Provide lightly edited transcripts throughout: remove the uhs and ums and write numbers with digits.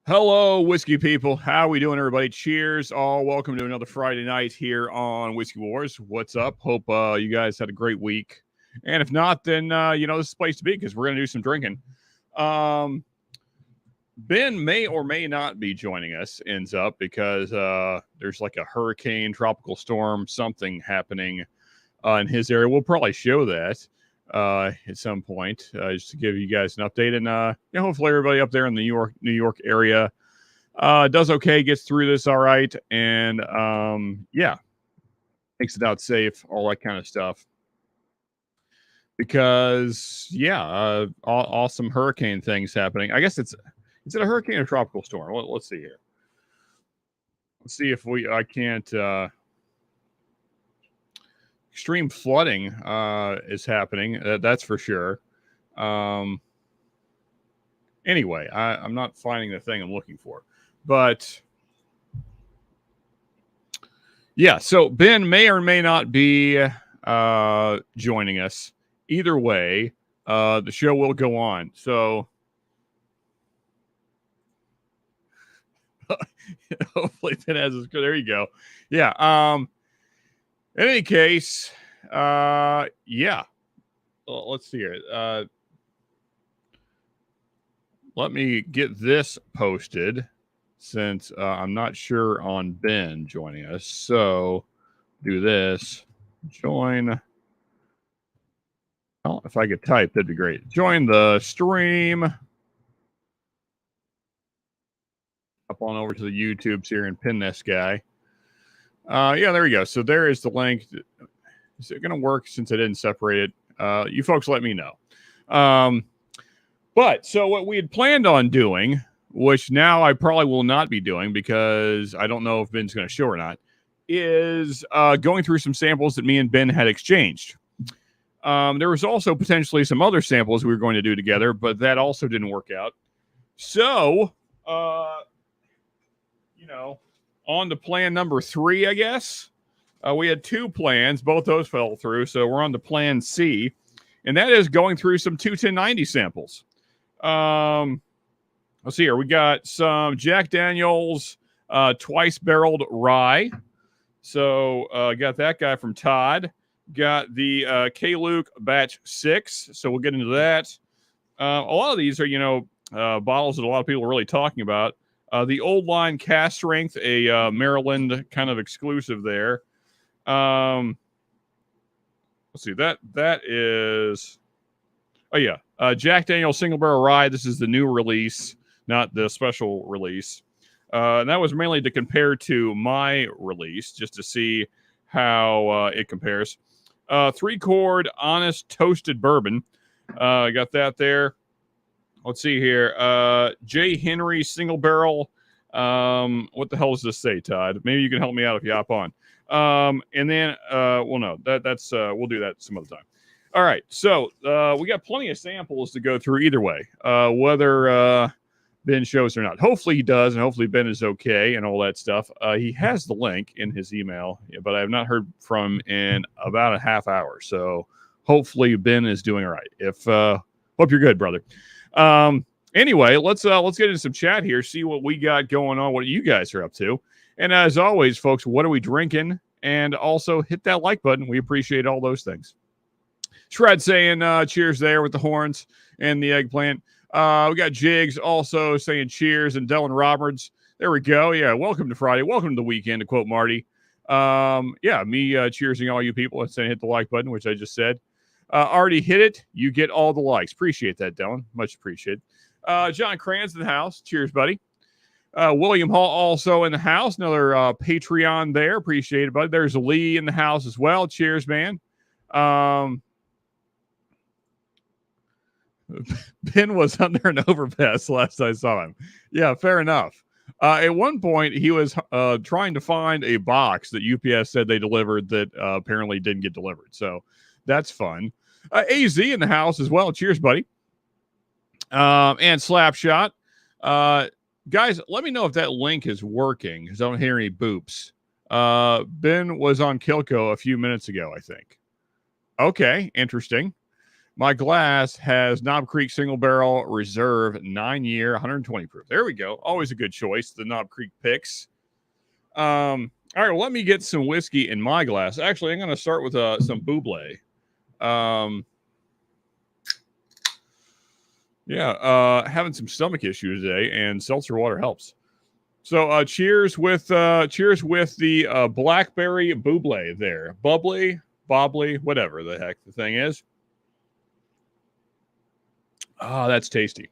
Hello, whiskey people. How we doing, everybody? Cheers. All welcome to another Friday night here on Whiskey Wars. What's up? Hope you guys had a great week. And if not, then, this is the place to be because we're going to do some drinking. Ben may or may not be joining us, ends up, because there's like a hurricane, tropical storm, something happening in his area. We'll probably show that at some point, just to give you guys an update. And hopefully everybody up there in the New York area does okay, gets through this all right, and makes it out safe, all that kind of stuff. Because awesome hurricane things happening. I guess is it a hurricane or tropical storm? Let's see here. Let's see if I can't. Extreme flooding is happening. That's for sure. Anyway, I'm not finding the thing I'm looking for. But yeah, so Ben may or may not be joining us. Either way, the show will go on. So hopefully Ben has this. There you go. Yeah. In any case, let's see here. Let me get this posted since I'm not sure on Ben joining us. So do this. Join. Well, if I could type, that'd be great. Join the stream. Up on over to the YouTubes here and pin this guy. There we go. So there is the link. Is it going to work since I didn't separate it? You folks let me know. But so what we had planned on doing, which now I probably will not be doing because I don't know if Ben's going to show or not, is going through some samples that me and Ben had exchanged. There was also potentially some other samples we were going to do together, but that also didn't work out. So, on to plan number 3, I guess. We had 2 plans. Both those fell through, so we're on to plan C. And that is going through some 21090 samples. Let's see here. We got some Jack Daniel's twice-barreled rye. So got that guy from Todd. Got the K-Luke Batch 6. So we'll get into that. A lot of these are, bottles that a lot of people are really talking about. The Old Line Cast Strength, a Maryland kind of exclusive there. Let's see, that is... Oh, yeah. Jack Daniel's Single Barrel Rye. This is the new release, not the special release. And that was mainly to compare to my release, just to see how it compares. 3-chord Honest Toasted Bourbon. Got that there. Let's see here. J. Henry Single Barrel. What the hell does this say, Todd? Maybe you can help me out if you hop on. And then, no, that's we'll do that some other time. All right. So we got plenty of samples to go through either way, whether Ben shows or not. Hopefully he does, and hopefully Ben is okay and all that stuff. He has the link in his email, but I have not heard from him in about a half hour. So hopefully Ben is doing all right. If hope you're good, brother. Anyway, let's get into some chat here, see what we got going on, what you guys are up to. And as always, folks, what are we drinking? And also hit that like button. We appreciate all those things. Shred saying cheers there with the horns and the eggplant. We got Jigs also saying cheers, and Dylan Roberts. There we go. Yeah, welcome to Friday. Welcome to the weekend, to quote Marty. Me cheersing all you people and saying hit the like button, which I just said. Already hit it. You get all the likes. Appreciate that, Dylan. Much appreciated. John Cran's in the house. Cheers, buddy. William Hall also in the house. Another Patreon there. Appreciate it, buddy. There's Lee in the house as well. Cheers, man. Ben was under an overpass last I saw him. Yeah, fair enough. At one point, he was trying to find a box that UPS said they delivered that apparently didn't get delivered. So that's fun. AZ in the house as well. Cheers, buddy. And Slapshot. Guys, let me know if that link is working because I don't hear any boops. Ben was on Kilco a few minutes ago, I think. Okay, interesting. My glass has Knob Creek Single Barrel Reserve 9-year, 120 proof. There we go. Always a good choice, the Knob Creek picks. All right, well, let me get some whiskey in my glass. Actually, I'm going to start with some Buble. Having some stomach issues today, and seltzer water helps. So, cheers with the blackberry Buble there. Bubbly, bobbly, whatever the heck the thing is. Oh, that's tasty.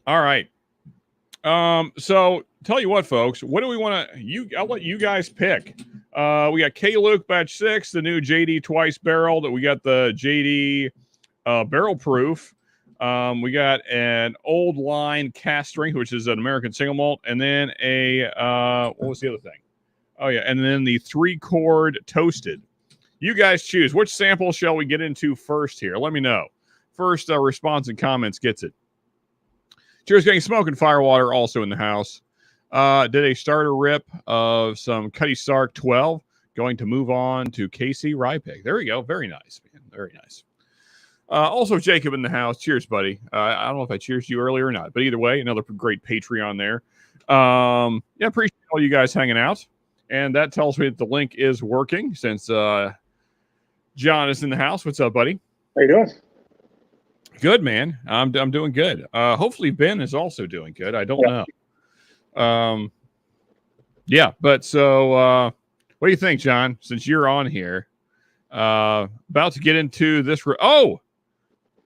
All right. So tell you what, folks, what do we want to, I'll let you guys pick. We got K. Luke batch 6, the new JD twice barreled. We got the JD barrel proof. We got an old line cast strength, which is an American single malt, and then what was the other thing? Oh yeah. And then the 3-chord toasted. You guys choose. Which sample shall we get into first here? Let me know. First response and comments gets it. Cheers, getting smoke and firewater also in the house. Did a starter rip of some Cutty Sark 12. Going to move on to KC Rye Pig. There we go. Very nice, man. Very nice. Also, Jacob in the house. Cheers, buddy. I don't know if I cheersed you earlier or not, but either way, another great Patreon there. Appreciate all you guys hanging out. And that tells me that the link is working since John is in the house. What's up, buddy? How you doing? Good, man. I'm doing good. Hopefully Ben is also doing good. I don't know. But so what do you think, John? Since you're on here, about to get into this.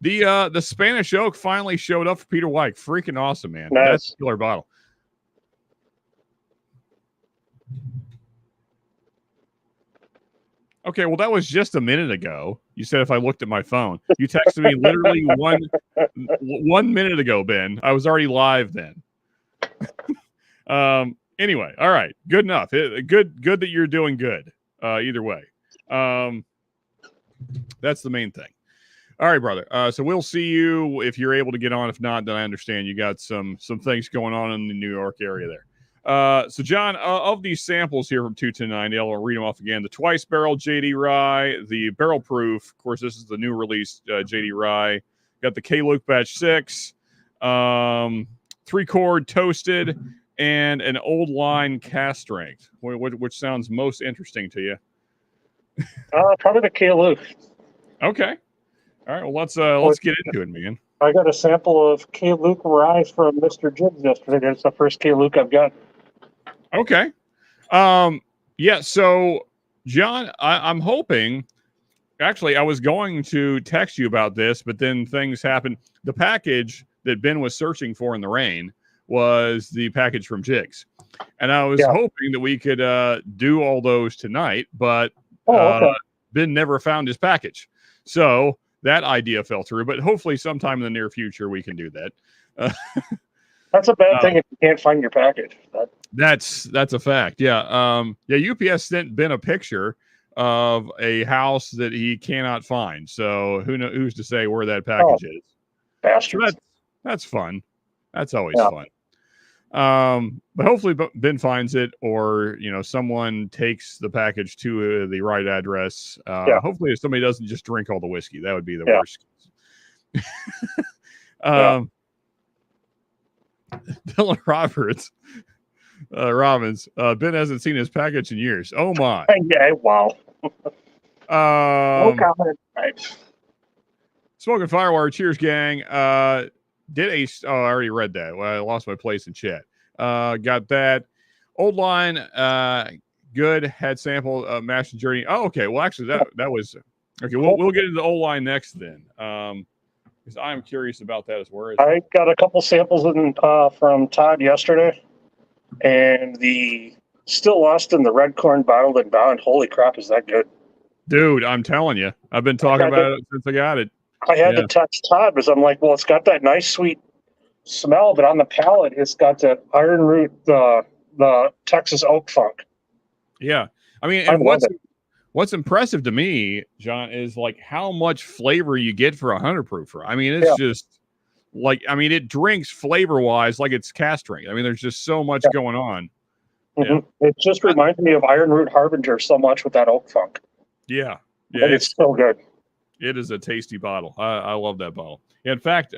The Spanish Oak finally showed up for Peter White. Freaking awesome, man. Nice. That's a killer bottle. Okay, well, that was just a minute ago. You said if I looked at my phone. You texted me literally one minute ago, Ben. I was already live then. Anyway, all right. Good enough. Good that you're doing good. Either way. That's the main thing. All right, brother. So we'll see you if you're able to get on. If not, then I understand you got some things going on in the New York area there. So, John, of these samples here from 21090, I'll read them off again. The twice barrel JD Rye, the barrel proof. Of course, this is the new release JD Rye. Got the K. Luke batch 6, 3-chord toasted, and an old line cast strength. Which sounds most interesting to you? Probably the K. Luke. Okay. All right. Well, let's get into it, man. I got a sample of K. Luke Rye from Mr. Jibbs yesterday. That's the first K. Luke I've got. Okay. So, John, I'm hoping, actually, I was going to text you about this, but then things happened. The package that Ben was searching for in the rain was the package from Jigs. And I was hoping that we could do all those tonight, but Ben never found his package. So that idea fell through, but hopefully sometime in the near future we can do that. That's a bad thing if you can't find your package. That's a fact. Yeah. UPS sent Ben a picture of a house that he cannot find. So who's to say where that package is? Bastards. So that's fun. That's always fun. But hopefully Ben finds it, or someone takes the package to the right address. Hopefully if somebody doesn't just drink all the whiskey, that would be the worst. Dylan Robbins, Ben hasn't seen his package in years. Oh my. Yeah, wow. No comment. Right. Smoking Firewire, cheers, gang. I already read that. Well, I lost my place in chat. Got that. Old line, good. Had sample Mash and Journey. Oh, okay. Well, actually, that was okay. We'll get into the old line next then. Because I'm curious about that as well. I got a couple samples from Todd yesterday, and the Still Lost in the Red Corn Bottled and Bound. Holy crap, is that good? Dude, I'm telling you. I've been talking about it since I got it. I had to text Todd because I'm like, well, it's got that nice sweet smell, but on the palate, it's got that iron root, the Texas oak funk. Yeah. I mean, and what's impressive to me, John, is like how much flavor you get for 100 proof. I mean, it's just like, it drinks flavor wise like it's cast strength. I mean, there's just so much going on. Mm-hmm. Yeah. It just reminds me of Iron Root Harbinger so much with that oak funk. Yeah. Yeah. It's so good. It is a tasty bottle. I love that bottle. In fact,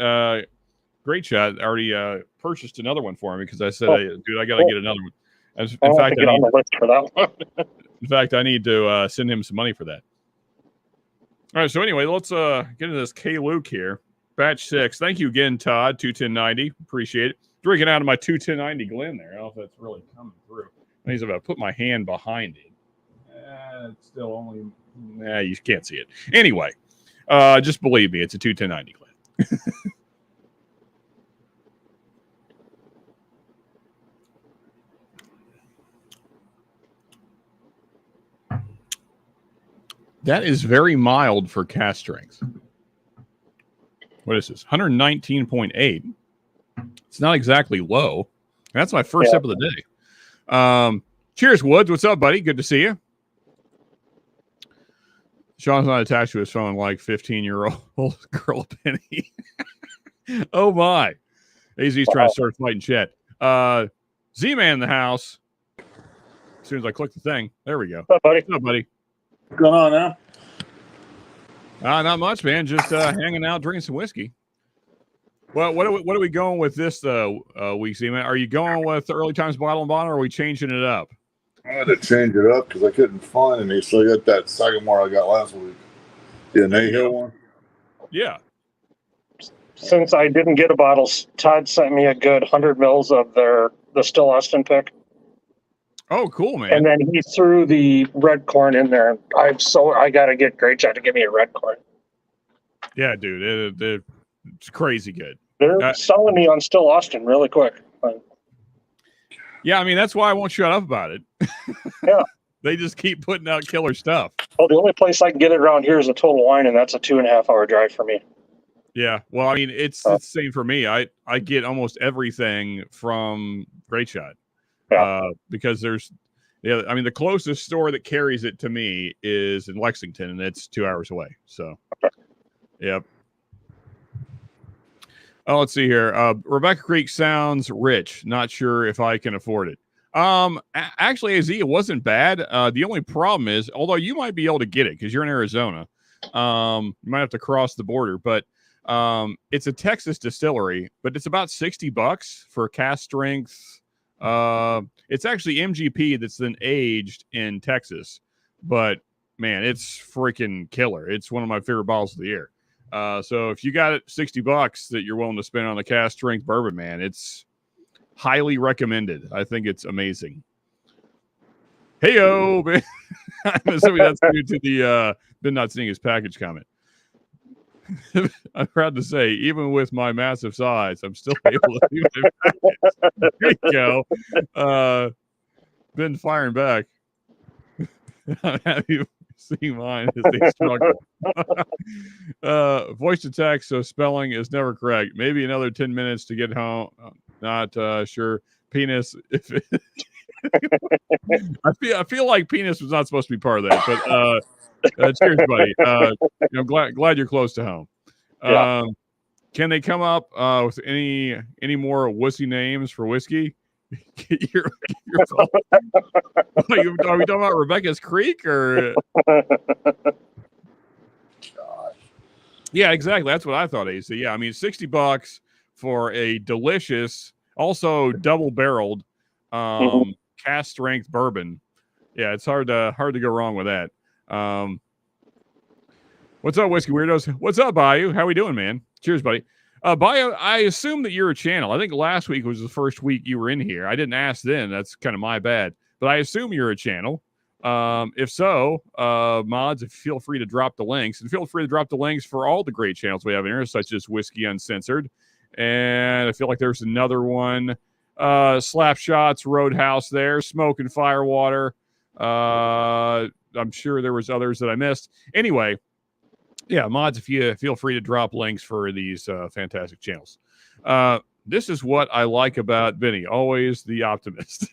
Great Shot already purchased another one for me because I said, dude, I got to get another one. I'll have to get on the list for that one. In fact, I need to send him some money for that. All right, so anyway, let's get into this K-Luke here. Batch 6. Thank you again, Todd, 21090. Appreciate it. Drinking out of my 21090 Glen there. I don't know if that's really coming through. I need to put my hand behind it. It's still only... you can't see it. Anyway, just believe me, it's a 21090 Glen. That is very mild for cast strength. What is this? 119.8. It's not exactly low. That's my first sip of the day. Cheers, Woods. What's up, buddy? Good to see you. Sean's not attached to his phone like 15-year-old girl Penny. Oh, my. AZ's trying to start fighting chat. Z-Man in the house. As soon as I click the thing. There we go. What's up, buddy? What's up, buddy? What's going on now? Not much, man. Just hanging out, drinking some whiskey. Well, what are we going with this week, Z-Man? Are you going with the Early Times Bottle and Bottle, or are we changing it up? I had to change it up because I couldn't find any, so I got that Sagamore I got last week. The Nahil one? Yeah. Since I didn't get a bottle, Todd sent me a good 100 mils of the Still Austin pick. Oh, cool, man. And then he threw the red corn in there. I got to get Great Shot to give me a red corn. Yeah, dude. It's crazy good. They're selling me on Still Austin really quick. Yeah, I mean, that's why I won't shut up about it. Yeah. They just keep putting out killer stuff. Well, the only place I can get it around here is a Total Wine, and that's a 2.5-hour drive for me. Yeah. Well, I mean, it's the same for me. I get almost everything from Great Shot. Because the closest store that carries it to me is in Lexington, and it's 2 hours away. So, yep. Oh, let's see here. Rebecca Creek sounds rich. Not sure if I can afford it. Actually, AZ, it wasn't bad. The only problem is, although you might be able to get it because you're in Arizona, you might have to cross the border, but it's a Texas distillery, but it's about $60 for cast strength. It's actually MGP that's then aged in Texas, but man, it's freaking killer. It's one of my favorite bottles of the year. So if you got it $60 that you're willing to spend on the cast strength bourbon, man, it's highly recommended. I think it's amazing. Hey-o, man. I'm assuming that's due to the been not seeing his package comment. I'm proud to say, even with my massive size, I'm still able to see my package. There you go. Been firing back. I'm happy seeing mine as they struggle. Voice to text, so spelling is never correct. Maybe another 10 minutes to get home. Not sure. Penis. I feel like penis was not supposed to be part of that, but cheers, buddy. I'm glad you're close to home. Yeah. Can they come up with any more wussy names for whiskey? Your phone. Are we talking about Rebecca's Creek or? Yeah, exactly. That's what I thought, AC. Yeah, I mean, $60 for a delicious, also double-barreled cast strength bourbon. Yeah, it's hard to go wrong with that. What's up, Whiskey Weirdos? What's up, Bayou? How we doing, man? Cheers, buddy. Bayou, I assume that you're a channel. I think last week was the first week you were in here. I didn't ask then. That's kind of my bad. But I assume you're a channel. If so, mods, feel free to drop the links. And feel free to drop the links for all the great channels we have in here, such as Whiskey Uncensored. And I feel like there's another one. Slap Shots, Roadhouse there. Smoke and Firewater. I'm sure there was others that I missed. Anyway, yeah, mods, if you feel free to drop links for these fantastic channels. This is what I like about Vinny, always the optimist.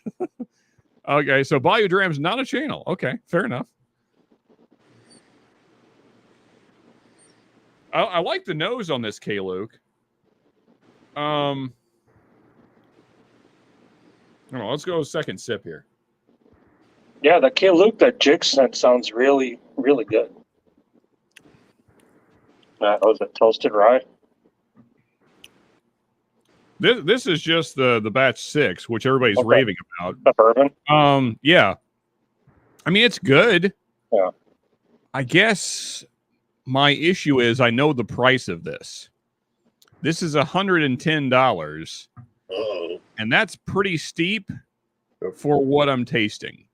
Okay, so Bayou Dram's not a channel. Okay, fair enough. I like the nose on this K-Luke. I don't know, let's go second sip here. Yeah, the K-Luke that Jig sent sounds really, really good. Was it toasted rye? This is just the batch 6, which everybody's raving about. The bourbon? Yeah. I mean, it's good. Yeah. I guess my issue is I know the price of this. This is $110. Oh. And that's pretty steep for what I'm tasting.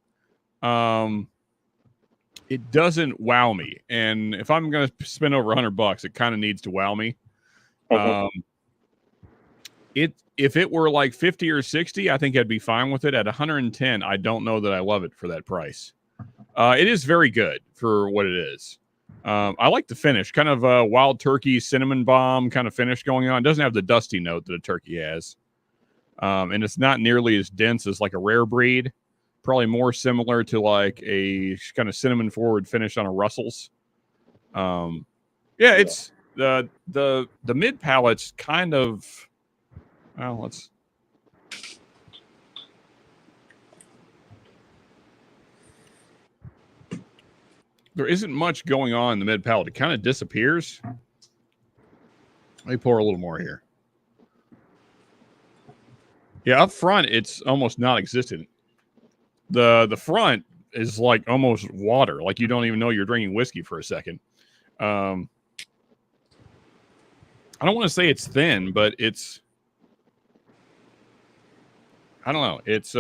It doesn't wow me. And if I'm going to spend over $100, it kind of needs to wow me. If it were like 50 or 60, I think I'd be fine with it. At 110, I don't know that I love it for that price. It is very good for what it is. I like the finish, kind of a wild turkey cinnamon bomb kind of finish going on. It doesn't have the dusty note that a turkey has. And it's not nearly as dense as like a rare breed. Probably more similar to like a kind of cinnamon forward finish on a Russell's. It's the mid palate's kind of, well, let's. There isn't much going on in the mid palate. It kind of disappears. Let me pour a little more here. Yeah, up front, it's almost non-existent. The front is like almost water. Like you don't even know you're drinking whiskey for a second. I don't want to say it's thin, but it's, I don't know. It's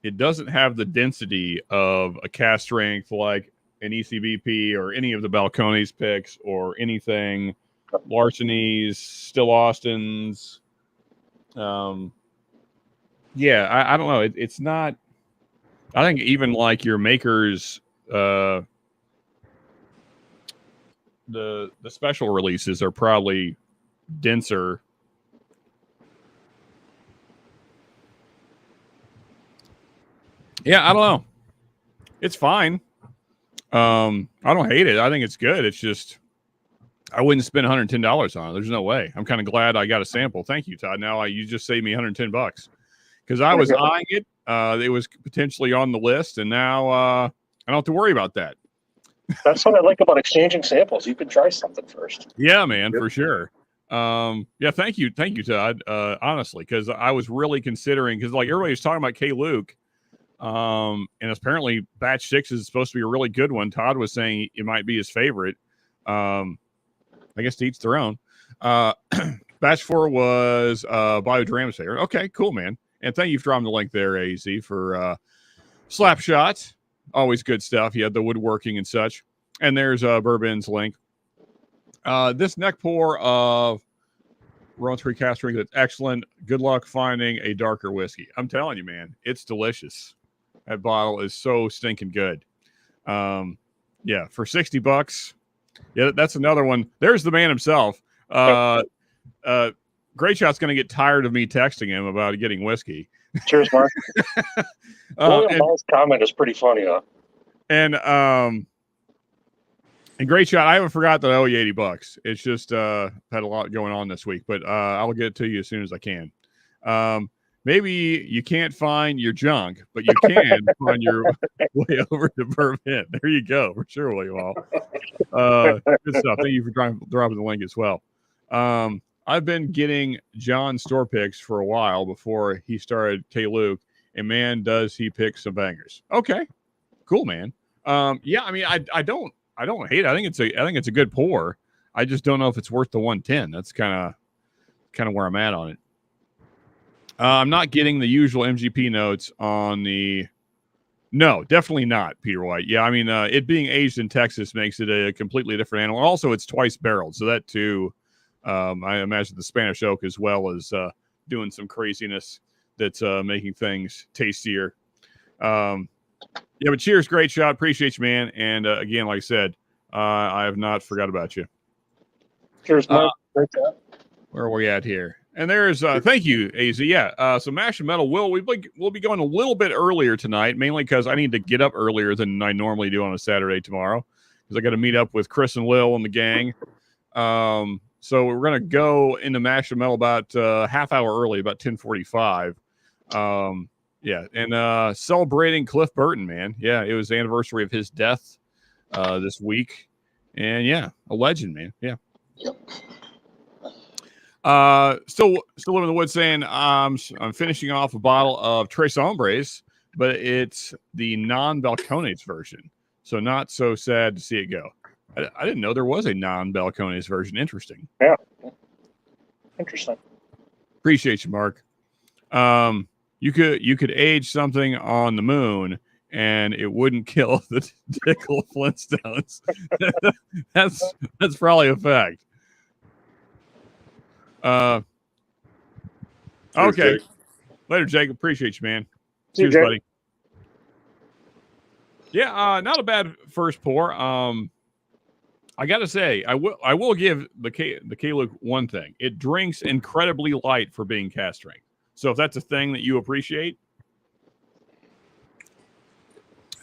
it doesn't have the density of a cast strength like an ECBP or any of the Balcones picks or anything, Larcenies, Still Austins. I don't know. It's not. I think even like your Makers, the special releases are probably denser. Yeah, I don't know. It's fine. I don't hate it. I think it's good. It's just I wouldn't spend $110 on it. There's no way. I'm kind of glad I got a sample. Thank you, Todd. Now you just saved me $110 because I was eyeing it. It was potentially on the list, and now I don't have to worry about that. That's what I like about exchanging samples. You can try something first. Yeah, man, for sure. Thank you, Todd. Honestly, because I was really considering, because like everybody was talking about K. Luke, and apparently batch 6 is supposed to be a really good one. Todd was saying it might be his favorite. I guess to each their own. Batch 4 was Biodrama's favorite. Okay, cool, man. And thank you for dropping the link there, AZ, for slap shots. Always good stuff. You had the woodworking and such. And there's BourBen's link. This neck pour of Rowan 3 Cask Strength, that's excellent. Good luck finding a darker whiskey. I'm telling you, man, it's delicious. That bottle is so stinking good. For $60. Yeah, that's another one. There's the man himself. Great Shot's going to get tired of me texting him about getting whiskey. Cheers, Mark. William Hall's comment is pretty funny, huh? And Great Shot, I haven't forgot that I owe you $80. It's just had a lot going on this week, but I'll get it to you as soon as I can. Maybe you can't find your junk, but you can find your way over to BourBen. There you go, for sure, William Hall. Good stuff. Thank you for dropping the link as well. I've been getting John store picks for a while before he started K. Luke, and man, does he pick some bangers. Okay, cool, man. I mean, I don't hate it. I think it's a good pour. I just don't know if it's worth the 110. That's kind of where I'm at on it. I'm not getting the usual MGP notes on the. No, definitely not, Peter White. Yeah, I mean, it being aged in Texas makes it a completely different animal. Also, it's twice barreled, so that too. I imagine the Spanish oak as well is doing some craziness that's making things tastier. But cheers, Great Shot. Appreciate you, man. And again, like I said, I have not forgot about you. Cheers, Mark. Where are we at here? And there's thank you, AZ. So Mash and Metal we'll be going a little bit earlier tonight, mainly because I need to get up earlier than I normally do on a Saturday tomorrow, because I got to meet up with Chris and Lil and the gang. So we're gonna go into Mash and Metal about half hour early, about 10:45. And celebrating Cliff Burton, man. Yeah, it was the anniversary of his death this week, And yeah, a legend, man. Yeah. Yep. Still living in the woods saying I'm finishing off a bottle of Tres Hombres, but it's the non-Balcones version. So not so sad to see it go. I didn't know there was a non-Balcones version. Interesting. Yeah. Interesting. Appreciate you, Mark. You could age something on the moon and it wouldn't kill the tickle Flintstones. that's probably a fact. Okay. Jake. Later, Jake. Appreciate you, man. See you, Cheers, Jake. buddy. Yeah, not a bad first pour. I gotta say, I will give the K-Luke one thing. It drinks incredibly light for being cast strength. So if that's a thing that you appreciate,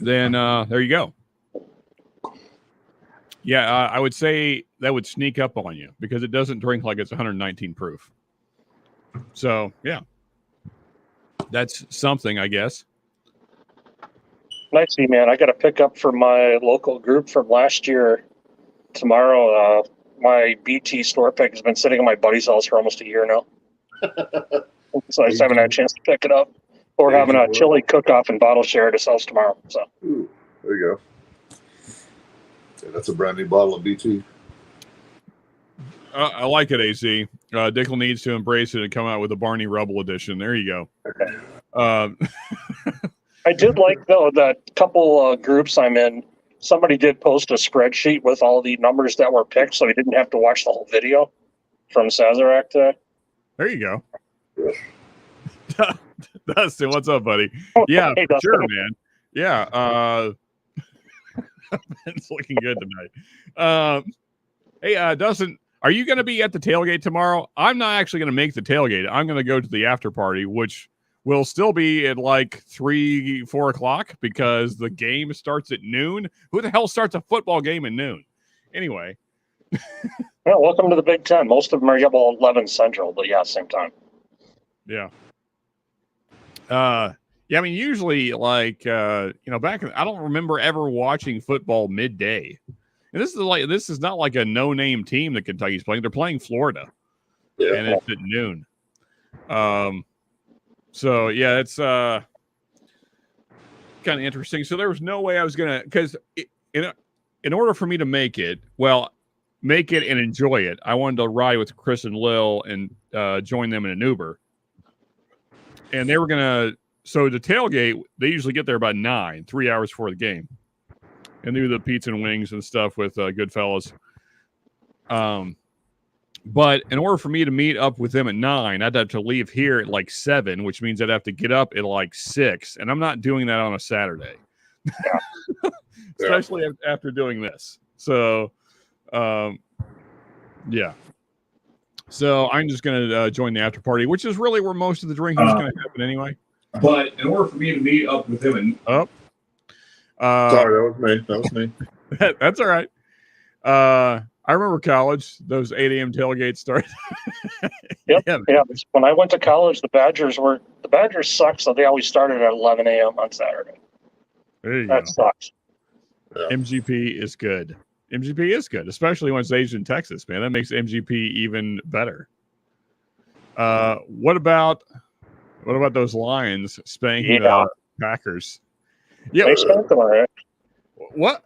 then there you go. Yeah, I would say that would sneak up on you because it doesn't drink like it's 119 proof. So yeah, that's something, I guess. Nice, man. I got to pick up for my local group from last year tomorrow. My BT store pick has been sitting in my buddy's house for almost a year now. So I just haven't had a chance to pick it up. But we're having a chili cook-off and bottle share at his house tomorrow. So Ooh, there you go. Yeah, that's a brand new bottle of BT. I like it, AC. Dickel needs to embrace it and come out with a Barney Rubble edition. There you go. I did like, though, that couple groups I'm in, somebody did post a spreadsheet with all the numbers that were picked, so he didn't have to watch the whole video from Sazerac today. There you go. Yeah. Dustin, what's up, buddy? Yeah, Hey, for Dustin. sure, man. Yeah. It's looking good tonight. Hey, Dustin, are you going to be at the tailgate tomorrow? I'm not actually going to make the tailgate. I'm going to go to the after party, which will still be at like 3-4 o'clock because the game starts at noon. Who the hell starts a football game at noon? Anyway. Yeah, welcome to the Big Ten. Most of them are about 11 Central, but yeah, same time. Yeah. Yeah, I mean, usually, like, back I don't remember ever watching football midday. And this is not like a no-name team that Kentucky's playing. They're playing Florida. Yeah. And it's at noon. So yeah, it's kind of interesting. So there was no way I was gonna, because in order for me to make it and enjoy it, I wanted to ride with Chris and Lil and join them in an Uber. And they were gonna. So the tailgate, they usually get there about 9, 3 hours before the game, and do the pizza and wings and stuff with Goodfellas. But in order for me to meet up with them at 9, I'd have to leave here at like 7, which means I'd have to get up at like 6, and I'm not doing that on a Saturday, especially after doing this. So, yeah. So I'm just going to join the after party, which is really where most of the drinking is going to happen anyway. But in order for me to meet up with him and Sorry, that was me. That's all right. I remember college; those 8 a.m. tailgates started. Yep. Yeah. Yeah. When I went to college, the Badgers suck, so they always started at 11 a.m. on Saturday. There you That go. sucks. Yeah. MGP is good. MGP is good, especially when it's aged in Texas, man. That makes MGP even better. What about those Lions spanking the Packers? Yeah, They spanked them, all right. What?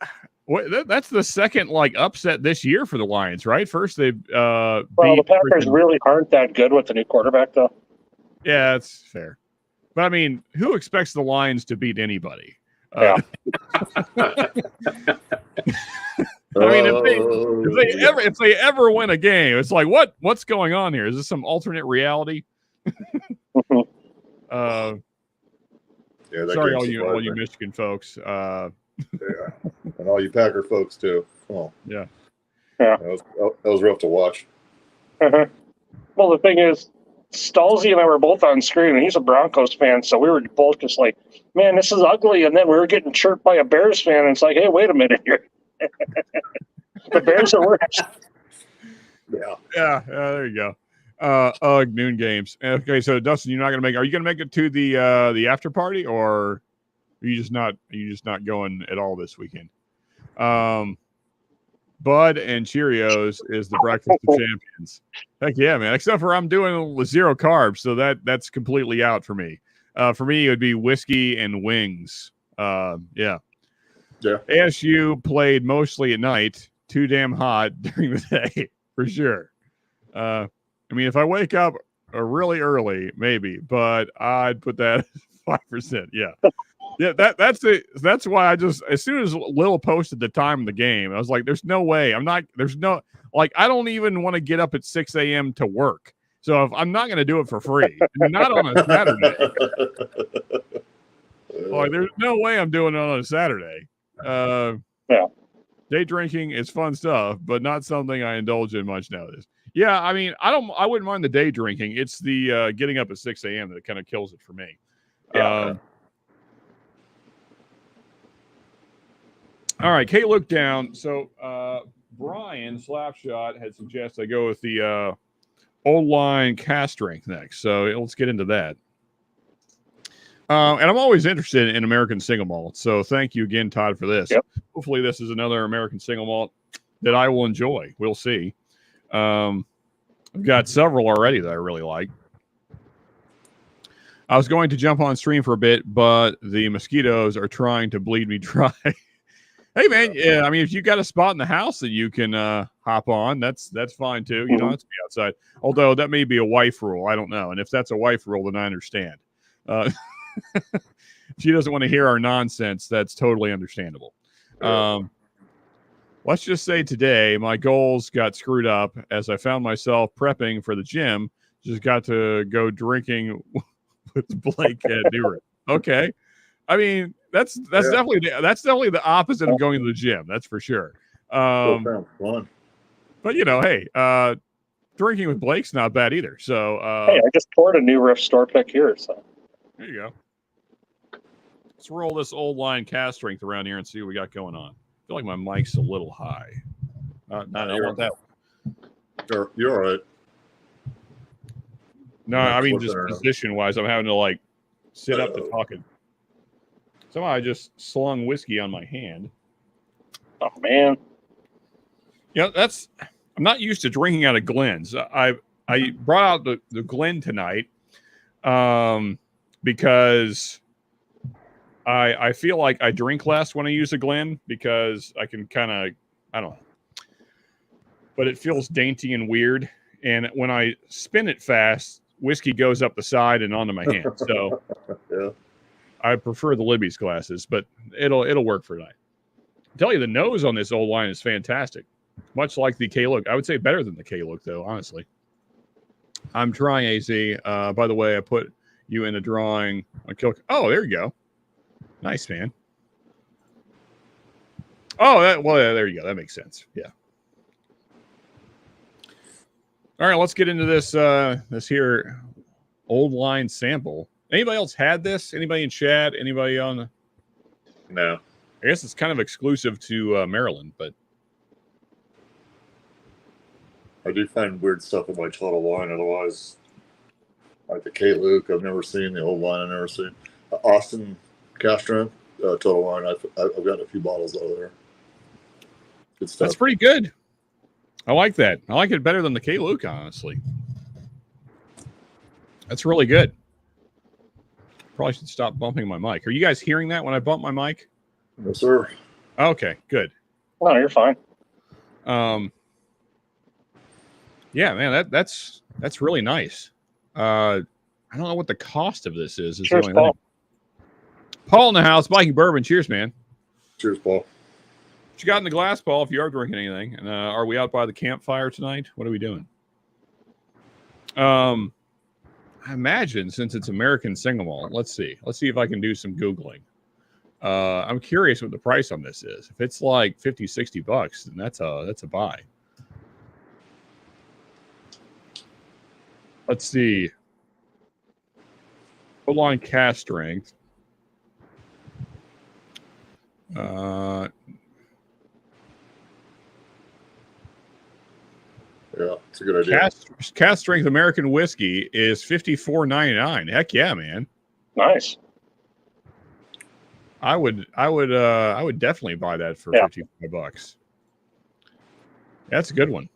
That's the second upset this year for the Lions, right? First they beat the Packers really aren't that good with the new quarterback, though. Yeah, that's fair. But I mean, who expects the Lions to beat anybody? Yeah. I mean, if they ever win a game, it's like what's going on here? Is this some alternate reality? Yeah, sorry, all you Michigan folks. Yeah, and all you Packer folks too. Come on. Yeah. That was rough to watch. Uh-huh. Well, the thing is, Stalzy and I were both on screen, and he's a Broncos fan, so we were both just like, man, this is ugly. And then we were getting chirped by a Bears fan, and it's like, hey, wait a minute here. The Bears are worse. Yeah. There you go. Noon games. Okay, so Dustin, are you going to make it to the after party, or are you just not going at all this weekend? Bud and Cheerios is the breakfast of champions. Heck yeah, man. Except for I'm doing with 0 carbs, so that's completely out for me. For me, it would be whiskey and wings. Yeah. ASU played mostly at night, too damn hot during the day, for sure. I mean, if I wake up really early, maybe, but I'd put that 5%. Yeah. Yeah, that's it. That's why I just, as soon as Lil posted the time of the game, I was like, there's no way. I don't even want to get up at 6 a.m. to work. So if I'm not going to do it for free, not on a Saturday. Like, there's no way I'm doing it on a Saturday. Yeah. Day drinking is fun stuff, but not something I indulge in much nowadays. Yeah, I mean, I wouldn't mind the day drinking. It's the getting up at 6 a.m. that kind of kills it for me. Yeah. All right, Kate looked down. So Brian Slapshot had suggested I go with the old line cast strength next. So let's get into that. And I'm always interested in American single malt. So thank you again, Todd, for this. Yep. Hopefully this is another American single malt that I will enjoy. We'll see. I've got several already that I really like. I was going to jump on stream for a bit, but the mosquitoes are trying to bleed me dry. Hey, man, yeah, I mean, if you got a spot in the house that you can hop on, that's fine, too. You don't have to be outside. Although that may be a wife rule. I don't know. And if that's a wife rule, then I understand. She doesn't want to hear our nonsense. That's totally understandable. Let's just say today my goals got screwed up as I found myself prepping for the gym. Just got to go drinking with Blake at Newry. Okay. I mean, that's definitely the opposite of going to the gym. That's for sure. Sounds fun. But hey, drinking with Blake's not bad either. So hey, I just poured a new Riff store pick here. So there you go. Let's roll this old line cast strength around here and see what we got going on. I feel like my mic's a little high. I don't want that. You're all right. No, I mean just position wise, I'm having to sit up to talk it. Somehow I just slung whiskey on my hand. Oh man. Yeah, I'm not used to drinking out of Glens. I brought out the Glen tonight because I feel like I drink less when I use a Glen because I can kind of, I don't know. But it feels dainty and weird. And when I spin it fast, whiskey goes up the side and onto my hand. So yeah. I prefer the Libby's glasses, but it'll work for tonight. I tell you, the nose on this old line is fantastic. Much like the K-Look. I would say better than the K-Look, though, honestly. I'm trying AZ. By the way, I put you in a drawing on Kill. Oh, there you go. Nice, man. Oh, there you go. That makes sense. Yeah. All right, let's get into this here old line sample. Anybody else had this? Anybody in chat? Anybody on? No. I guess it's kind of exclusive to Maryland, but I do find weird stuff in my total line. Otherwise, like the K-Luke, I've never seen. The old line, I've never seen. Austin Castron, total line. I've gotten a few bottles out of there. Good stuff. That's pretty good. I like that. I like it better than the K-Luke, honestly. That's really good. Probably should stop bumping my mic. Are you guys hearing that when I bump my mic? No, sir. Okay, good. No, you're fine. Yeah, man, that's really nice. I don't know what the cost of this is. Cheers, Paul. Paul in the house, Mikey Bourbon. Cheers, man. Cheers, Paul. What you got in the glass, Paul, if you are drinking anything? And are we out by the campfire tonight? What are we doing? I imagine since it's American single malt, let's see if I can do some Googling. I'm curious what the price on this is. If it's like $50-$60, then that's a buy. Let's see. Old line cast strength. Yeah, it's a good idea. Cast strength American whiskey is $54.99. Heck yeah, man. Nice. I would definitely buy that for $55. That's a good one.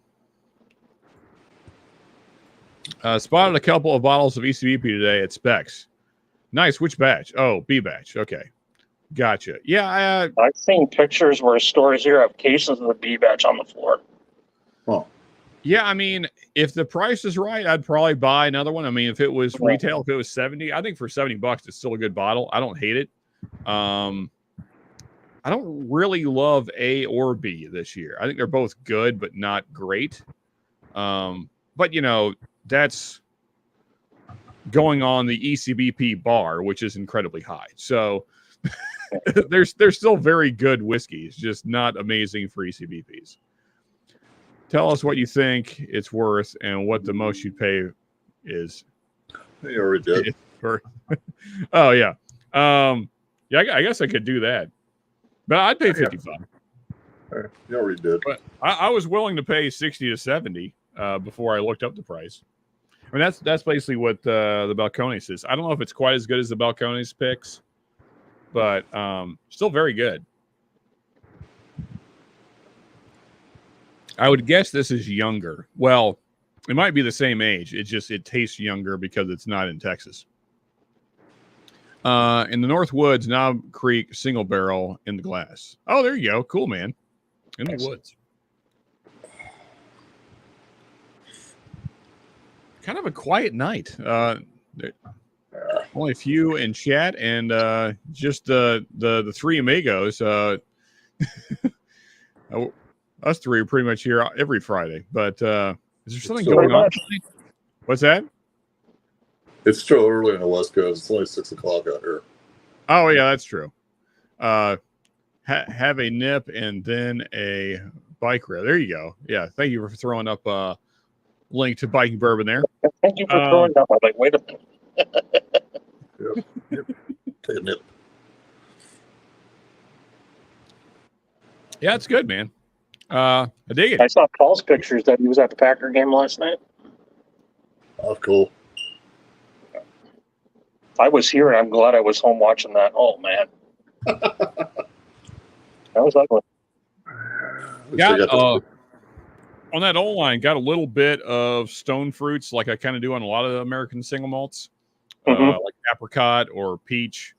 Spotted a couple of bottles of ECBP today at Specs. Nice. Which batch? Oh, B batch. Okay. Gotcha. Yeah. I've seen pictures where stores here have cases of the B batch on the floor. Oh, Yeah, I mean, if the price is right, I'd probably buy another one. I mean, if it was retail, if it was 70, I think for $70, it's still a good bottle. I don't hate it. I don't really love A or B this year. I think they're both good, but not great. But you know, that's going on the ECBP bar, which is incredibly high. So there's still very good whiskeys, just not amazing for ECBPs. Tell us what you think it's worth and what the most you'd pay is. you already did. Oh yeah. Yeah, I guess I could do that. But I'd pay 55. You already did. But I was willing to pay 60 to 70 before I looked up the price. I mean, that's basically what the Balcones is. I don't know if it's quite as good as the Balcones picks, but still very good. I would guess this is younger. Well, it might be the same age. It tastes younger because it's not in Texas. In the North Woods, Knob Creek single barrel in the glass. Oh, there you go. Cool, man. In the woods. Kind of a quiet night. Only a few in chat and just the three amigos. Us three are pretty much here every Friday. But is there something going on tonight? What's that? It's still early on the West Coast. It's only 6 o'clock out here. Oh, yeah, that's true. Have a nip and then a bike ride. There you go. Yeah, thank you for throwing up a link to Biking Bourbon there. Thank you for throwing up. I'm like, wait a minute. Yep. Take a nip. Yeah, it's good, man. I dig it. I saw Paul's pictures that he was at the Packer game last night. Oh, cool. I was here, and I'm glad I was home watching that. Oh, man. That was ugly. On that old line, got a little bit of stone fruits like I kind of do on a lot of the American single malts, like apricot or peach.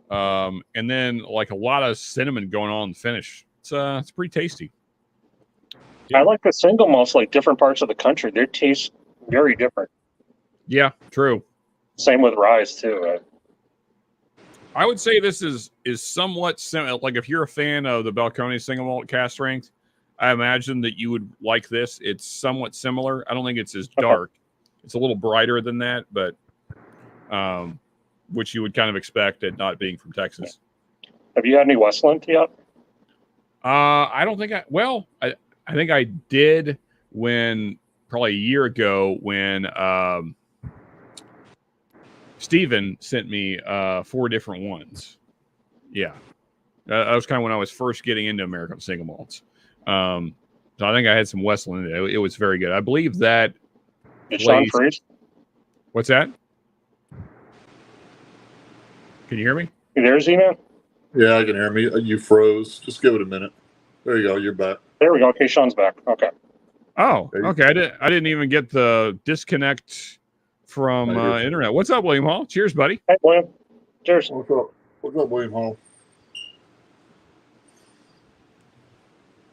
And then like a lot of cinnamon going on in the finish. It's pretty tasty. I like the single malts, like different parts of the country. They taste very different. Yeah, true. Same with rye too, right? I would say this is somewhat similar. Like if you're a fan of the Balcones single malt cast strength, I imagine that you would like this. It's somewhat similar. I don't think it's as dark. It's a little brighter than that, but which you would kind of expect it not being from Texas. Have you had any Westland yet? I don't think I think I did when probably a year ago when Steven sent me 4 different ones. Yeah. That was kind of when I was first getting into American single malts. So I think I had some Westland. It was very good. I believe that. Did Sean freeze? What's that? Can you hear me? You there, Zena? Yeah, I can hear me. You froze. Just give it a minute. There you go. You're back. There we go. Okay, Sean's back. Okay. Oh, okay. I didn't even get the disconnect from internet. What's up, William Hall? Cheers, buddy. Hey, William. Cheers. What's up? What's up, William Hall?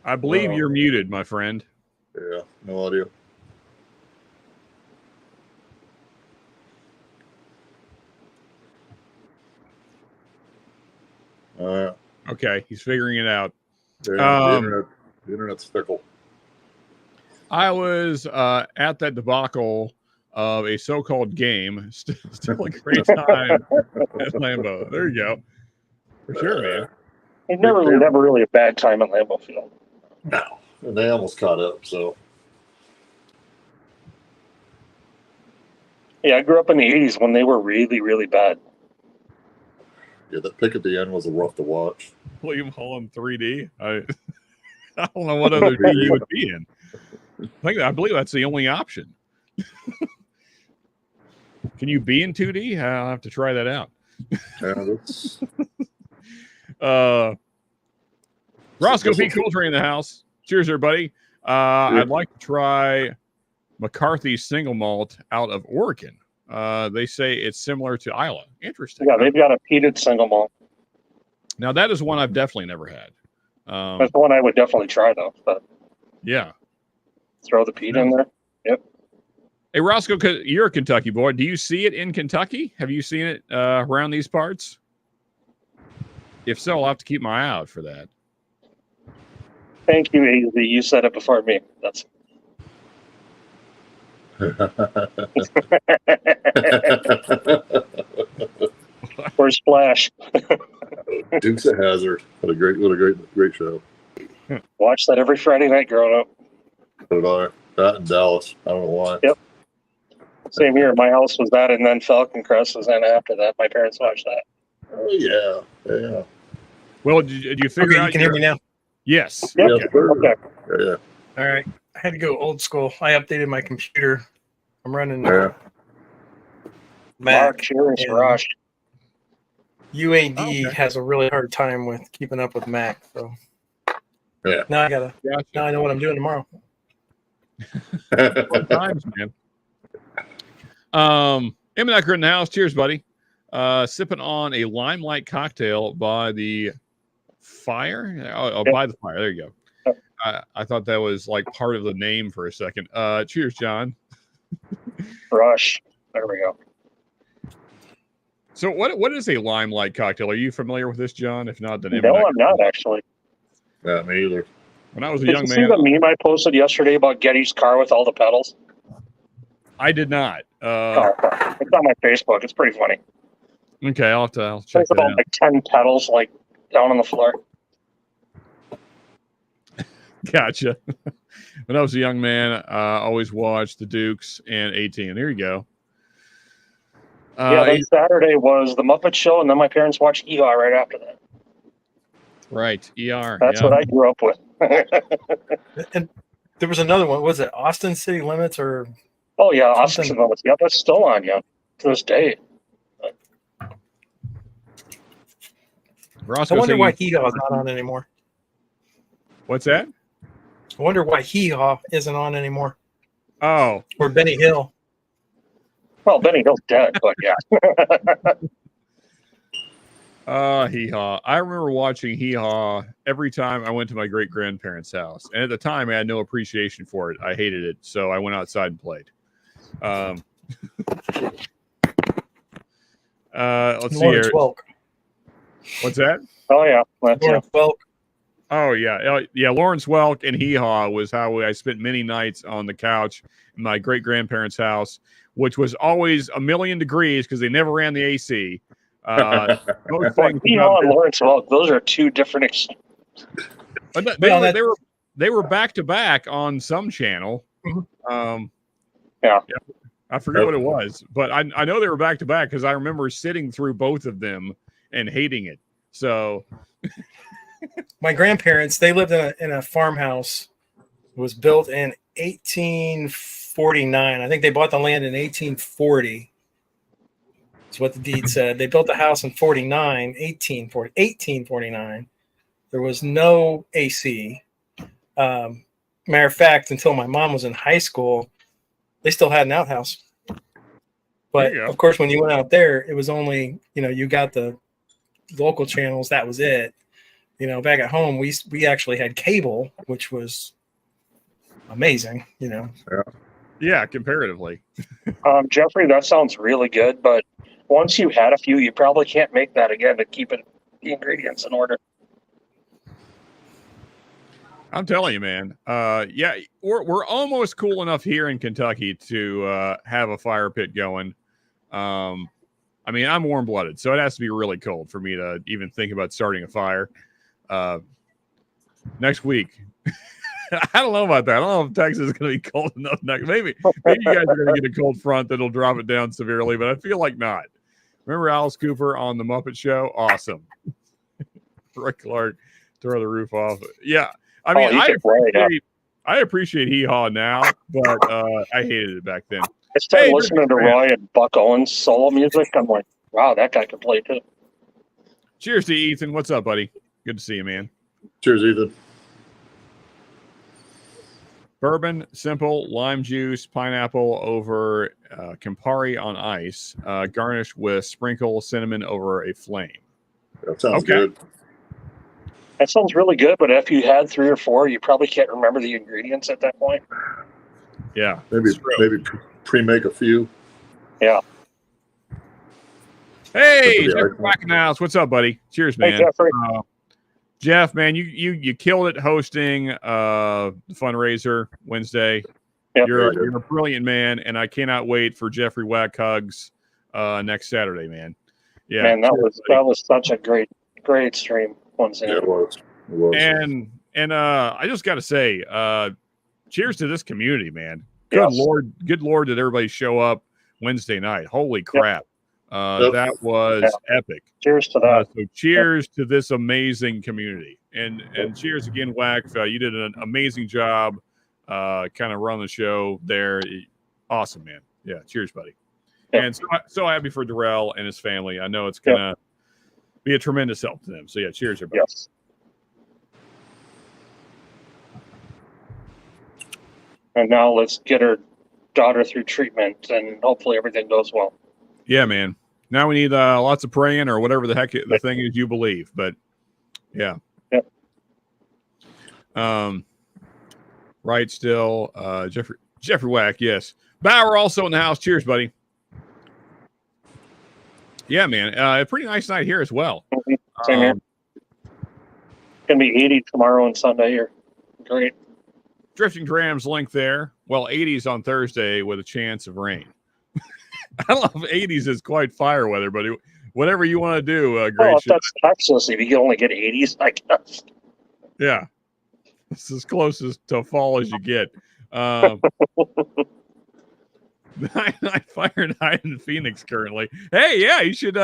I believe you're muted, my friend. Yeah, no audio. Okay, he's figuring it out. Yeah, the internet's fickle. I was at that debacle of a so-called game. Still a great time at Lambeau. There you go. For sure, man. It's never really a bad time at Lambeau Field. No, and they almost caught up. So, yeah, I grew up in the '80s when they were really, really bad. Yeah, that pick at the end was rough to watch. William Hall in 3D. I don't know what other D you would be in. I believe that's the only option. Can you be in 2D? I'll have to try that out. Yeah, that's... Roscoe P. Cooltree in the house. Cheers, everybody. I'd like to try McCarthy's single malt out of Oregon. They say it's similar to Isla. Interesting. Yeah, they've got a peated single malt. Now, that is one I've definitely never had. That's the one I would definitely try, though. But yeah. Throw the peat in there. Yep. Hey, Roscoe, you're a Kentucky boy. Do you see it in Kentucky? Have you seen it around these parts? If so, I'll have to keep my eye out for that. Thank you, AZ. You said it before me. That's. Or Splash. Dukes of Hazzard. What a great show. Watch that every Friday night growing up. So did I. That in Dallas. I don't know why. Yep. Same here. My house was that, and then Falcon Crest was then after that. My parents watched that. Oh yeah. Well, did you figure out? You can hear me now. Yes. Yep. Yeah, Okay. Yeah. All right. I had to go old school. I updated my computer. I'm running Yeah. Mac. Mark, cheers, and Rush. UAD Okay. has a really hard time with keeping up with Mac. So Yeah. now Gotcha. now I know what I'm doing tomorrow. Fun times, man. Emmanacker in the house. Cheers, buddy. Sipping on a limelight cocktail by the fire. Oh, by the fire. There you go. I thought that was like part of the name for a second. Cheers, John. Rush. There we go. So what is a limelight cocktail? Are you familiar with this, John? If not, then No, I'm not actually. Yeah, me either. When I was a Did young you see man, the meme I posted yesterday about Getty's car with all the pedals? I did not. It's on my Facebook. It's pretty funny. Okay, I'll check It's that about out. like 10 pedals like down on the floor. Gotcha. When I was a young man, I always watched the Dukes and 18. There you go. Yeah, then Saturday was the Muppet Show, and then my parents watched ER right after that. Right, ER. That's yeah. what I grew up with. And there was another one. Was it Austin City Limits or? Oh yeah, Austin Something- Limits. Yeah, that's still on, yeah, to this day. Roscoe I wonder saying- why Hee Haw's not on anymore. What's that? I wonder why Hee Haw isn't on anymore. Oh, Or Benny Hill. Well, Benny Hill's dead, but yeah. Hee Haw. I remember watching Hee Haw every time I went to my great grandparents' house, and at the time I had no appreciation for it. I hated it, so I went outside and played. Let's see Lawrence here. Welk. What's that? Oh yeah, that's Lawrence Welk. Oh yeah. Lawrence Welk and Hee Haw was how I spent many nights on the couch in my great grandparents' house, which was always a million degrees because they never ran the AC. Those things Hee Haw and Lawrence Welk. Those are two different. But Well, they were back to back on some channel. Yeah. I forget what it was, but I know they were back to back because I remember sitting through both of them and hating it. So My grandparents, they lived in a farmhouse. It was built in 1849. I think they bought the land in 1840. That's what the deed said. They built the house in 1849. There was no AC. Matter of fact, until my mom was in high school, they still had an outhouse. But of course, when you went out there, it was only, you got the local channels. That was it. Back at home, we actually had cable, which was amazing. yeah, comparatively. Jeffrey, that sounds really good, but once you had a few, you probably can't make that again to keep the ingredients in order. I'm telling you, man. Yeah, we're almost cool enough here in Kentucky to have a fire pit going. I mean, I'm warm-blooded, so it has to be really cold for me to even think about starting a fire. Next week, I don't know about that. I don't know if Texas is going to be cold enough next. Maybe you guys are going to get a cold front that'll drop it down severely, but I feel like not. Remember Alice Cooper on the Muppet Show? Awesome. Roy Clark, throw the roof off. Yeah. I mean, I appreciate Hee Haw now, but I hated it back then. I started listening to Roy and Buck Owens solo music. I'm like, wow, that guy can play too. Cheers to Ethan. What's up, buddy? Good to see you, man. Cheers, Ethan. Bourbon, simple, lime juice, pineapple over Campari on ice, garnished with sprinkle cinnamon over a flame. That sounds Okay. good. That sounds really good, but if you had 3 or 4, you probably can't remember the ingredients at that point. Yeah. Maybe it's true. maybe pre-make a few. Yeah. Hey, Somebody Jeffrey iPhone. back in the house. What's up, buddy? Cheers, Hey, man. Jeffrey. Jeff, man, you killed it hosting the fundraiser Wednesday. Yep. You're a brilliant man, and I cannot wait for Jeffrey Whack Hugs next Saturday, man. Yeah, Man, that cheers, was such a great stream Wednesday. Yeah, it was. It was. and I just got to say, cheers to this community, man. Good Yes. Lord, did everybody show up Wednesday night? Holy crap, that was epic. Cheers to that. So cheers to this amazing community, and cheers again, Whack. You did an amazing job, kind of running the show there. Awesome, man. Yeah, cheers, buddy. Yeah. And so happy for Darrell and his family. I know it's gonna be a tremendous help to them. So yeah, cheers, everybody. Yes. And now let's get her daughter through treatment, and hopefully everything goes well. Yeah, man. Now we need lots of praying or whatever the heck the thing is you believe. But yeah. Yep. Right still. Jeffrey Whack, yes. Bauer also in the house. Cheers, buddy. Yeah, man. A pretty nice night here as well. Same here. It's gonna be 80 tomorrow and Sunday here. Great. Drifting Drams link there. Well, 80s on Thursday with a chance of rain. I don't know if 80s is quite fire weather, but whatever you want to do, great. If that's Texas, if you can only get 80s, I guess. Yeah, it's as close to fall as you get. Night fire night in Phoenix currently. Hey, yeah, you should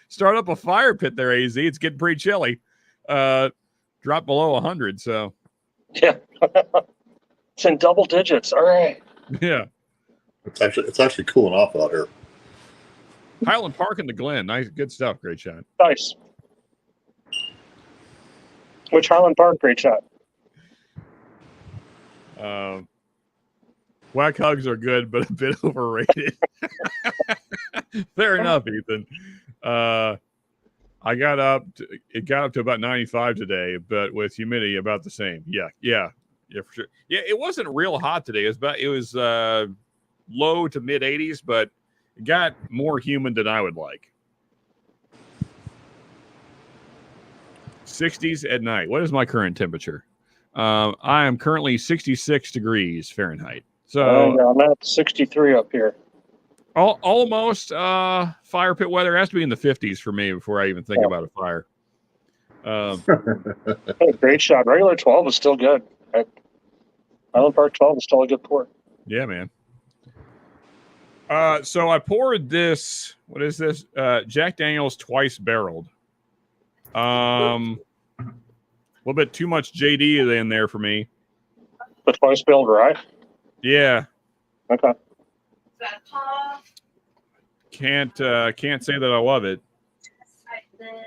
start up a fire pit there, AZ. It's getting pretty chilly. Drop below 100, so yeah, it's in double digits. All right. Yeah, it's actually cooling off out here. Highland Park in the Glen. Nice, good stuff. Great shot. Nice. Which Highland Park? Great shot. Whack hugs are good, but a bit overrated. Fair enough, Ethan. It got up to about 95 today, but with humidity about the same. Yeah, for sure. Yeah, it wasn't real hot today. It was low to mid 80s, but it got more humid than I would like. 60s at night. What is my current temperature? I am currently 66 degrees Fahrenheit. So I'm at 63 up here. Almost fire pit weather. It has to be in the 50s for me before I even think about a fire. Hey, great shot. Regular 12 is still good. Highland Park 12 is still a good port. Yeah, man. So I poured this. What is this? Jack Daniel's twice barreled. A little bit too much JD in there for me. The twice barreled rye? Yeah. Okay. Can't say that I love it.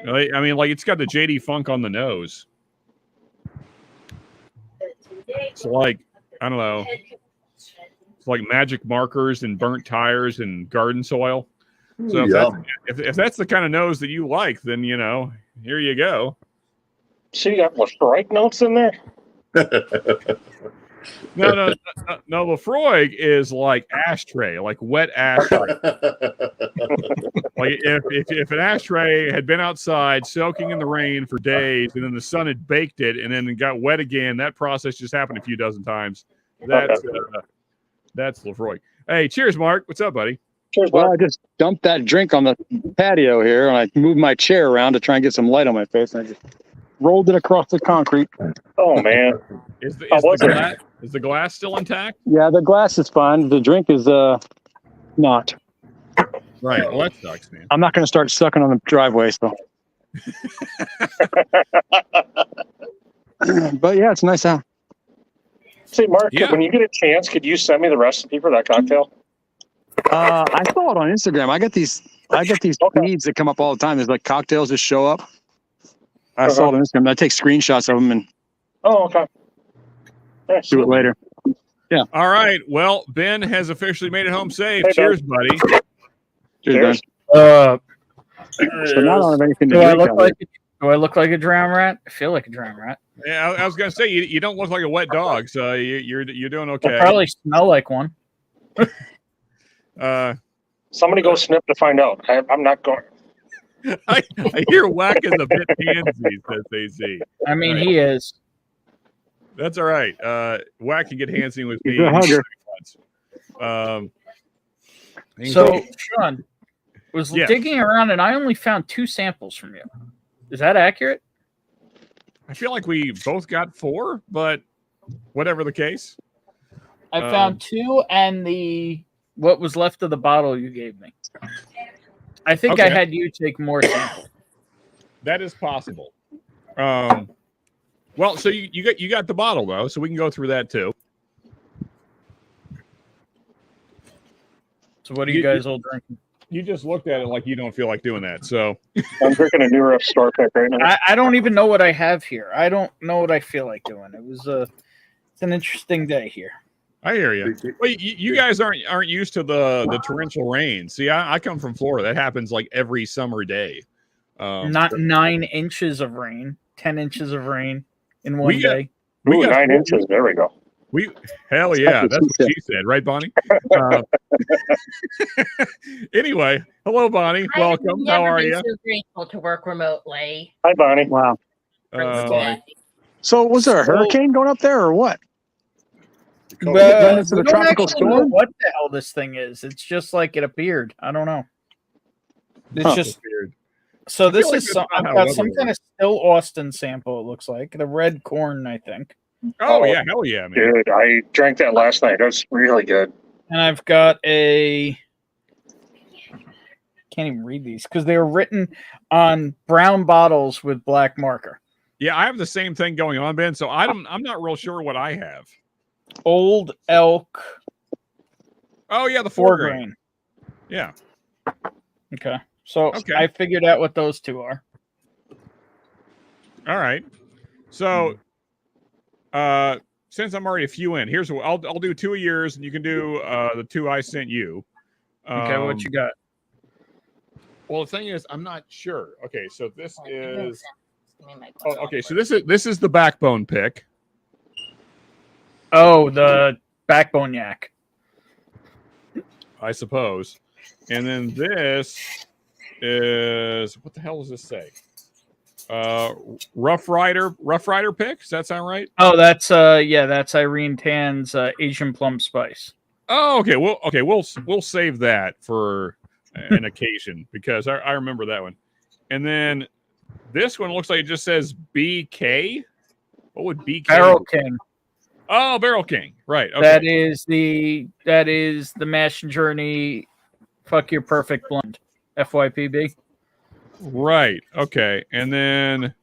I mean, like, it's got the JD funk on the nose. It's like, I don't know. It's like magic markers and burnt tires and garden soil. So if that's the kind of nose that you like, then, here you go. So you got Lefroy notes in there? No. Lefroy is like ashtray, like wet ashtray. Like if an ashtray had been outside soaking in the rain for days, and then the sun had baked it, and then it got wet again, that process just happened a few dozen times. That's Lefroy. Hey, cheers, Mark. What's up, buddy? Cheers, Mark. Well, I just dumped that drink on the patio here, and I moved my chair around to try and get some light on my face, and I just rolled it across the concrete. Oh, man. Is the glass still intact? Yeah, the glass is fine. The drink is not. Right. Well, that sucks, man. I'm not going to start sucking on the driveway, so. But yeah, it's nice out. See, Mark, Yeah. when you get a chance, could you send me the recipe for that cocktail? I saw it on Instagram. I get these feeds that come up all the time. There's like cocktails that show up. I saw it on Instagram. I take screenshots of them and Oh, okay. Yeah, do it later. Yeah. All right. Well, Ben has officially made it home safe. Hey, Ben. Cheers, buddy. Cheers, Cheers. Ben. So now I don't have anything to Do I drink look out like do I look like a drown rat? I feel like a drown rat. Yeah, I was gonna say you don't look like a wet dog, so you're doing I okay. probably smell like one. Somebody go snip to find out. I'm not going. I hear Whack is a bit pansy, says AC. I mean, Right. he is. That's all right. Whack can get handsy with me. He's a hugger. So, Sean, was Yeah. digging around and I only found 2 samples from you. Is that accurate? I feel like we both got 4, but whatever the case. I found 2 and what was left of the bottle you gave me. I think I Okay. had you take more samples. That is possible. Well, so you got the bottle though, so we can go through that too. So what are You- you guys all drinking? You just looked at it like you don't feel like doing that. So I'm drinking a New Riff store pick right now. I don't even know what I have here. I don't know what I feel like doing. It's an interesting day here. I hear you. Well, you guys aren't used to the torrential rain. See, I come from Florida. That happens like every summer day. Not 9 inches of rain, 10 inches of rain in one We got- day. Ooh, got 9 inches. There we go. Hell yeah, that's what she said, right, Bonnie? Anyway, hello, Bonnie. Welcome. How are you? So grateful to work remotely. Hi, Bonnie. Wow. Bonnie. So was there a hurricane going up there or what? Oh, Run into We the don't tropical actually know storm? what the hell this thing is. It's just like it appeared. I don't know. It's Huh. just Weird. so. This like is that's some. not I've how got weather some kind of works. still Austin sample. It looks like the red corn, I think, Oh yeah, hell yeah, man. Dude, I drank that last night. It was really good. and I've got a. Can't even read these because they were written on brown bottles with black marker. Yeah, I have the same thing going on, Ben. So I'm not real sure what I have. Old Elk Oh yeah, the 4 4 grain. Yeah. Okay, so Okay. I figured out what those 2 are. All right. So, since I'm already a few in, here's what I'll do 2 of yours, and you can do the 2 I sent you. Okay, what you got? Well, the thing is, I'm not sure. Okay, so this is. Give me my Oh, glass. okay, so this is the backbone pick. Oh, the backbone yak. I suppose. And then this is what the hell does this say? Rough Rider pick. Does that sound right? Oh, that's that's Irene Tan's Asian plum spice. Oh, okay. We'll save that for an occasion because I remember that one. And then this one looks like it just says BK. What would BK? Barrel King. Oh, Barrel King. Right. Okay. That is the Mash and Journey Fuck Your Perfect Blend. FYPB. Right. Okay. And then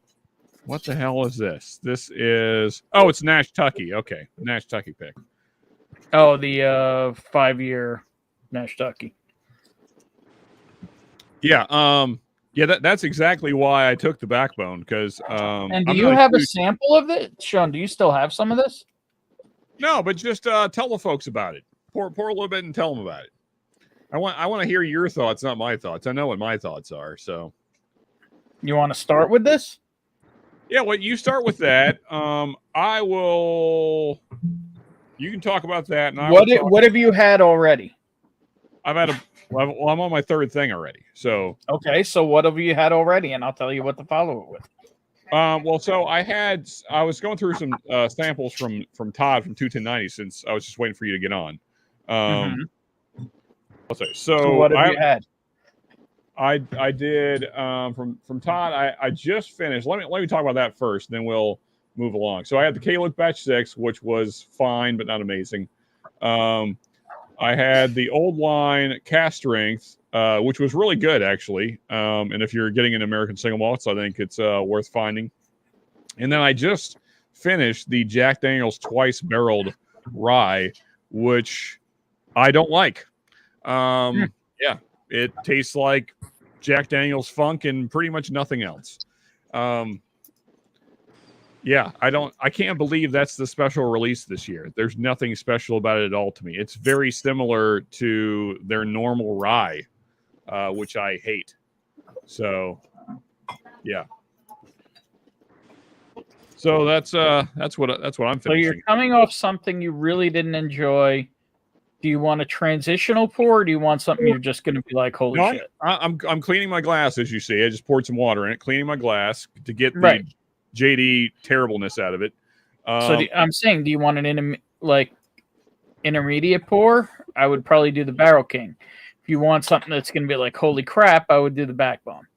what the hell is this? This is it's Nash Tucky. Okay. Nash Tucky pick. Oh, the 5-year Nash Tucky. Yeah. Yeah, that's exactly why I took the backbone because And do I'm you not have a huge- sample of it? Sean, do you still have some of this? No, but just tell the folks about it. Pour a little bit and tell them about it. I want to hear your thoughts, not my thoughts. I know what my thoughts are. So You want to start with this? yeah, well, you start with that. I will. You can talk about that. And What have you had already? I've had well, I'm on my 3rd thing already. So Okay, so what have you had already? And I'll tell you what to follow it with. well, so I was going through some samples from Todd from 21090 since I was just waiting for you to get on. Let's see. So what have you had? I did from Todd. I just finished. Let me talk about that first, then we'll move along. So I had the K-Luke Batch 6, which was fine but not amazing. I had the old line cast strength, which was really good actually. And if you're getting an American single malts, I think it's worth finding. And then I just finished the Jack Daniel's twice barreled rye, which I don't like. Yeah, it tastes like Jack Daniel's funk and pretty much nothing else. Yeah, I can't believe that's the special release this year. There's nothing special about it at all to me. It's very similar to their normal rye, which I hate. So, yeah. So that's what I'm finishing. So you're coming off something you really didn't enjoy. Do you want a transitional pour, or do you want something you're just going to be like, holy No, shit? I'm cleaning my glass, as you see. I just poured some water in it, cleaning my glass to get the Right. JD terribleness out of it. I'm saying, do you want an intermediate pour? I would probably do the Barrel King. If you want something that's going to be like, holy crap, I would do the Backbone.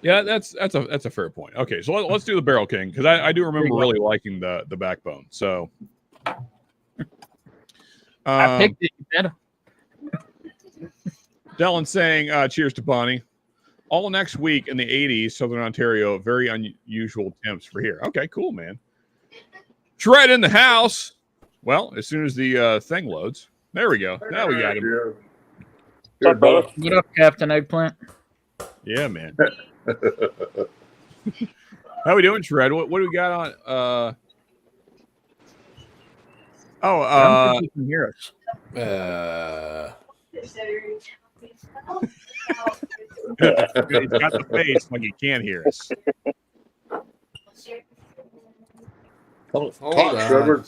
Yeah, that's a fair point. Okay, so let's do the Barrel King, because I do remember really liking the Backbone. So I picked it. You better. Dylan saying, cheers to Bonnie. All next week in the 80s, Southern Ontario, very unusual temps for here. Okay, cool, man. Shred in the house. Well, as soon as the thing loads. There we go. Now we got him. What's up, brother? What up, Captain Eggplant? Yeah, man. How we doing, Shred? What do we got on? I don't think you can hear us. He's got the face like he can't hear us. Talk, on. Trevor.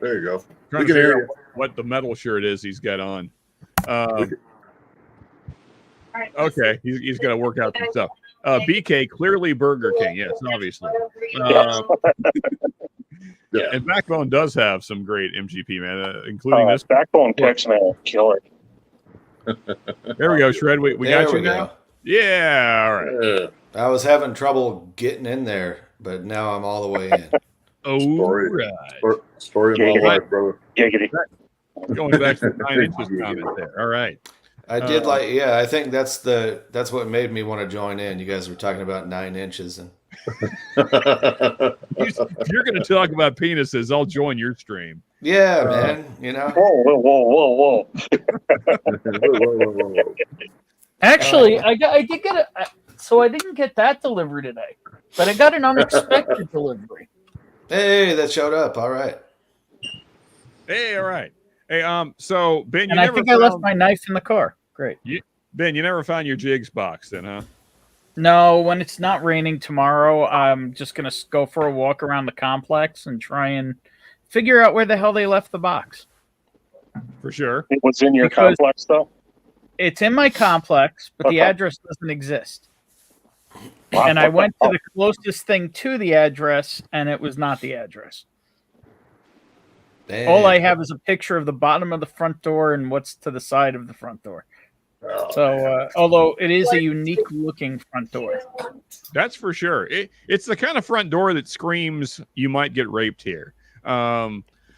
There you go. Trying We to can hear figure you. out what the metal shirt is he's got on. Okay, he's got to work out some stuff. BK, clearly Burger King. Yes, obviously. Yeah. And Backbone does have some great MGP, man, including this. Backbone picks, man, killer. There we go, Shred. We There got you we now? go. Yeah, all right. Yeah. I was having trouble getting in there, but now I'm all the way in. Oh, Story. right. Story of my life, brother. Giggity. Going back to the 9 inches comment there. All right. I did I think that's what made me want to join in. You guys were talking about 9 inches, and If you're going to talk about penises, I'll join your stream. yeah, man, you know. Whoa. Whoa. Actually, I did get it. So I didn't get that delivery today, but I got an unexpected delivery. Hey, that showed up. All right. Hey, all right. Hey, so Ben, And I think I left my knife in the car. Great. Ben, you never found your jigs box then, huh? No, when it's not raining tomorrow, I'm just going to go for a walk around the complex and try and figure out where the hell they left the box. For sure. It was in your Because- complex, though? It's in my complex, but the Okay. address doesn't exist. And I went to the closest thing to the address, and it was not the address. Dang. All I have is a picture of the bottom of the front door and what's to the side of the front door. So, although it is a unique looking front door. That's for sure. It's the kind of front door that screams you might get raped here.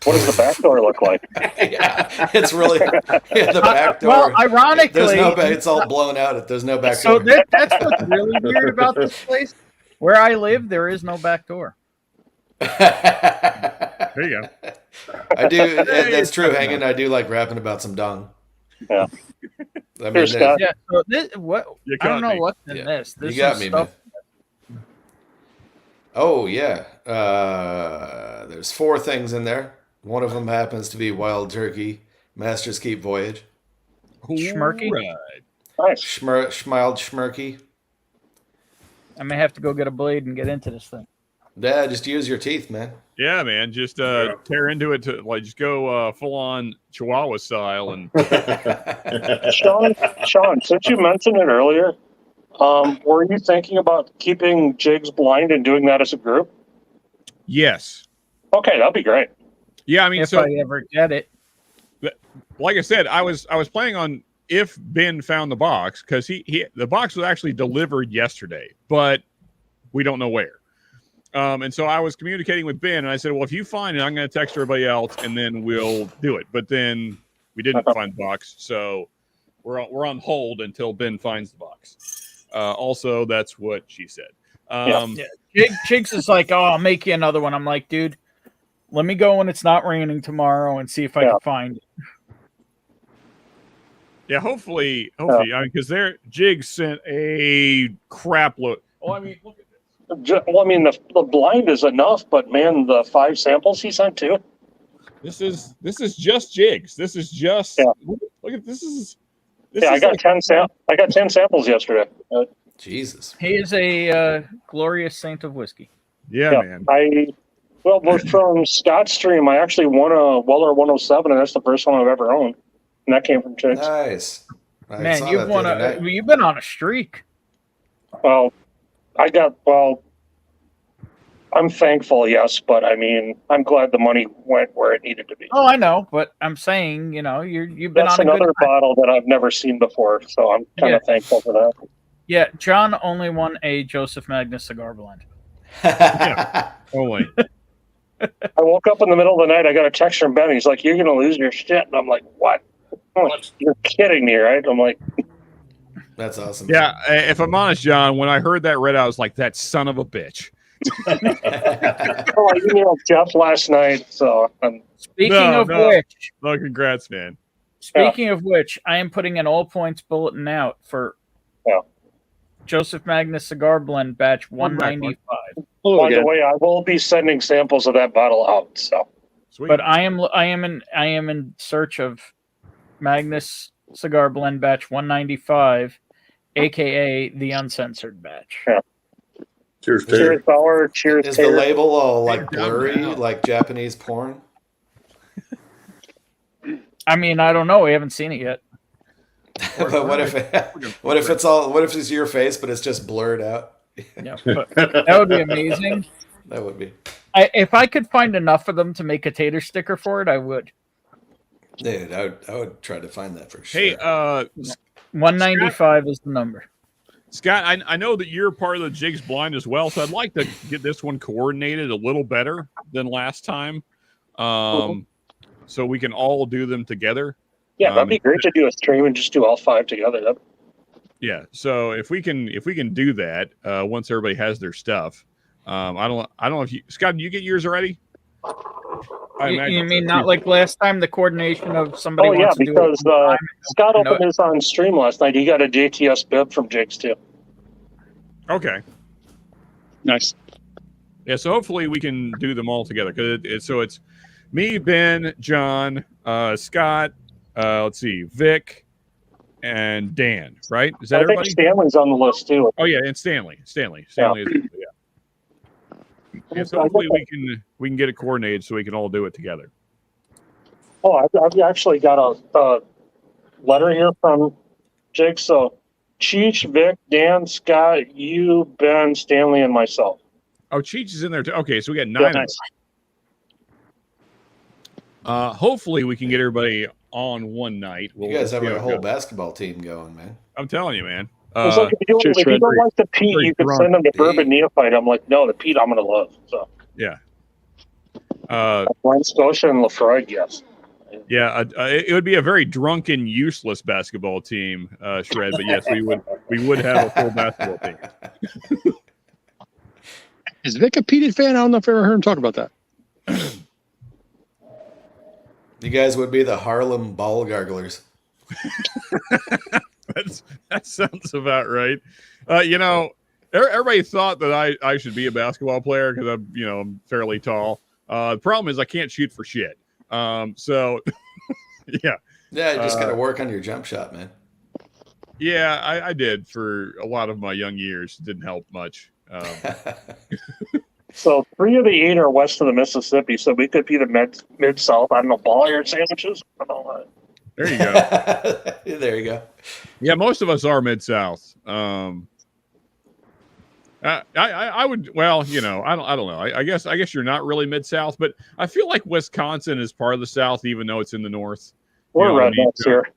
What does the back door look like? Yeah, it's really the back door. Well, ironically, there's no back. It's all blown out. There's no back so door. that's what's really weird about this place. Where I live, there is no back door. There you go. I do. That's true, Hanging. I do like rapping about some dung. Yeah. I mean, Here's Scott. Yeah. So this, what You I don't got know me. what's in Yeah. this. You This got is me, stuff. man. Oh yeah. There's 4 things in there. One of them happens to be Wild Turkey Master's Keep Voyage. Schmirky? Right. Nice. Schmild Schmirky. I may have to go get a blade and get into this thing. Yeah, just use your teeth, man. Yeah, man. Just tear into it to just go full on Chihuahua style and Sean, since you mentioned it earlier, were you thinking about keeping jigs blind and doing that as a group? yes. Okay, that'd be great. Yeah, I mean, If so I ever get it. like I said, I was planning on if Ben found the box, because the box was actually delivered yesterday, but we don't know where. And so I was communicating with Ben, and I said, well, if you find it, I'm going to text everybody else, and then we'll do it. But then we didn't find the box, so we're on hold until Ben finds the box. Also, that's what she said. Jigs is like, oh, I'll make you another one. I'm like, dude, let me go when it's not raining tomorrow and see if I can find it. Yeah, hopefully, I mean, because their Jigs sent a crap load. Oh, I mean, look at this. Well, I mean, the blind is enough, but man, the 5 samples he sent too. This is just jigs. This is just look at this is. I got 10 I got 10 samples yesterday. Jesus. He is a glorious saint of whiskey. Yeah, man. Well, from Scott's stream, I actually won a Weller 107, and that's the first one I've ever owned, and that came from Chicks. Nice. Man, you've been on a streak. Well, I'm thankful, yes, but I mean, I'm glad the money went where it needed to be. Oh, I know, but I'm saying, you've been That's on another a good bottle that I've never seen before, so I'm kind of thankful for that. Yeah, John only won a Joseph Magnus cigar blend. Only. I woke up in the middle of the night. I got a text from Ben. He's like, "You're gonna lose your shit," and I'm like, "What? You're kidding me, right?" I'm like, "That's awesome." Yeah, if I'm honest, John, when I heard that read, I was like, "That son of a bitch." I emailed Jeff last night. So Speaking of which, congrats, man. Speaking of which, I am putting an all points bulletin out for Joseph Magnus cigar blend batch 195. By the way, I will be sending samples of that bottle out. So, sweet. But I am in search of Magnus cigar blend batch 195, aka the uncensored batch. Yeah. Cheers, cheers, Bauer. Cheers. Is the label all like blurry, like Japanese porn? I mean, I don't know. We haven't seen it yet. But what if it's your face, but it's just blurred out? Yeah, that would be amazing. That would be. If I could find enough of them to make a tater sticker for it, I would. Dude, I would try to find that for sure. Hey, 195 is the number. Scott, I know that you're part of the Jigs Blind as well, so I'd like to get this one coordinated a little better than last time, so we can all do them together. Yeah, that'd be great to do a stream and just do all 5 together. Yeah, so if we can do that once everybody has their stuff, I don't know if Scott, did you get yours already? You mean not like last time, the coordination of somebody? Oh yeah, because Scott opened his on stream last night. He got a JTS bib from Jigs too. Okay, nice. Yeah, so hopefully we can do them all together because it's me, Ben, John, Scott. Let's see, Vic, and Dan. Right? Is that everybody? I think Stanley's on the list too. Oh yeah, and Stanley. Stanley is, yeah. Yeah, so hopefully we can get it coordinated so we can all do it together. Oh, I've actually got a letter here from Jake. So, Cheech, Vic, Dan, Scott, you, Ben, Stanley, and myself. Oh, Cheech is in there too. Okay, so we got 9 of us. Hopefully we can get everybody on one night. You guys have a whole basketball team going, man. I'm telling you, man. Like if you don't like the Pete, you can send them to BourBen Neophyte. I'm like, no, the Pete I'm going to love. So yeah. Glen Scotia and Lafroig, yes. Yeah, it would be a very drunken, useless basketball team, Shred. But yes, we would have a full basketball team. Is Vic a Pete fan? I don't know if I ever heard him talk about that. You guys would be the Harlem Ball Garglers. That sounds about right. Everybody thought that I should be a basketball player because I'm fairly tall. The problem is I can't shoot for shit. So yeah. Yeah, you just got to work on your jump shot, man. Yeah, I did for a lot of my young years. It didn't help much. So 3 of the 8 are west of the Mississippi, so we could be the mid-south. I don't know, ball iron sandwiches. There you go. There you go. Yeah, most of us are mid-south. I would. Well, I don't know. I guess you're not really mid-south, but I feel like Wisconsin is part of the South, even though it's in the North. We're rednecks here.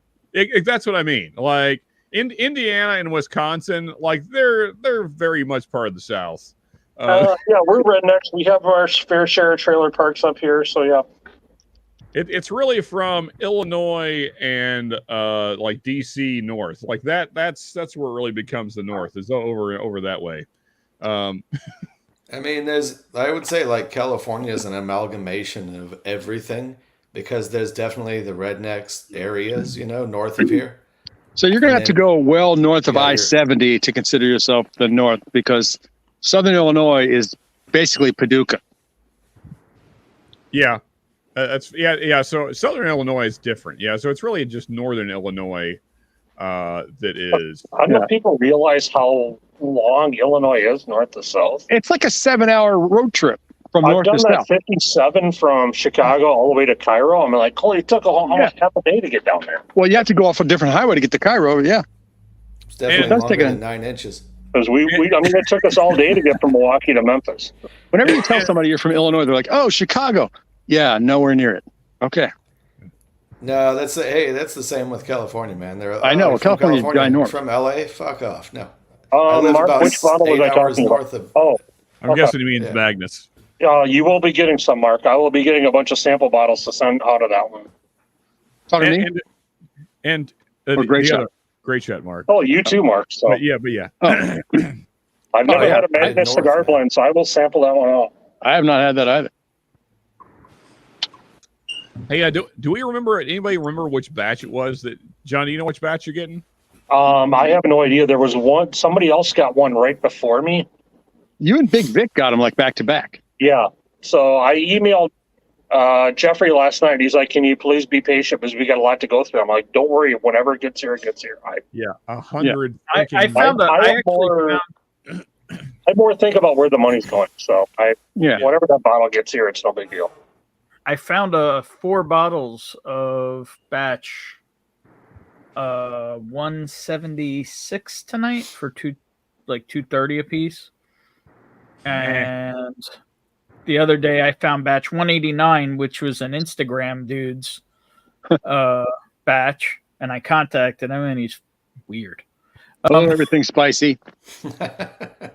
That's what I mean. Like in Indiana and Wisconsin, like they're very much part of the South. Yeah, we're rednecks. We have our fair share of trailer parks up here, so yeah. It's really from Illinois and like DC north, like that's where it really becomes the North, is over that way. I mean, I would say like California is an amalgamation of everything because there's definitely the rednecks areas, north of here. So you're gonna have to go well north of I-70 to consider yourself the North, because Southern Illinois is basically Paducah. Yeah. Yeah. So Southern Illinois is different. Yeah. So it's really just Northern Illinois that is. I don't know if people realize how long Illinois is north to south. It's like a 7-hour road trip from I've north done to that south. 57 from Chicago all the way to Cairo. I'm like, holy, it took almost half a day to get down there. Well, you have to go off a different highway to get to Cairo. Yeah. It's definitely That's longer taking than 9 inches. Because I mean, it took us all day to get from Milwaukee to Memphis. Whenever you tell somebody you're from Illinois, they're like, "Oh, Chicago." Yeah, nowhere near it. Okay. No, that's the same with California, man. They're, I know, you're from California's ginormous. From LA, fuck off. No. I live Mark, about which bottle was 8 I hours talking north about? of. Oh, I'm guessing he means Magnus. you will be getting some, Mark. I will be getting a bunch of sample bottles to send out of that one. Talking to me? And Or Great the Shot. other- Great Shot, Mark. Oh, you too, Mark. So But yeah. Oh, I've never yeah. had a Magnus North, cigar man. blend, so I will sample that one out. I have not had that either. Hey, do we remember? Anybody remember which batch it was? That John, do you know which batch you're getting? I have no idea. There was one. Somebody else got one right before me. You and Big Vic got them like back to back. Yeah. So I emailed Jeffrey last night. He's like, "Can you please be patient because we got a lot to go through." I'm like, "Don't worry. Whenever it gets here, it gets here." Yeah, 100. I freaking- found I I have actually more- found I more think about where the money's going. So Yeah. whenever that bottle gets here, it's no big deal. I found 4 bottles of batch 176 tonight for $230 a piece. And the other day I found batch 189, which was an Instagram dude's batch, and I contacted him and he's weird. Everything's spicy.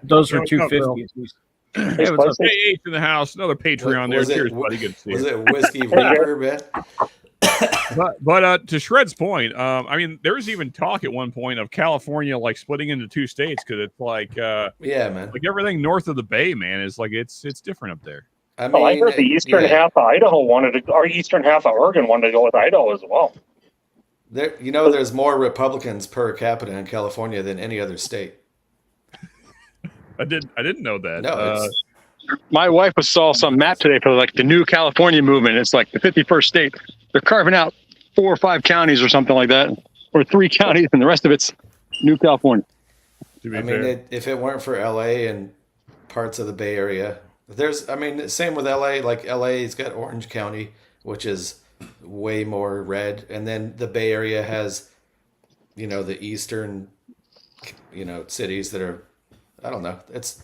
Those were What's up, bro? $250 a piece. Hey, what's up? Spicy? Hey, H in the house. Another Patreon there. Was it- Cheers, buddy. Good to see Was you. it whiskey vapor, man? But to Shred's point, I mean, there was even talk at one point of California like splitting into 2 states because it's like Yeah, man. like everything north of the Bay, man, is like it's different up there. I Well, I heard the eastern half of Idaho wanted to, or eastern half of Oregon wanted to go with Idaho as well. There's more Republicans per capita in California than any other state. I didn't know that. No, My wife saw some map today for like the new California movement. It's like the 51st state. They're carving out 4 or 5 counties or something like that, or 3 counties, and the rest of it's New California. to be I fair. mean, if it weren't for LA and parts of the Bay Area, same with LA. Like LA's got Orange County, which is way more red, and then the Bay Area has, the eastern, cities that are, I don't know. It's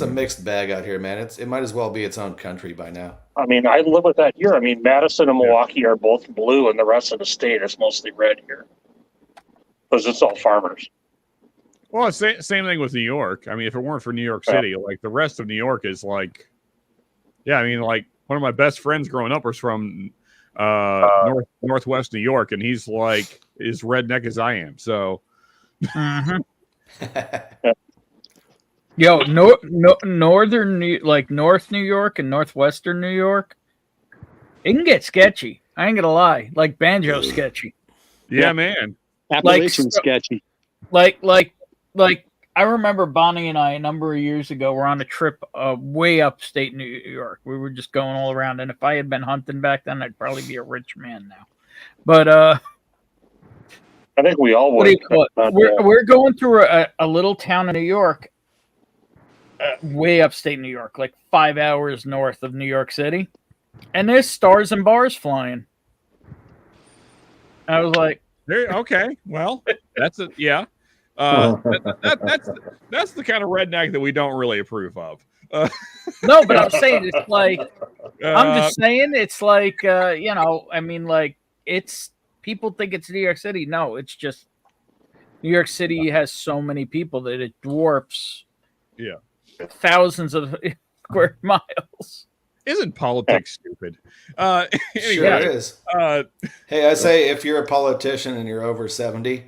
a mixed bag out here, man. It might as well be its own country by now. I mean, I live with that here. I mean, Madison and Milwaukee are both blue, and the rest of the state is mostly red here because it's all farmers. Well, it's same thing with New York. I mean, if it weren't for New York City, like the rest of New York is like, yeah. I mean, like one of my best friends growing up was from northwest New York, and he's like as redneck as I am. So, Yo, northern North New York and northwestern New York, it can get sketchy. I ain't gonna lie, like banjo sketchy. yeah, man. Appalachian sketchy. Like I remember Bonnie and I a number of years ago were on a trip way upstate New York. We were just going all around, and if I had been hunting back then, I'd probably be a rich man now. But I think we all what do would. you call it? We're going through a little town in New York, way upstate New York, like 5 hours north of New York City, and there's stars and bars flying. I was like, Okay, well, that's it. Yeah, that's the kind of redneck that we don't really approve of. no, but I'm saying it's like I'm Uh, just saying it's like I mean, like it's people think it's New York City. No, it's just New York City has so many people that it dwarfs thousands of square miles. isn't politics stupid? Sure Anyway, is. Hey, I say if you're a politician and you're over 70,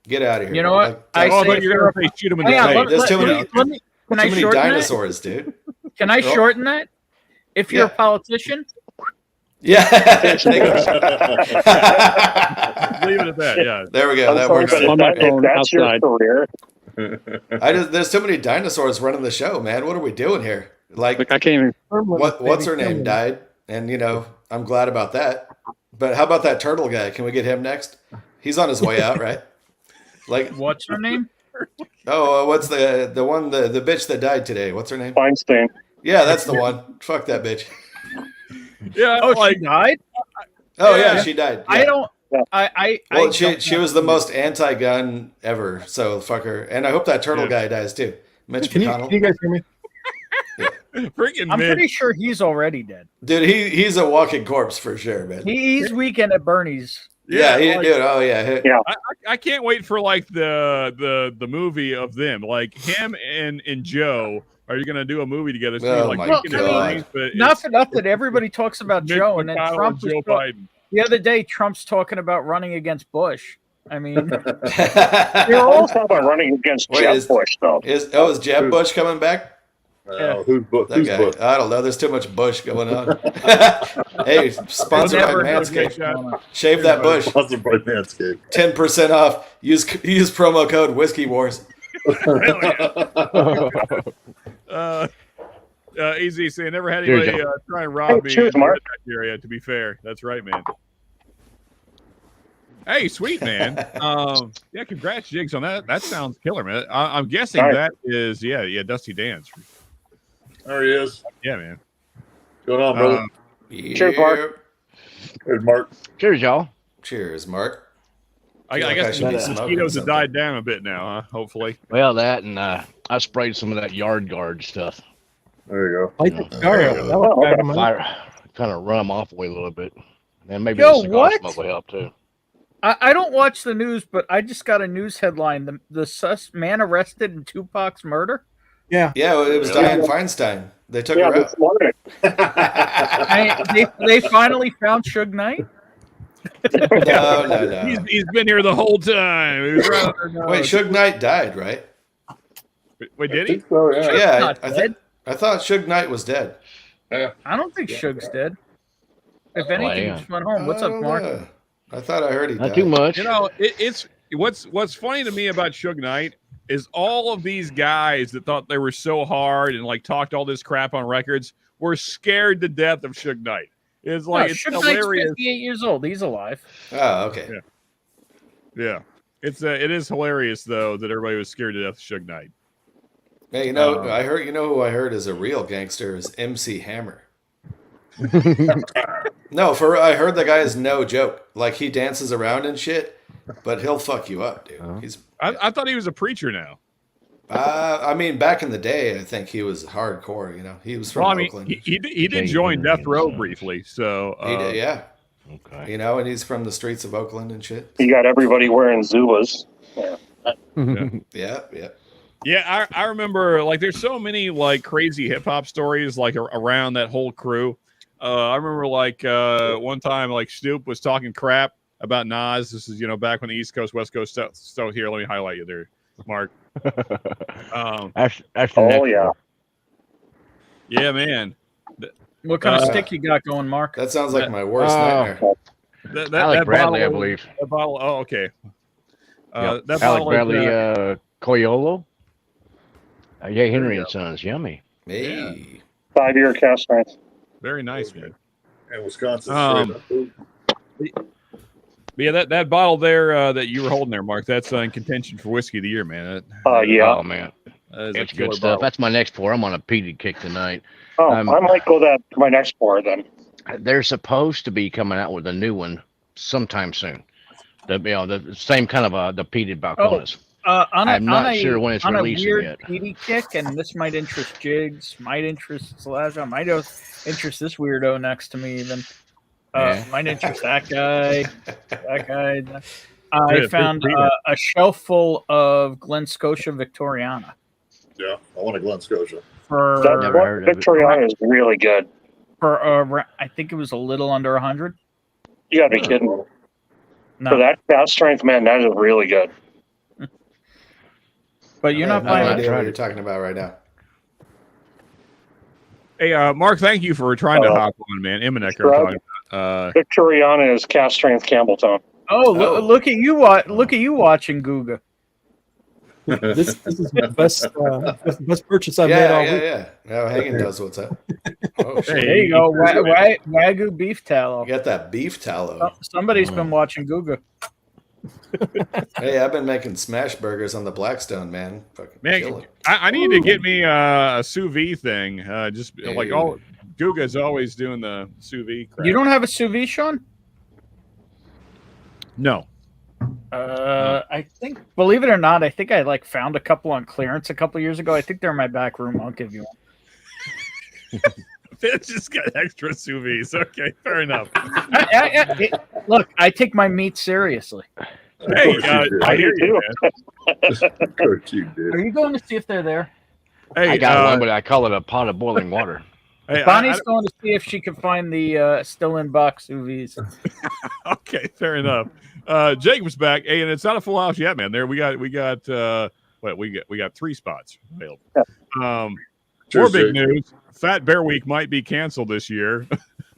get out of here. You know what? Like, I oh, say but you're gonna say shoot him in the Hang on, face. let- There's let- too let many- me- let me- Can I too many shorten that? dinosaurs, dude. Can I shorten that? If you're a Yeah. politician, Yeah. Leave it at that. Yeah. There we go. I'm That sorry, works. but On my if phone that's your outside. career, There's too many dinosaurs running the show, man. What are we doing here? Like, I can't even. what's her name died, and I'm glad about that. But how about that turtle guy? Can we get him next? He's on his way out, right? Like, What's her name? what's the one the bitch that died today? What's her name? Feinstein. Yeah, that's the one. Fuck that bitch. Yeah, Oh, like she died. Oh Yeah. yeah, she died. I Yeah. don't. I Well, I she don't was the most anti-gun ever. So fuck her. And I hope that turtle guy dies too. Mitch Can you McConnell. guys hear me? freaking I'm Mitch. pretty sure he's already dead. Dude, he's a walking corpse for sure, man. He's Weekend at Bernie's. Yeah, like, dude. Oh yeah. Yeah. I can't wait for like the movie of them, like him and Joe. Are you going to do a movie together? Oh like my Weekend at God. Bernie's, but Not it's for nothing. Everybody talks about Mitch Joe, and then McConnell Trump and Joe was Biden. the other day. Trump's talking about running against Bush. I mean, You're Wait, always talking about running against Jeb is- Bush, though. is Jeb Bush coming back? Who's Bush? That guy. Bush? I don't know. There's too much Bush going on. Hey, sponsored by never know what's Manscaped. going on. Shave that bush. Sponsored by Manscaped. 10% off. Use promo code Whiskey Wars. Easy saying, never had Cheers, anybody try and rob me cheers, in Mark. that area. To be fair, that's right, man. Hey, sweet man. Yeah, congrats, Jigs, on that. That sounds killer, man. I'm guessing All right. that is Dusty Dance. There he is. Yeah, man. Going on, brother? Cheers, Mark. There's Mark. Cheers, y'all. Cheers, Mark. I Feel like I guess should be the smoking mosquitoes have something. died down a bit now, huh? Hopefully. Well, that and I sprayed some of that yard guard stuff. There you Light the cigar up. That was bad of mine. Kind of run them off away a little bit. And maybe Yo, the cigar what? smoke will help too. I don't watch the news, but I just got a news headline: the man arrested in Tupac's murder. Yeah, well, it was Dianne Feinstein. They took Yeah, her this morning. They finally found Suge Knight. out. No. He's been here the whole time. He was right under our Wait, nose. Suge Knight died, right? Wait, go. did he? So, yeah. Yeah, not dead. I thought Suge Knight was dead. I don't think Suge's dead. If anything, yeah. he just went home. What's up, Oh, Mark? yeah. I thought I heard he Not died. too much. You know, it's what's funny to me about Suge Knight is all of these guys that thought they were so hard and like talked all this crap on records were scared to death of Suge Knight. It's like No, it's Suge Knight's hilarious. 58 years old. He's alive. Oh, okay. Yeah, it is hilarious though that everybody was scared to death of Suge Knight. Hey, I heard. You know who I heard is a real gangster is MC Hammer. No, I heard the guy is no joke. Like he dances around and shit, but he'll fuck you up, dude. He's. I thought he was a preacher now. I mean, back in the day, I think he was hardcore. He was from Well, I mean, Oakland. he did Okay, join yeah, Death Row yeah. briefly, so He did, yeah. Okay. And he's from the streets of Oakland and shit. You got everybody wearing Zulas. Yeah. Yeah, I remember like there's so many like crazy hip hop stories like around that whole crew. I remember like one time like Snoop was talking crap about Nas. This is back when the East Coast West Coast stuff. Here, let me highlight you there, Mark. That's the Oh, next yeah. one. Yeah, man. What kind of stick you got going, Mark? That sounds like my worst nightmare. Alec Bradley, I bottle- believe. That bottle. Oh, okay. Yep. That Alec bottle Bradley, is, Coyolo. Yeah, Henry and Sons. Yummy. Hey. 5-year cast strength. very nice, man. And Wisconsin. Um, But yeah, that bottle there that you were holding there, Mark. That's in contention for whiskey of the year, man. Yeah. Oh man, That is a it's killer good stuff. bottle. That's my next pour. I'm on a peated kick tonight. Oh, Um, I might go that to my next pour then. They're supposed to be coming out with a new one sometime soon. The same kind of the peated balcones. I'm not sure when it's on releasing a weird yet. PD kick, and this might interest Jigs, might interest Slash, might interest this weirdo next to me even. Yeah. Might interest that guy. That guy. I Yeah, found good reader. a shelf full of Glen Scotia Victoriana Yeah, I want a Glen Scotia. for That Never heard of it. Victoriana is really good. I think it was a little under 100. You gotta be kidding me. No, For that cast strength, man, that is really good. but you're I not have no buying. idea what you're talking about right now. Hey, Mark, thank you for trying to hop on, man. Eminek, I'm talking about. Victoriana is cast strength Campbelltown. Oh, look at you! Look at you watching Googa. This is the best purchase I've made Yeah, all yeah, week. yeah. Now Hagen knows what's up. Oh shit! There you go. Wagyu beef tallow. You got that beef tallow. Somebody's been watching Google. Hey, I've been making smash burgers on the Blackstone, man. Fucking Man, killing. I need to get me a sous vide thing. Just Yeah, like all Guga's always doing the sous vide crap. You don't have a sous vide, Sean? No. I think, believe it or not, I think I like found a couple on clearance a couple years ago. I think they're in my back room. I'll give you one. It's just got extra sous vides. Okay, fair enough. Look, I take my meat seriously. Hey, I hear you, man. Of course you did. Are you going to see if they're there? Hey, I got one, but I call it a pot of boiling water. Hey, Bonnie's going to see if she can find the still in box sous vides. Okay, fair enough. Jacob's back. Hey, and it's not a full house yet, man. There we got 3 spots available. More Cheers, big Jake. news. Fat Bear Week might be canceled this year.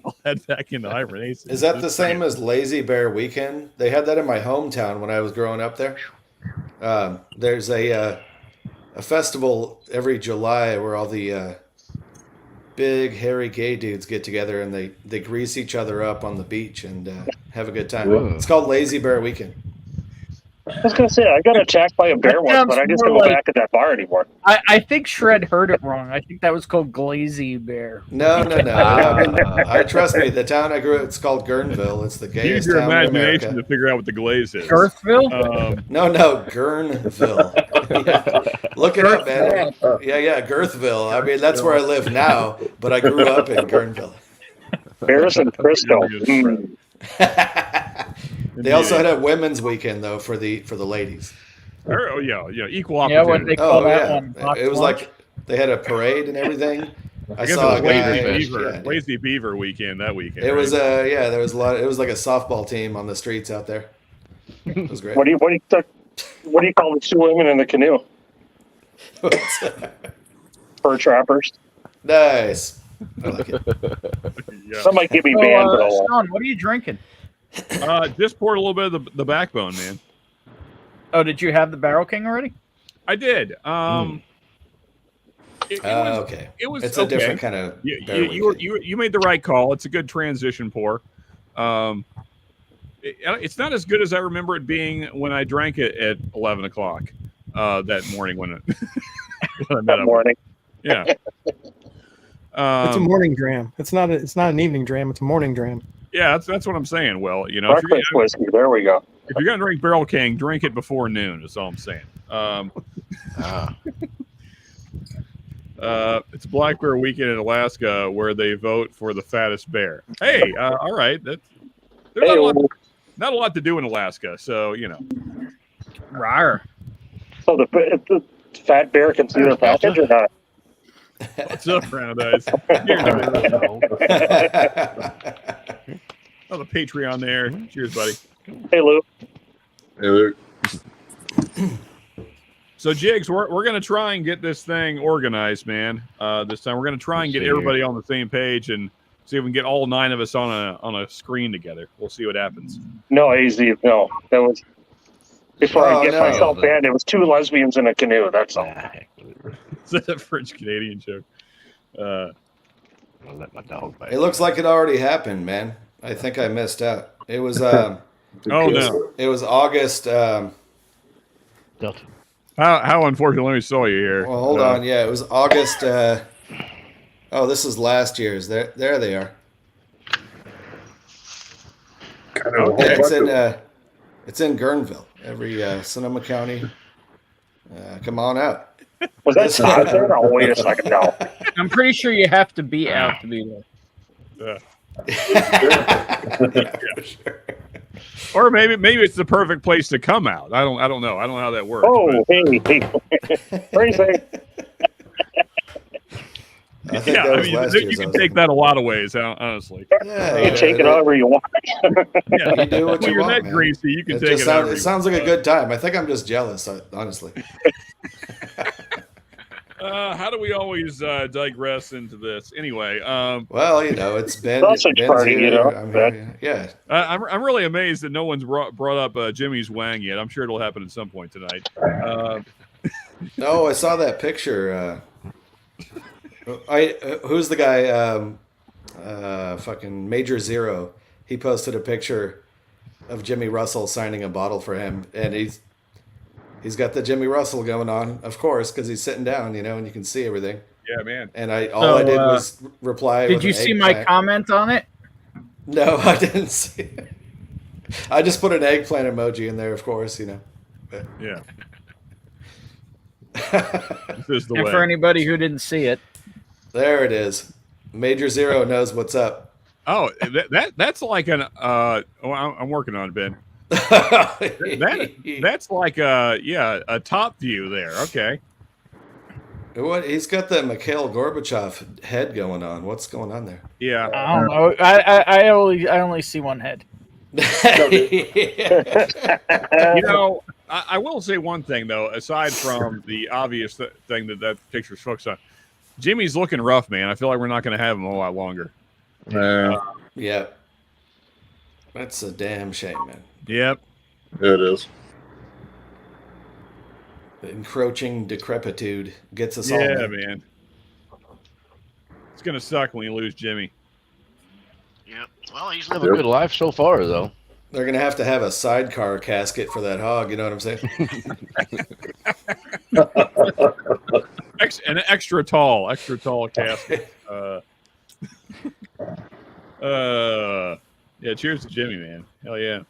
I'll head back into hibernation. Is that the same as Lazy Bear Weekend? They had that in my hometown when I was growing up there. There's a festival every July where all the big hairy gay dudes get together and they grease each other up on the beach and have a good time. Whoa. It's called Lazy Bear Weekend. I was gonna say I got attacked by a bear once, but I just don't go back at that bar anymore. I think Shred heard it wrong. I think that was called Glazy Bear. No. I trust me. The town I grew up, it's called Guerneville. It's the Use gayest your town in imagination America. to figure out what the glaze is. Girthville? No, Guerneville. Yeah. Look it up, man. Yeah, Girthville. I mean, that's where I live now, but I grew up in Guerneville. Bears and Frisco. They also had a women's weekend though for the ladies. Oh yeah, equal Yeah, opportunity. what they call that one. It was like they had a parade and everything. I guess saw it a was guy. Lazy Beaver weekend that weekend. It right? was there was a lot. It was like a softball team on the streets out there. It was great. What do you call the 2 women in the canoe? Fur trappers. Nice. I like it. Yeah. Some might get me banned, but I'll- Sean, what are you drinking? Just poured a little bit of the backbone, man. Oh, did you have the Barrel King already? I did. It was, Okay. It was It's okay. a different kind of. bear weekend. You made the right call. It's a good transition pour. It's not as good as I remember it being when I drank it at 11 o'clock that morning when I met that up. morning. Yeah. It's a morning dram. It's not an evening dram. It's a morning dram. Yeah, that's what I'm saying. Well, if you're Breakfast whiskey. There we go. gonna drink Barrel King, drink it before noon. Is all I'm saying. It's Black Bear Weekend in Alaska where they vote for the fattest bear. Hey, all right. There's not a lot to do in Alaska, so Rawr. So the fat bear can see the package or not? What's up, Round Eyes? Here, oh, the Patreon there. Cheers, buddy. Hey, Lou. Hey, Luke. So, Jigs, we're going to try and get this thing organized, man. This time, we're going to try and get everybody on the same page and see if we can get all 9 of us on a screen together. We'll see what happens. No, AZ. No, that was before I get myself banned. It was 2 lesbians in a canoe. That's all. Is that a French Canadian joke? I'll let my dog bite. It looks like it already happened, man. I think I missed out. It was Oh no! it was August. Delta. How unfortunate. Let me saw you here. Well, hold on. Yeah, it was August. Oh, this is last year's. There they are. Okay. It's in Guerneville, every Sonoma County. Come on out. Was that Todd there? Oh, wait a second. No. I'm pretty sure you have to be out to be there. Yeah, for sure. Or maybe it's the perfect place to come out. I don't know. I don't know how that works. Oh, but- hey. Crazy. I think yeah, that I was mean, last you year's. can take that a lot of ways, honestly. Yeah, You take it however you want. Yeah, You do what when you you're want, that man. greasy, you can It take just it. sounds, however it you sounds like a want. good time. I think I'm just jealous, honestly. How do we always digress into this? Anyway, Well, it's Ben. Sausage Ben's party, here. I'm here. Yeah. I'm really amazed that no one's brought up Jimmy's Wang yet. I'm sure it'll happen at some point tonight. Oh, I saw that picture. Who's the guy? Fucking Major Zero. He posted a picture of Jimmy Russell signing a bottle for him, and he's got the Jimmy Russell going on, of course, because he's sitting down, and you can see everything. Yeah, man. And all I did was reply. Did with you an see my eggplant. comment on it? No, I didn't see it. I just put an eggplant emoji in there, of course, Yeah. This is the And way. for anybody who didn't see it, There it is. Major Zero knows what's up. Oh, that's like an I'm working on it, Ben. That's like a top view there. Okay. What? He's got the Mikhail Gorbachev head going on. What's going on there? Yeah. I don't know. I only see one head. I will say one thing though, aside from the obvious thing that picture's focused on. Jimmy's looking rough, man. I feel like we're not going to have him a lot longer. Yeah. That's a damn shame, man. Yep. It is. The encroaching decrepitude gets us all. Yeah, man. It's going to suck when you lose Jimmy. Yeah. Well, he's living a good life so far, though. They're going to have a sidecar casket for that hog. You know what I'm saying? An extra tall casket. Yeah, cheers to Jimmy, man. Hell yeah.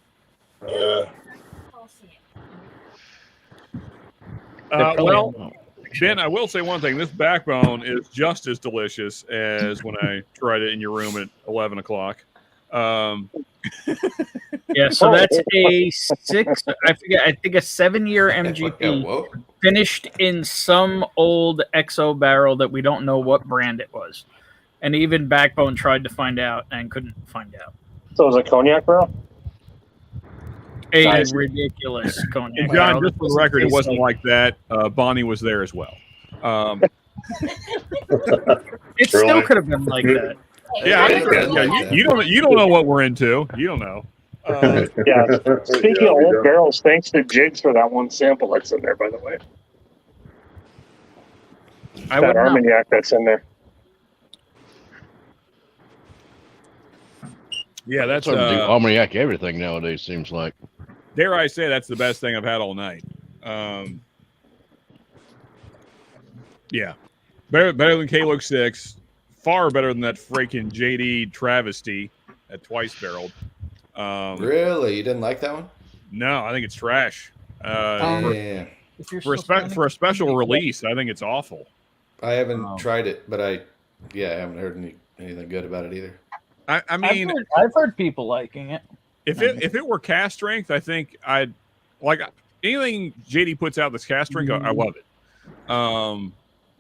Well, Ben, I will say one thing. This backbone is just as delicious as when I tried it in your room at 11 o'clock. Yeah, so that's a 7-year MGP finished in some old XO barrel that we don't know what brand it was. And even Backbone tried to find out and couldn't find out. So it was a cognac barrel? A ridiculous cognac And John, barrel. just for the record, it wasn't like that. Bonnie was there as well. It still could have been like that. Yeah, you don't know what we're into. You don't know. Yeah. Speaking of old barrels, thanks to Jigs for that one sample that's in there, by the way. That Armagnac that's in there. Yeah, that's Armagnac everything nowadays seems like. Dare I say that's the best thing I've had all night. Yeah, better than K-Luke 6. Far better than that freaking JD travesty at twice barreled. Really? You didn't like that one? No, I think it's trash. Yeah. For a special release, I think it's awful. I haven't tried it, but I haven't heard anything good about it either. I mean, I've heard people liking it. If it were cast strength, I think I'd like anything JD puts out that's cast strength. I love it.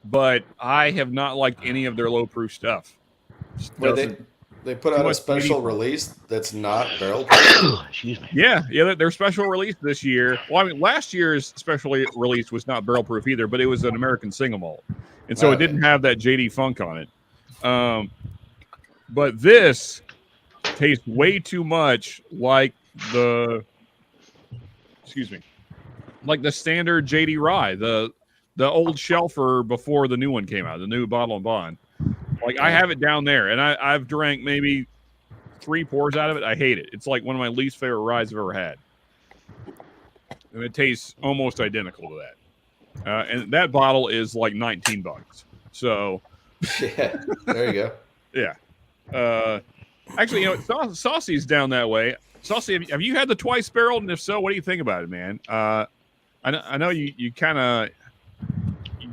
But I have not liked any of their low proof stuff. Wait, they put out a special release that's not barrel proof? Excuse me. Yeah, their special release this year. Well, I mean, last year's special release was not barrel proof either, but it was an American single malt, and so it didn't have that JD funk on it. But this tastes way too much like the standard JD rye, the old shelfer before the new one came out, the new Bottle and Bond. Like I have it down there, and I've drank maybe 3 pours out of it. I hate it. It's like one of my least favorite ryes I've ever had, and it tastes almost identical to that. And that bottle is like $19. So, yeah, there you go. Yeah. Actually, Saucy's down that way. Saucy, have you had the twice barreled? And if so, what do you think about it, man? I know you kind of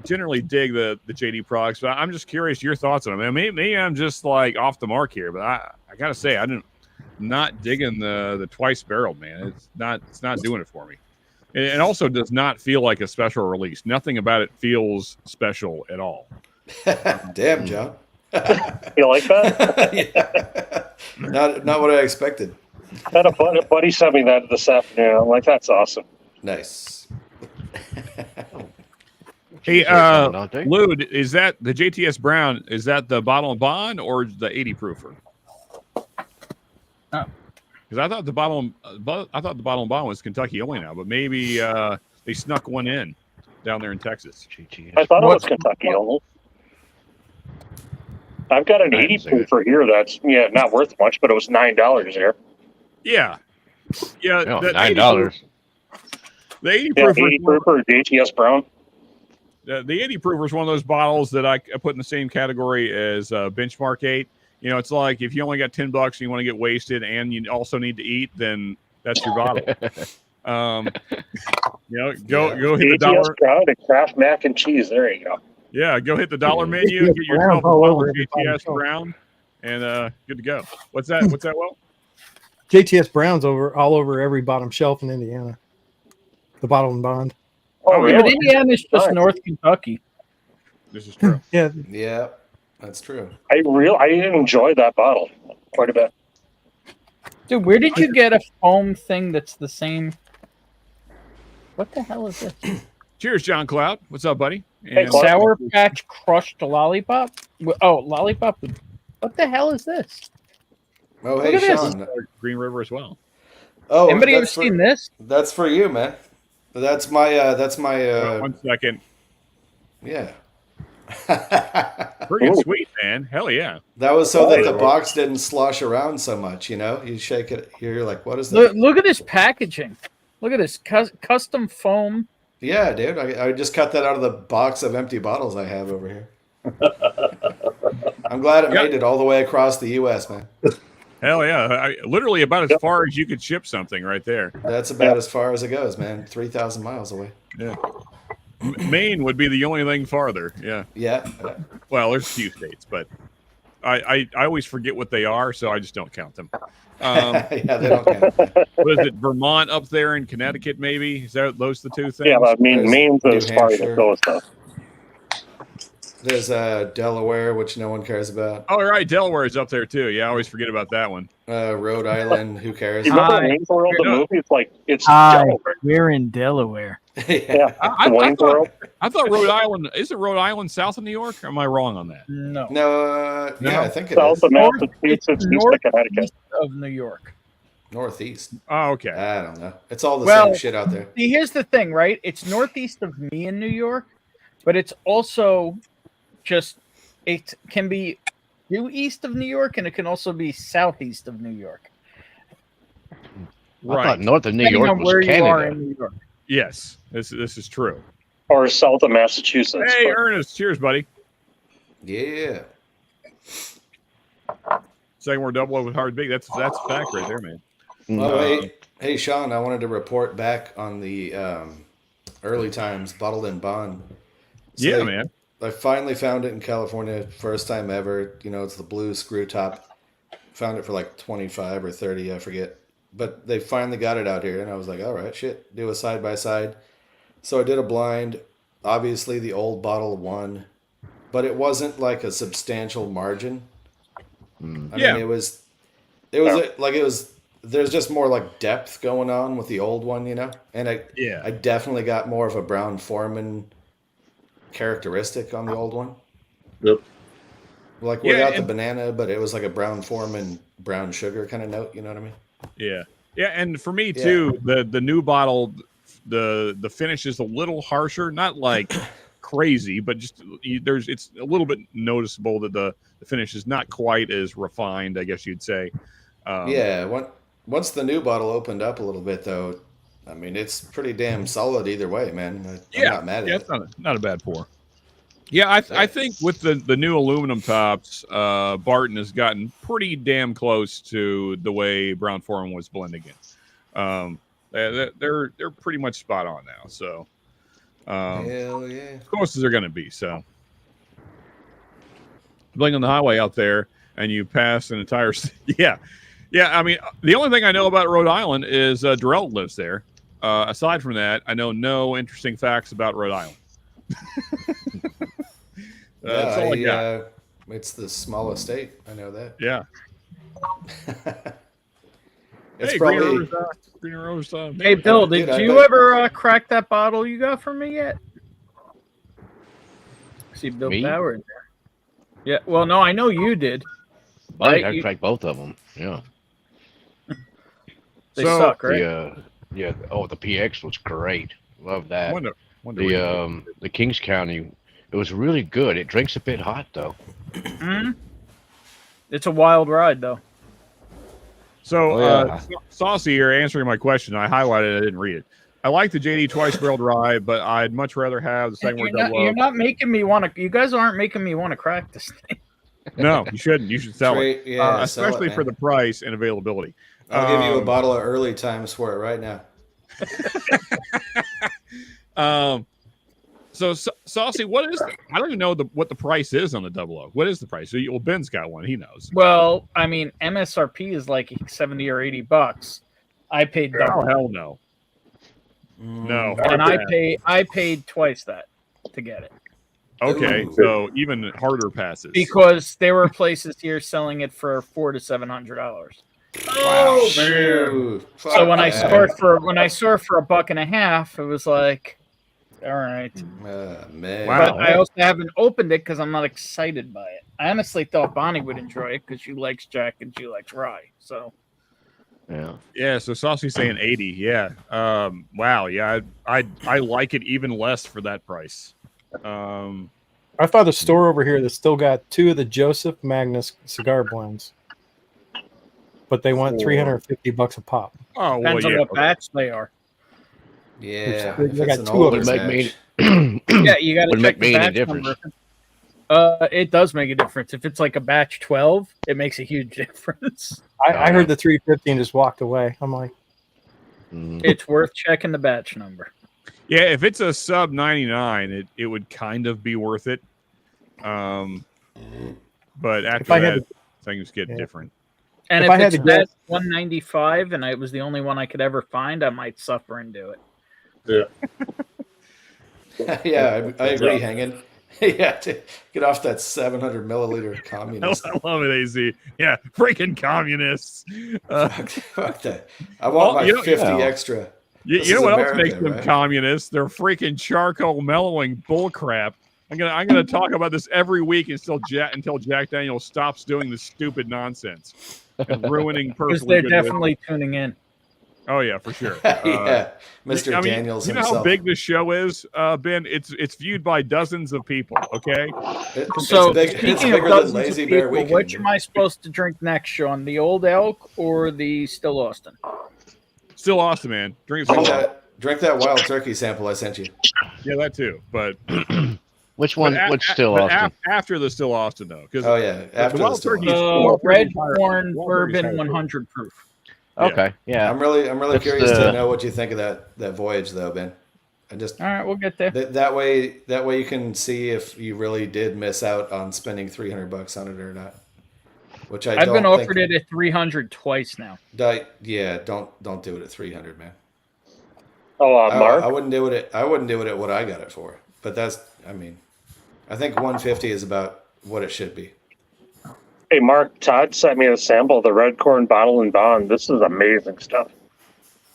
generally dig the JD products, but I'm just curious your thoughts on them. I mean, maybe I'm just like off the mark here, but I gotta say I'm not digging the twice barreled, man. It's not doing it for me. It also does not feel like a special release. Nothing about it feels special at all. Damn, John. You like that? Yeah. Not what I expected. Had a buddy sent me that this afternoon. I'm like, that's awesome. Nice. Hey, Lude, is that the JTS Brown? Is that the Bottle and Bond or the 80 proofer? Because I thought the Bottle and Bond was Kentucky only now, but maybe they snuck one in. down there in Texas. I thought it was Kentucky only. I've got an 80 proofer here that's not worth much, but it was $9 there. Yeah. Yeah. Oh, the $9. The 80 Yeah, proofer. 80 proofer, JTS Brown. The 80 proofer is one of those bottles that I put in the same category as Benchmark 8. You know, it's like if you only got $10 and you want to get wasted and you also need to eat, then that's your bottle. You know, go hit the dollar. Brown and Kraft mac and cheese. There you go. Yeah, go hit the dollar menu, get yourself a bottle of JTS Brown, and good to go. What's that? What's that? Well, JTS Brown's all over every bottom shelf in Indiana. The Bottle and Bond. Oh, Yeah, really? but Indiana's just North Kentucky. this is true. Yeah, Yeah, that's true. I enjoy that bottle quite a bit. Dude, where did you get a foam thing that's the same? What the hell is this? Cheers, John Cloud. What's up, buddy? Hey, Clark. Sour Patch crushed lollipop? Oh, lollipop. What the hell is this? Oh, Look hey, at this. Sean. Green River as well. Oh, Anybody ever that's for- seen this? That's for you, man. That's my. 1 second. Yeah. Pretty Ooh. sweet, man. Hell yeah. That was so that the Oh. box didn't slosh around so much, you know? You shake it here, you're like, what is that? Look at this packaging. Look at this custom foam. Yeah, dude. I just cut that out of the box of empty bottles I have over here. I'm glad it made it all the way across the U.S., man. Hell yeah. Literally about as far as you could ship something right there. That's about as far as it goes, man. 3,000 miles away. Yeah. Maine would be the only thing farther. Yeah. Yeah. Well, there's a few states, but I always forget what they are, so I just don't count them. Yeah, they don't count. What is it? Vermont up there in Connecticut, maybe? Is that those the two things? Yeah, I mean, There's Maine's New as far as Hampshire. it goes, though. There's Delaware, which no one cares about. Oh, right. Delaware is up there too. Yeah, I always forget about that one. Rhode Island, who cares? You remember Hi. Wayne's World, the Yeah. movie? It's Hi. Delaware. We're in Delaware. Yeah, I Wayne's World. thought Rhode Island isn't Rhode Island south of New York? Or am I wrong on that? No. No, yeah, No. I think it South is. of Massachusetts, It's east north of Connecticut. east of New York. Northeast. Oh, okay. I don't know. It's all the Well, same shit out there. See, here's the thing, right? It's northeast of me in New York, but it's also just it can be due east of New York, and it can also be southeast of New York. I Right. thought north of New Depending York on was where you are Canada. in New York. Yes, this is true. Or south of Massachusetts. Hey, but- Ernest. Cheers, buddy. Yeah. Saying we're double with hard big. That's a fact right there, man. Oh, hey, Sean, I wanted to report back on the early times Bottled and Bond. So Yeah, they- man. I finally found it in California, first time ever. You know, it's the blue screw top. Found it for like 25 or 30, I forget. But they finally got it out here, and I was like, all right, shit, do a side by side. So I did a blind. Obviously, the old bottle won, but it wasn't like a substantial margin. I Yeah. mean, it was there's just more like depth going on with the old one, you know? And I definitely got more of a Brown Foreman characteristic on the old one. Yep. Like Yeah, without the and- banana, but it was like a Brown Foreman brown sugar kind of note, you know what I mean? Yeah. Yeah, and for me too, the new bottle, the finish is a little harsher, not like crazy, but just it's a little bit noticeable that the finish is not quite as refined, I guess you'd say. Yeah, once the new bottle opened up a little bit though, I mean it's pretty damn solid either way, man. I'm not mad at it. It's not a bad pour. Yeah, I think with the new aluminum tops, Barton has gotten pretty damn close to the way Brown Foreman was blending it. They're pretty much spot on now. So, Hell yeah. as close as they're going to be. So, being on the highway out there, and you pass an entire yeah. I mean, the only thing I know about Rhode Island is Darrell lives there. Aside from that, I know no interesting facts about Rhode Island. That's all I got. It's the smallest state. I know that. Yeah. It's Hey, probably Green Rose. Hey, Bill, Dude, did I you bet- ever crack that bottle you got from me yet? See Bill Me? Bauer in there. Yeah, well, no, I know you did. I You- tried both of them. Yeah. They So, suck, right? The PX was great. Love that. the Kings County. It was really good. It drinks a bit hot though. It's a wild ride though. So, Saucy here answering my question. I highlighted it. I didn't read it. I like the JD twice barreled rye, but I'd much rather have the second word double. You're not making me want to. You guys aren't making me want to crack this thing. No, you shouldn't. You should sell it, sell especially it, for the price and availability. I'll give you a bottle of early times for it right now. So Saucy, what is? I don't even know what the price is on the 00. What is the price? So, well, Ben's got one. He knows. Well, I mean, MSRP is like $70 or $80. I paid double. Oh hell no. No, and I paid twice that to get it. Okay, Ooh. so even harder passes Because there were places here selling it for $400 to $700. Oh man! So when I saw it for $1.50, it was like, all right. Man. But I also haven't opened it because I'm not excited by it. I honestly thought Bonnie would enjoy it because she likes Jack and she likes rye. So yeah. So Saucy's saying 80. Yeah. Wow. Yeah. I like it even less for that price. I found a store over here that still got 2 of the Joseph Magnus cigar blends, but they want $350 a pop. Oh, depends on what batch they are. Yeah, They if got it's an 2 older of them. batch. Yeah, you got to Would check make the any batch difference. number. It does make a difference. If it's like a batch 12, it makes a huge difference. I heard the 350 and just walked away. I'm like, It's worth checking the batch number. Yeah, if it's a sub 99, it would kind of be worth it. But after that, things get different. And If if I had it's to guess- at 195 and it was the only one I could ever find, I might suffer and do it. Yeah, I agree, Hanging. Yeah, to get off that 700 milliliter communist. I love it, AZ. Yeah, freaking communists. Fuck that. I want my 50 extra. You know what else makes them communists? They're freaking charcoal mellowing bullcrap. I'm gonna talk about this every week until Jack Daniels stops doing this stupid nonsense and ruining Because perfectly they're good definitely tuning in. Oh yeah, for sure. Yeah, Mr. Daniels you know himself. how big this show is, Ben? It's viewed by dozens of people. Okay. So it's speaking bigger of than dozens Lazy of Bear people, Weekend. which am I supposed to drink next, Sean? The Old Elk or the Still Austin? Still Austin, man. Drink that wild turkey sample I sent you. Yeah, that too. But which one? Which Still Austin? After the Still Austin, though. Oh yeah, after the wild Still turkey. Red corn bourbon 100 proof. Okay, yeah. I'm really That's curious to know what you think of that voyage, though, Ben. I just all right, we'll get there. That way you can see if you really did miss out on spending $300 on it or not. Which I've been offered it at 300 twice now. Yeah, don't do it at 300, man. Oh, Mark, I wouldn't do it. I wouldn't do it at what I got it for. But I think 150 is about what it should be. hey, Mark, Todd sent me a sample of the red corn bottle and bond. This is amazing stuff.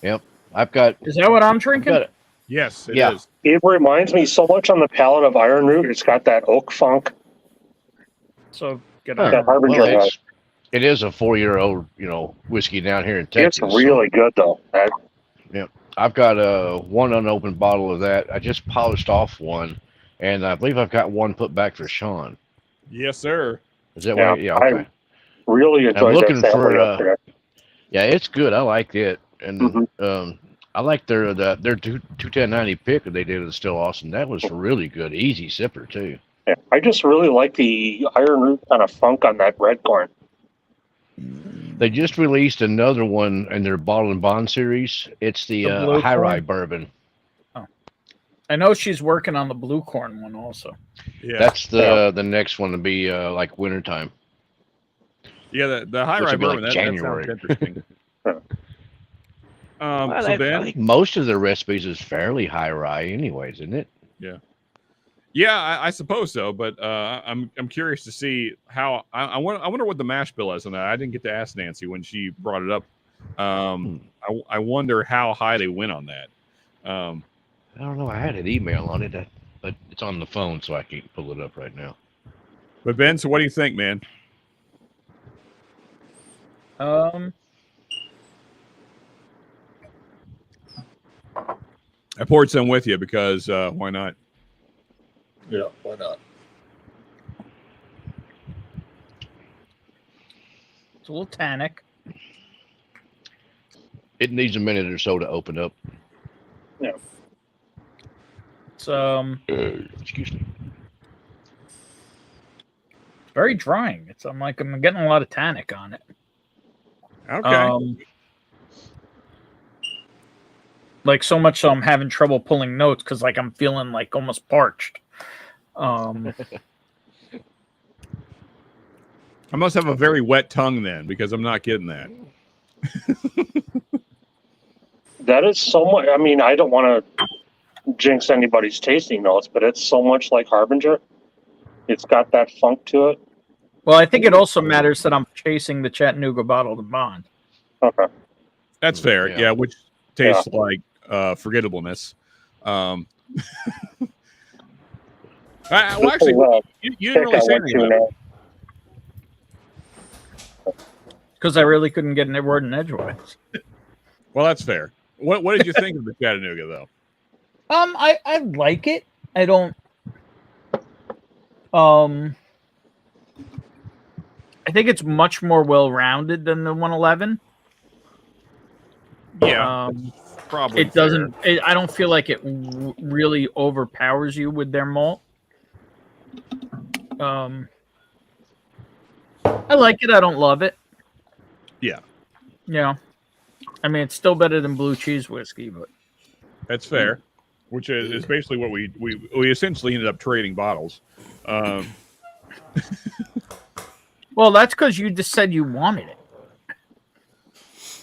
Yep, I've got. Is that what I'm drinking? Yes, it Yeah. is. It reminds me so much on the palate of Iron Root. It's got that oak funk. So get Huh. on. That Harbinger Well, has. it is a 4-year-old, whiskey down here in Texas. It's really good, though. I've got one unopened bottle of that. I just polished off one, and I believe I've got one put back for Sean. Yes, sir. Is that Yeah, right? Yeah. Okay. Really enjoyed looking that sample for, yesterday. Yeah, it's good. I like it, and I like their 21090 pick that they did at Still Austin. That was really good, easy sipper too. Yeah, I just really like the Iron Root kind of funk on that red corn. They just released another one in their bottle and bond series. It's the blue high rye corn? bourbon. I know she's working on the blue corn one also. Yeah, That's the next one to be like wintertime. yeah. The high Which rye would be like bourbon. That January. sounds interesting. Well, So I Ben, think most of their recipes is fairly high rye, anyways, isn't it? yeah, I suppose so. But I'm curious to see how. I wonder what the mash bill is on that. I didn't get to ask Nancy when she brought it up. I wonder how high they went on that. I don't know. I had an email on it, but it's on the phone, so I can't pull it up right now. But Ben, so what do you think, man? I poured some with you because why not? Yeah, why not? It's a little tannic. It needs a minute or so to open up. Yeah. It's Excuse me. very drying. I'm getting a lot of tannic on it. Okay. Like so much so I'm having trouble pulling notes because like I'm feeling like almost parched. I must have a very wet tongue then because I'm not getting that. That is so much. I mean, I don't want to jinx anybody's tasting notes, but it's so much like Harbinger. It's got that funk to it. Well, I think it also matters that I'm chasing the Chattanooga bottle to bond. Okay. That's fair. Yeah. Yeah, which tastes like forgettableness. Well, actually, you didn't really say anything about it. Because I really couldn't get a word in edgewise. Well, that's fair. What did you think of the Chattanooga, though? I like it. I don't. I think it's much more well-rounded than the 111. Yeah, probably. It doesn't. I don't feel like it really overpowers you with their malt. I like it. I don't love it. Yeah. Yeah. I mean, it's still better than blue cheese whiskey, but That's fair. Which is basically what we essentially ended up trading bottles. well, that's because you just said you wanted it.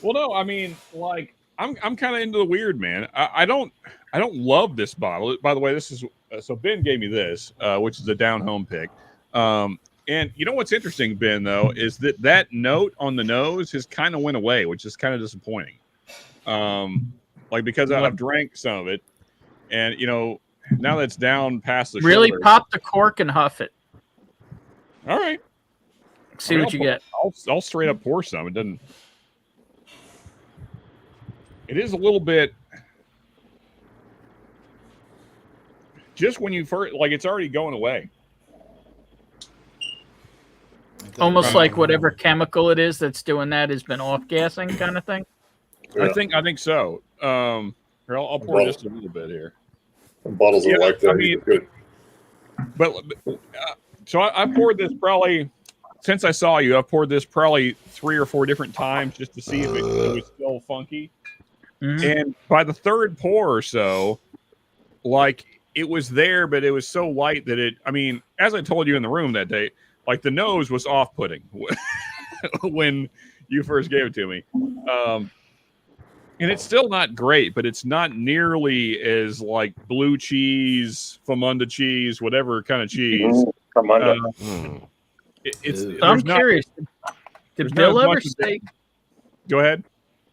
Well, no, I mean, like I'm kind of into the weird, man. I don't love this bottle. By the way, this is so Ben gave me this, which is a down home pick. And you know what's interesting, Ben, though, is that note on the nose has kind of went away, which is kind of disappointing. Like because I've drank some of it, and now that's down past the really shoulder. pop the cork and huff it. All right, See what you get. I'll straight up pour some. It doesn't. It is a little bit. Just when you first it's already going away. Almost like whatever chemical it is that's doing that has been off gassing, kind of thing. Yeah. I think so. Here, I'll pour just a little bit here. Some bottles are like that. I mean, good. But so I poured this probably since I saw you. I've poured this probably 3 or 4 different times just to see if it was still funky. Mm-hmm. And by the third pour or so, it was there, but it was so light that it. I mean, as I told you in the room that day, the nose was off-putting when you first gave it to me. And it's still not great, but it's not nearly as like blue cheese, Famunda cheese, whatever kind of cheese. I'm curious. Did Bill ever say? Go ahead.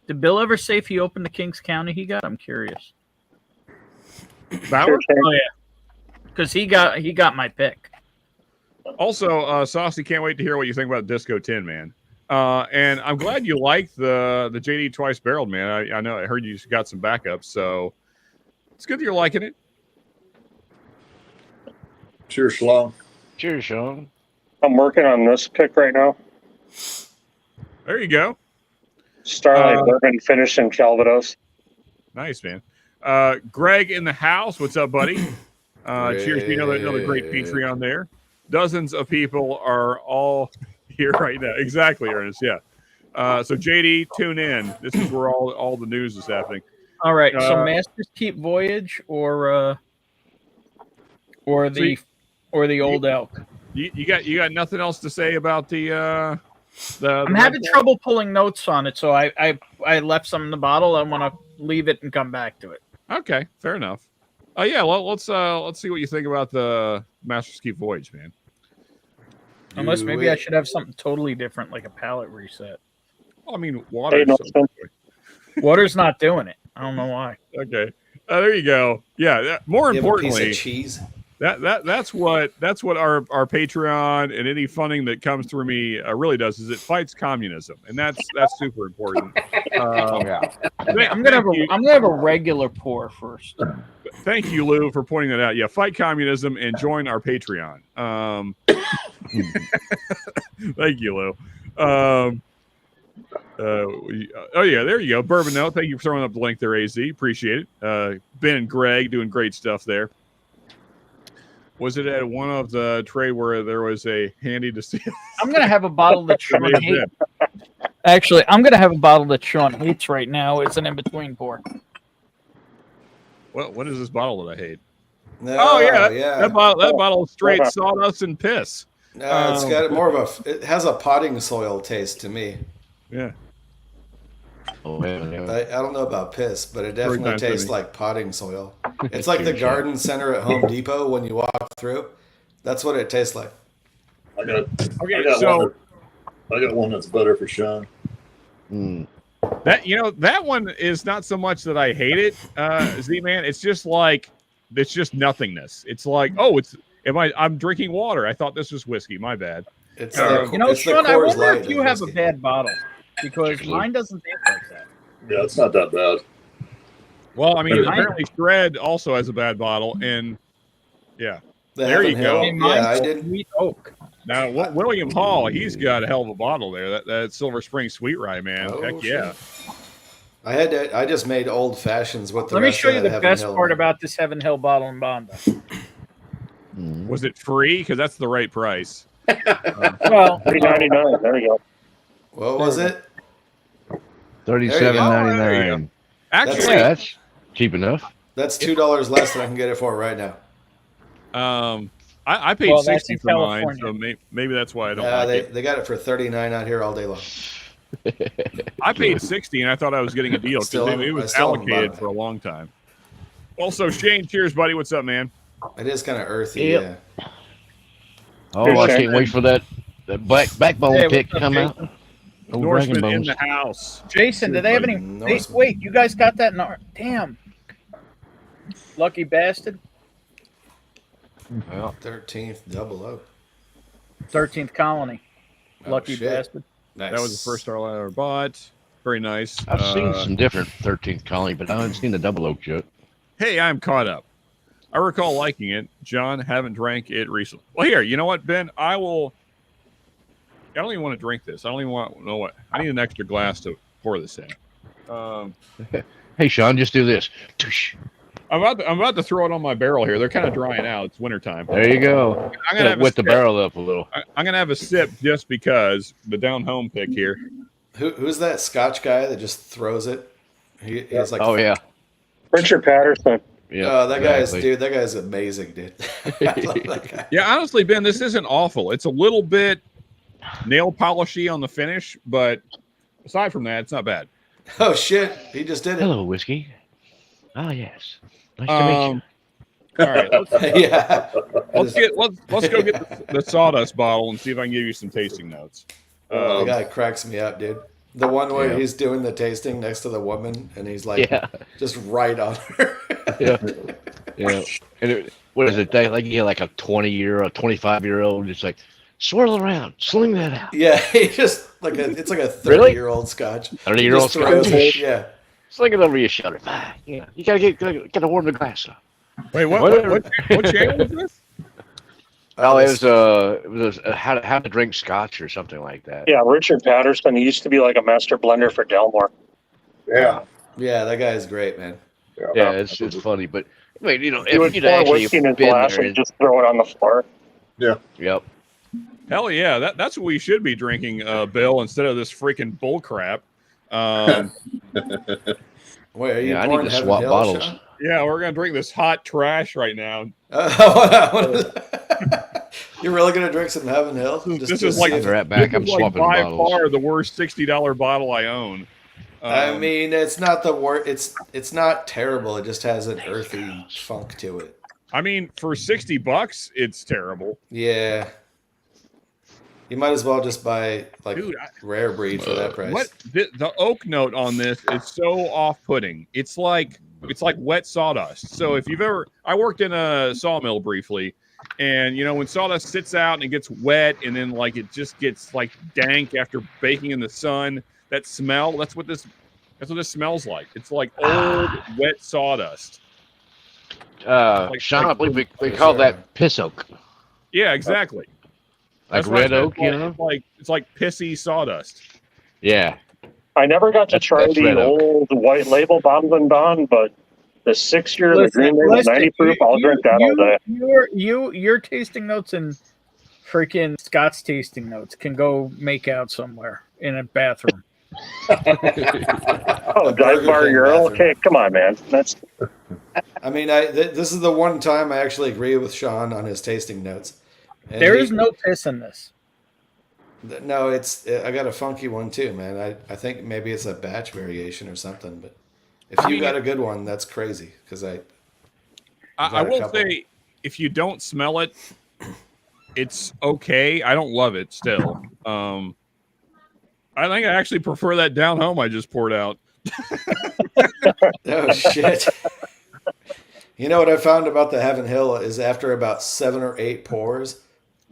Did Bill ever say if he opened the Kings County he got? I'm curious. Bauer? Oh yeah, because he got my pick. Also, Saucy, can't wait to hear what you think about Disco Tin, man. And I'm glad you liked the JD Twice Barreled, man. I know I heard you got some backups, so it's good that you're liking it. Cheers, Shalom. Cheers, Sean. I'm working on this pick right now. There you go. Starlight Bourbon finish in Calvados. Nice, man. Greg in the house. What's up, buddy? Cheers to another great Patreon there. Dozens of people are all here right now. Exactly, Ernest. Yeah. So JD, tune in. This is where all the news is happening. All right. So Master's Keep Voyage or the Old Elk. You got nothing else to say about the I'm having trouble pulling notes on it, so I left some in the bottle. I want to leave it and come back to it. Okay, fair enough. Yeah, well, let's see what you think about the Master's Keep Voyage, man. Unless maybe I should have something totally different, like a palate reset. Well, I mean, water. Water's not doing it. I don't know why. Okay, there you go. Yeah. More importantly, a piece of cheese. That's what our Patreon and any funding that comes through me really does is it fights communism, and that's super important. Yeah. I'm gonna have a regular pour first. Thank you, Lou, for pointing that out. Yeah, fight communism and join our Patreon. Thank you, Lou. Oh yeah, there you go. Bourbon Note. Thank you for throwing up the link there, AZ. Appreciate it. Ben and Greg doing great stuff there. Was it at one of the trade where there was a handy to see? I'm gonna have a bottle that Sean hates. Actually, I'm gonna have a bottle that Sean hates right now. It's an in-between pour. What is this bottle that I hate? No, Oh yeah, yeah. that bottle is straight sawdust and piss. No, it's got more of it has a potting soil taste to me. Yeah. Oh, yeah. I don't know about piss, but it definitely Very tastes like potting soil. It's like the garden center at Home Depot when you walk through. That's what it tastes like. I got so one that's better for Sean. that one is not so much that I hate it, Z-Man. It's just nothingness. It's like, I'm drinking water. I thought this was whiskey. My bad. It's Sean, I Coors wonder Light if you have a bad bottle because mine doesn't taste like that. Yeah, it's not that bad. Well, I mean, apparently Shred also has a bad bottle, and yeah, there you go. Yeah, I did. Sweet oak. Now, William Hall, he's got a hell of a bottle there. That Silver Spring Sweet Rye, man. Oh, Heck yeah. I just made old fashions with the Let me rest show of you that the Heaven best Hill. part about this Heaven Hill bottle and Bondo. Was it free? Because that's the right price. Well, $3.99. There you go. What was it? $37.99. Actually, Yeah, that's cheap enough. That's $2 less than I can get it for right now. I paid Well, that's $60 in for mine, California. so maybe that's why I don't like it. They got it for $39 out here all day long. I paid $60, and I thought I was getting a deal Still because it haven't- I was still haven't allocated bought it. for a long time. Also, Shane, cheers, buddy. What's up, man? It is kind of earthy, Yep. yeah. Oh, I can't wait for that backbone Hey, pick to what's up, come out. Oh, Dragon Norseman in Bones. the house. Jason, did they have any? Norseman. Wait, you guys got that? Damn. Lucky bastard. Well, 13th double O. 13th colony. Oh, Lucky shit. bastard. Nice. That was the first star I ever bought. Very nice. I've seen some different 13th colony, but I haven't seen the double oak yet. Hey, I'm caught up. I recall liking it. John, haven't drank it recently. Well, here, you know what, Ben? I don't even want to drink this. I don't even want to know what. I need an extra glass to pour this in. Hey, Sean, just do this. Tush. I'm about to throw it on my barrel here. They're kind of drying out. It's wintertime. There you go. I'm gonna have wet a the sip. barrel up a little. I'm gonna have a sip just because the down home pick here. Who's that Scotch guy that just throws it? He has like Oh, yeah. Richard Patterson. Yeah. Oh, that guy's amazing, dude. I love that guy. Yeah, honestly, Ben, this isn't awful. It's a little bit nail polishy on the finish, but aside from that, it's not bad. Oh shit, he just did it. Hello, whiskey. Ah, yes. Nice to meet you. All right, Yeah. let's go get the sawdust bottle and see if I can give you some tasting notes. The guy cracks me up, dude. The one where Yeah. he's doing the tasting next to the woman, and he's like, Yeah. just right on her. Yeah. Yeah. And what is it? They like you get like a 20-year, a 25-year-old, just like swirl around, sling that out. Yeah, he just it's like a 30-year-old Scotch. 30-year-old Just throws Scotch. it, yeah. Sling it over your shoulder. Ah, yeah. You gotta warm the glass up. Wait, what channel is this? Oh, it was how to drink Scotch or something like that. Yeah, Richard Patterson. He used to be like a master blender for Delmore. Yeah. Yeah, that guy is great, man. Yeah, it's funny, but I mean, He would if you'd pour actually whiskey in his been glass there, and just throw it on the floor. yep. Hell yeah, that's what we should be drinking, Bill, instead of this freaking bull crap. Wait, are you Yeah, I need pouring to Heaven swap Hill, bottles. Sean? Yeah, we're gonna drink this hot trash right now. You're really gonna drink some Heaven Hill? This is like see I'll if- be right back. This I'm is like swapping by bottles. far the worst $60 bottle I own. I mean, it's not the worst. It's not terrible. It just has an earthy funk to it. I mean, for $60, it's terrible. Yeah. You might as well just buy like Dude, rare breed for that price. What the oak note on this is so off-putting. It's like wet sawdust. So if you've ever, I worked in a sawmill briefly, and when sawdust sits out and it gets wet, and then like it just gets like dank after baking in the sun. That smell, that's what this smells like. It's like old wet sawdust. Sean, I believe we call that piss oak. Yeah, exactly. Like red oak, It's like pissy sawdust. Yeah. I never got to try the old white label Bottled and Bond, but the 6-year, the green label 90 proof, I'll drink that all day. Your tasting notes and freaking Scott's tasting notes can go make out somewhere in a bathroom. Oh, dive bar Euro? Okay, come on, man. That's. I mean, this is the one time I actually agree with Sean on his tasting notes. And there is no piss in this. No, I got a funky one too, man. I think maybe it's a batch variation or something, but if you got a good one, that's crazy because I will say, if you don't smell it, it's okay. I don't love it still. I think I actually prefer that down home I just poured out. Oh shit! You know what I found about the Heaven Hill is after about 7 or 8 pours,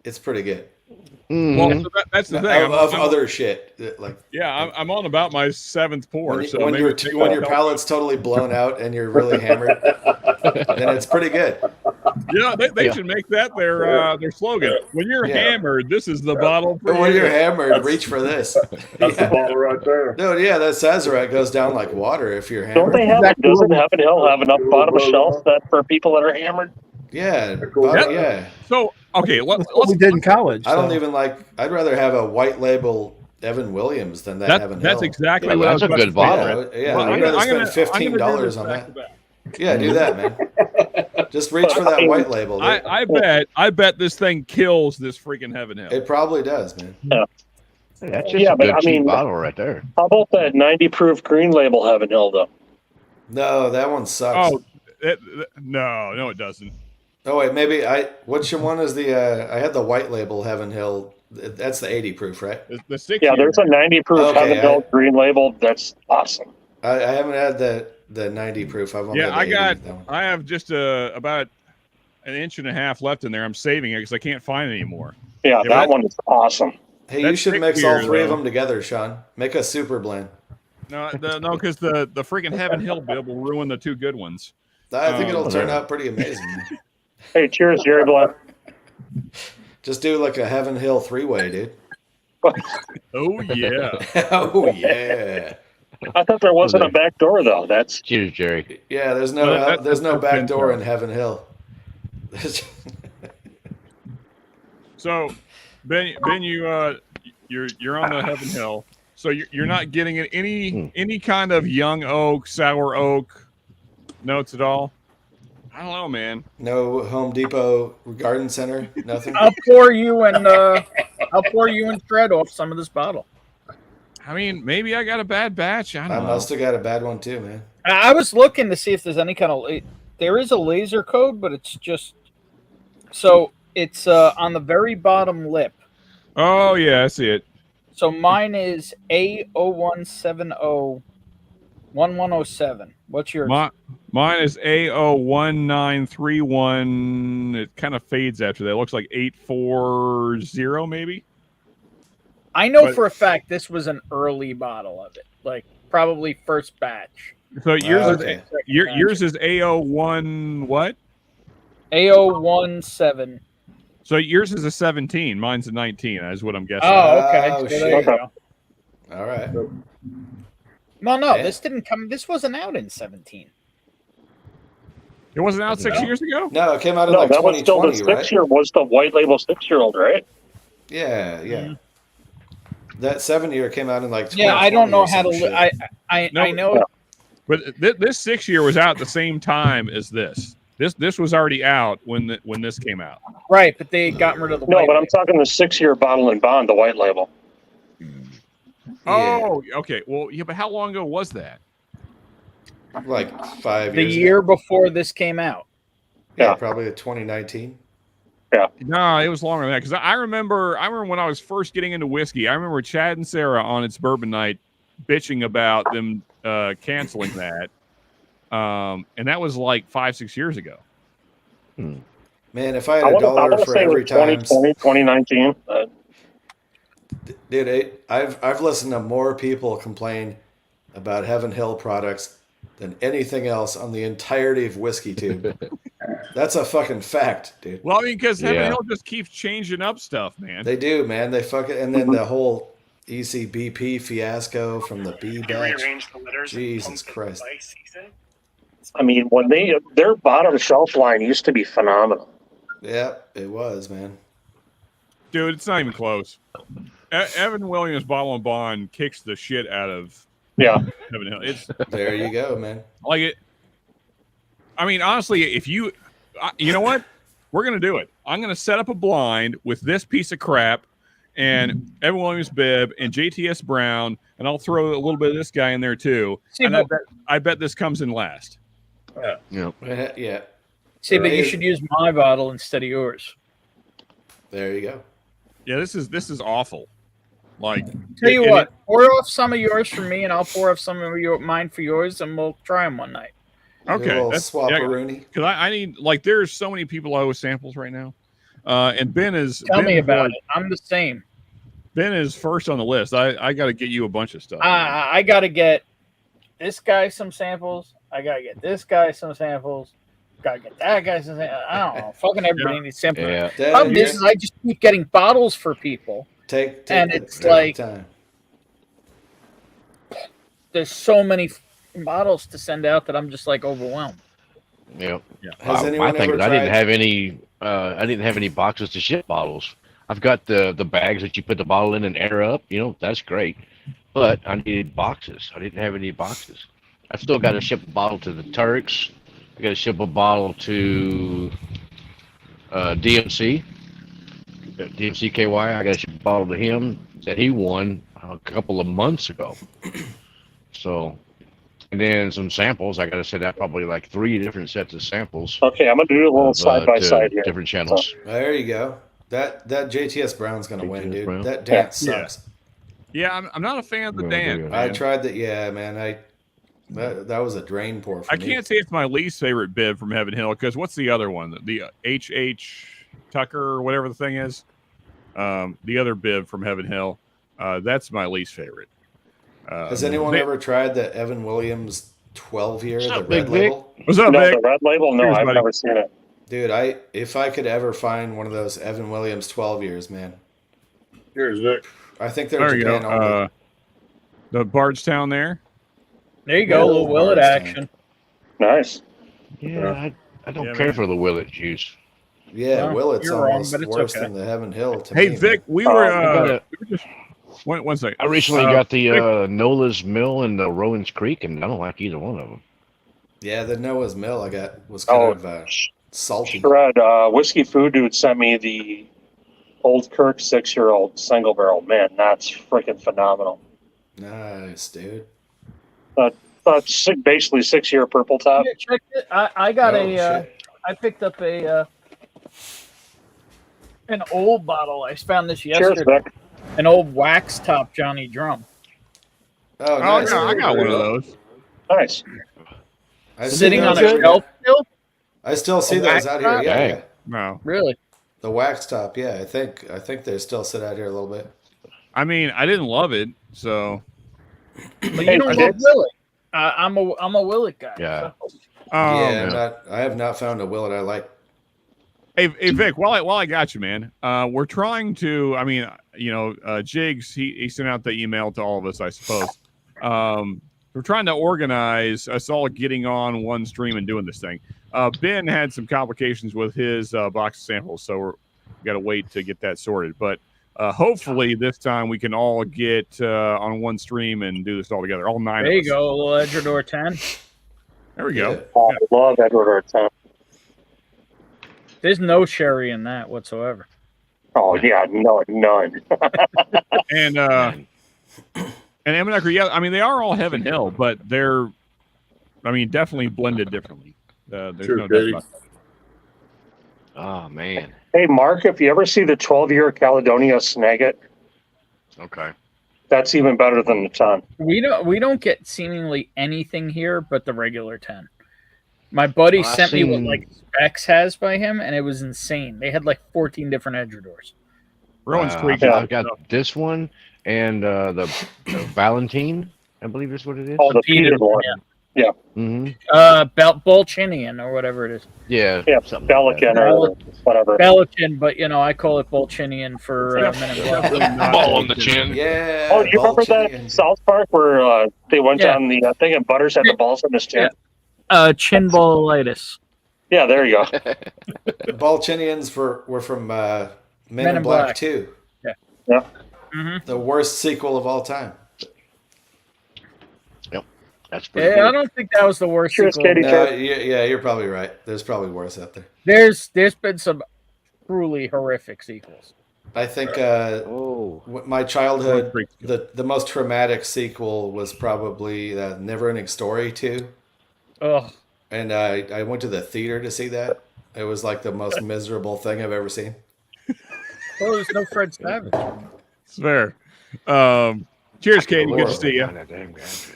it's pretty good. Mm-hmm. Well, so that's the thing. Of other shit, like I'm on about my 7th pour. When your palate's totally blown out and you're really hammered, then it's pretty good. They should make that their slogan. When you're hammered, this is the bottle. When you're hammered, reach for this. That's the bottle right there. Dude, yeah, that Sazerac goes down like water if you're hammered. Doesn't Heaven Hill have enough bottom shelf that for people that are hammered? Yeah, yeah. So okay, let's we did in college. I don't even like. I'd rather have a white label Evan Williams than that Heaven Hill. That's exactly what I was That's a good bottle. Yeah, I'd rather spend $15 on that. Yeah, do that, man. Just reach for that white label. I bet this thing kills this freaking Heaven Hill. It probably does, man. Yeah. That's just a good cheap bottle right there. How about that 90 proof green label Heaven Hill though? No, that one sucks. Oh, no, it doesn't. Oh wait, maybe which one is the? I had the white label Heaven Hill. That's the 80 proof, right? The 6. Yeah, there's a 90 proof Heaven Hill green label. That's awesome. I haven't had the 90 proof. I've only had the 80, I have just about an inch and a half left in there. I'm saving it because I can't find it anymore. Yeah, that one is awesome. Hey, you should mix all 3 of them together, Sean. Make a super blend. No, because the freaking Heaven Hill bib will ruin the 2 good ones. I think it'll turn out pretty amazing. Hey, cheers, Jerry Black. Just do like a Heaven Hill 3-way, dude. Oh yeah. Oh yeah. I thought there wasn't a back door though. That's cheers, Jerry. Yeah, there's no back door in Heaven Hill. So, Ben, you're on the Heaven Hill. So you're not getting any kind of young oak, sour oak notes at all. I don't know, man. No Home Depot Garden Center, nothing. I'll pour you and Fred off some of this bottle. I mean, maybe I got a bad batch. I don't know. Must have got a bad one too, man. I was looking to see if there's any kind of. There is a laser code, but it's just so it's on the very bottom lip. Oh yeah, I see it. So mine is A01701107. What's yours? Mine is A01931. It kind of fades after that. It looks like 840 maybe. I know for a fact this was an early bottle of it, like probably first batch. So yours is A01 what? A017. So yours is a 17. Mine's a 19. Is what I'm guessing. Oh, okay. Oh, so there you go. All right. Well, no, this didn't come. This wasn't out in 17. It wasn't out 6 years ago. No, it came out in like 2020, was still the 6-year. Was the white label 6-year-old, right? Yeah. Mm-hmm. That 7-year came out in like 2020. Yeah, I don't know how to. I know. But this 6-year was out at the same time as this. This was already out when this came out. Right, but they got rid of the. No, but I'm talking the 6-year Bottle and Bond, the white label. Oh, okay. Well, yeah, but how long ago was that? Like 5 The years. year before this came out. Yeah, probably 2019. Yeah. No, it was longer than that because I remember when I was first getting into whiskey. I remember Chad and Sarah on It's Bourbon Night bitching about them canceling that. And that was like 5-6 years ago. Man, if I had I a want dollar to for say every it was time, 2020, 2019. dude, I've listened to more people complain about Heaven Hill products than anything else on the entirety of Whiskey Tube. That's a fucking fact, dude. Well, I mean, because Heaven Yeah. Hill just keeps changing up stuff, man. They do, man. They fucking, and then the whole ECBP fiasco from the B batch. Jesus Christ. I mean, when their bottom shelf line used to be phenomenal. Yeah, it was, man. Dude, it's not even close. Evan Williams Bottle and Bond kicks the shit out of Heaven Hill. It's There you go, man. like it. I mean, honestly, if you know what, we're gonna do it. I'm gonna set up a blind with this piece of crap and Evan Williams bib and JTS Brown, and I'll throw a little bit of this guy in there too. See, And but, I bet this comes in last. Yeah. see, but you should use my bottle instead of yours. There you go. Yeah, this is awful. Like, Tell you what, pour off some of yours for me, and I'll pour off some of mine for yours, and we'll try them one night. Okay, that's swap-a-rooney. Because I need, like, there's so many people I owe samples right now, and Ben is. Tell me about it. I'm the same. Ben is first on the list. I got to get you a bunch of stuff. I got to get this guy some samples. I got to get this guy some samples. Got to get that guy some samples. I don't know. Fucking everybody needs samples. Yeah. Problem is I just keep getting bottles for people. Take and it's like time. There's so many bottles to send out that I'm just like overwhelmed. Yeah. Has anyone my thing ever is I didn't tried- have any. I didn't have any boxes to ship bottles. I've got the bags that you put the bottle in and air up. You know, that's great. But I needed boxes. I didn't have any boxes. I still got to ship a bottle to the Turks. I got to ship a bottle to DMC. DMC KY. I got to ship a bottle to him that he won a couple of months ago. So, and then some samples. I got to send out probably like 3 different sets of samples. Okay, I'm gonna do a little side by to side here. different channels. There you go. That JTS Brown's gonna win, dude. Brown. That dance sucks. Yeah, I'm not a fan of the Yeah, Dan. yeah. I man. tried that. Yeah, man. That was a drain pour for I me. can't say it's my least favorite bib from Heaven Hill because what's the other one? The H.H. Tucker or whatever the thing is. The other bib from Heaven Hill. That's my least favorite. Has anyone ever tried the Evan Williams 12 year, the up, red Big Vic? label? What's up, No, Vic? the red label. No, Cheers, I've buddy. never seen it. Dude, if I could ever find one of those Evan Williams 12 years, man, Here's Vic. I think they're There you Japan go. only. The Bardstown there. There you go, a little Willet action. Nice. Yeah, I don't Yeah, care man. for the Willet juice. Yeah, Well, Willet's you're wrong, almost but it's worse okay. than the Heaven Hill. To Hey, me, Vic, man. we were. got just, one second. I recently Uh, got the Vic- Nola's Mill and the Rowan's Creek, and I don't like either one of them. Yeah, the Noah's Mill I got was kind of salty. Shred, Whiskey Food Dude sent me the Old Kirk 6-year-old single barrel. Man, that's freaking phenomenal. Nice, dude. Basically 6-year purple top. Yeah, check it. I got Oh, a. shit. I picked up an old bottle. I found this Cheers, yesterday. Vic. An old wax top Johnny Drum. Oh, Oh, nice. yeah, I got one of those. Nice. I see Sitting on those a out shelf here. still? I still see A those wax out here. top? Yeah, Dang. yeah. No, Really? The wax top. Yeah, I think they still sit out here a little bit. I mean I didn't love it, so. But Hey, you don't I love did- Willet. I'm a Willet guy. Yeah. so- Yeah, I have not found a Willet I like. Hey, Vic, while I got you, man, we're trying to. I mean, Jigs he sent out the email to all of us, I suppose. We're trying to organize us all getting on one stream and doing this thing. Ben had some complications with his box of samples, so we got to wait to get that sorted. But hopefully this time we can all get on one stream and do this all together, all 9 There of you us. go, a little Edgerador 10. There we go. Yeah. Oh, I love Edward Orton. There's no sherry in that whatsoever. Oh, yeah, no, none. And Emmenacker, yeah, I mean they are all Heaven Hill, but they're, I mean, definitely blended differently. There's Sure, no doubt Dave. about that. Oh man. Hey, Mark, if you ever see the 12-year Caledonia Snagit, Okay. that's even better than the 10. We don't get seemingly anything here but the regular 10. My buddy Well, I've sent me what seen- like Specs has by him, and it was insane. They had like 14 different Edgeradors. Rowan's I've tweaking. got, I've got this one and the Valentine, I believe is what it is. Oh, the Peated peated one. Mm-hmm. Bolchinian or whatever it is. Yeah, Yeah, something like that. Pelican or whatever. Belichin, but I call it Bolchinian for Men in Black. Definitely not Ball on the Vulcan. chin. Yeah. Oh, do you remember that Bolchinian. South Park where they went Yeah. down the thing and Butters had the balls in his chin? Chin ballitis. Yeah, there you go. The Bolchinians were from Men in in Black Black. 2. Mm-hmm. The worst sequel of all time. That's pretty Yeah, cool. I don't think that was the worst. Cheers, sequel. Katie. No, yeah, you're probably right. There's probably worse out there. There's been some truly horrific sequels. I think Oh, my childhood, Freak. the most traumatic sequel was probably Never Ending Story 2. Ugh. And I went to the theater to see that. It was like the most miserable thing I've ever seen. Well, there's no Fred Savage. It's fair. Cheers, Katie. Good to see you. Find that damn address.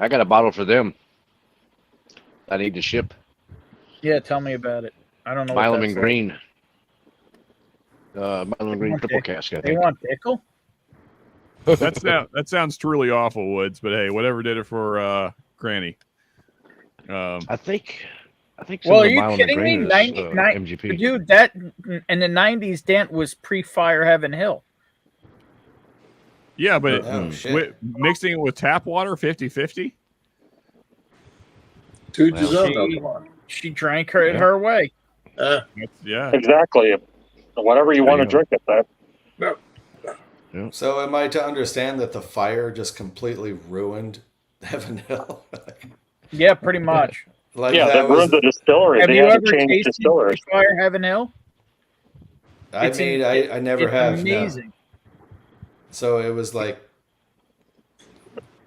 I got a bottle for them. I need to ship. Yeah, tell me about it. I don't know. Milam what and that's Green. Milam and Green want triple Dick. cask, I They think. want pickle? That sounds truly awful, Woods. But hey, whatever did it for Granny. I think some Well, of are the you Milam and kidding me? Green is 99 MGP. Dude, that in the 90s, Dant was pre-Fire Heaven Hill. Yeah, but Oh, shit. mixing it with tap water, 50-50? Toot his Well, own up. She drank her way. Yeah. Exactly. Whatever you want to There drink at that. So am I to understand that the fire just completely ruined Heaven Hill? Yeah, pretty much. Like Yeah, that they was, ruined the distillery. Have They you had ever to change tasted distilleries. Fire Heaven Hill? I It's mean, in- I never it's have. No. amazing. So it was like,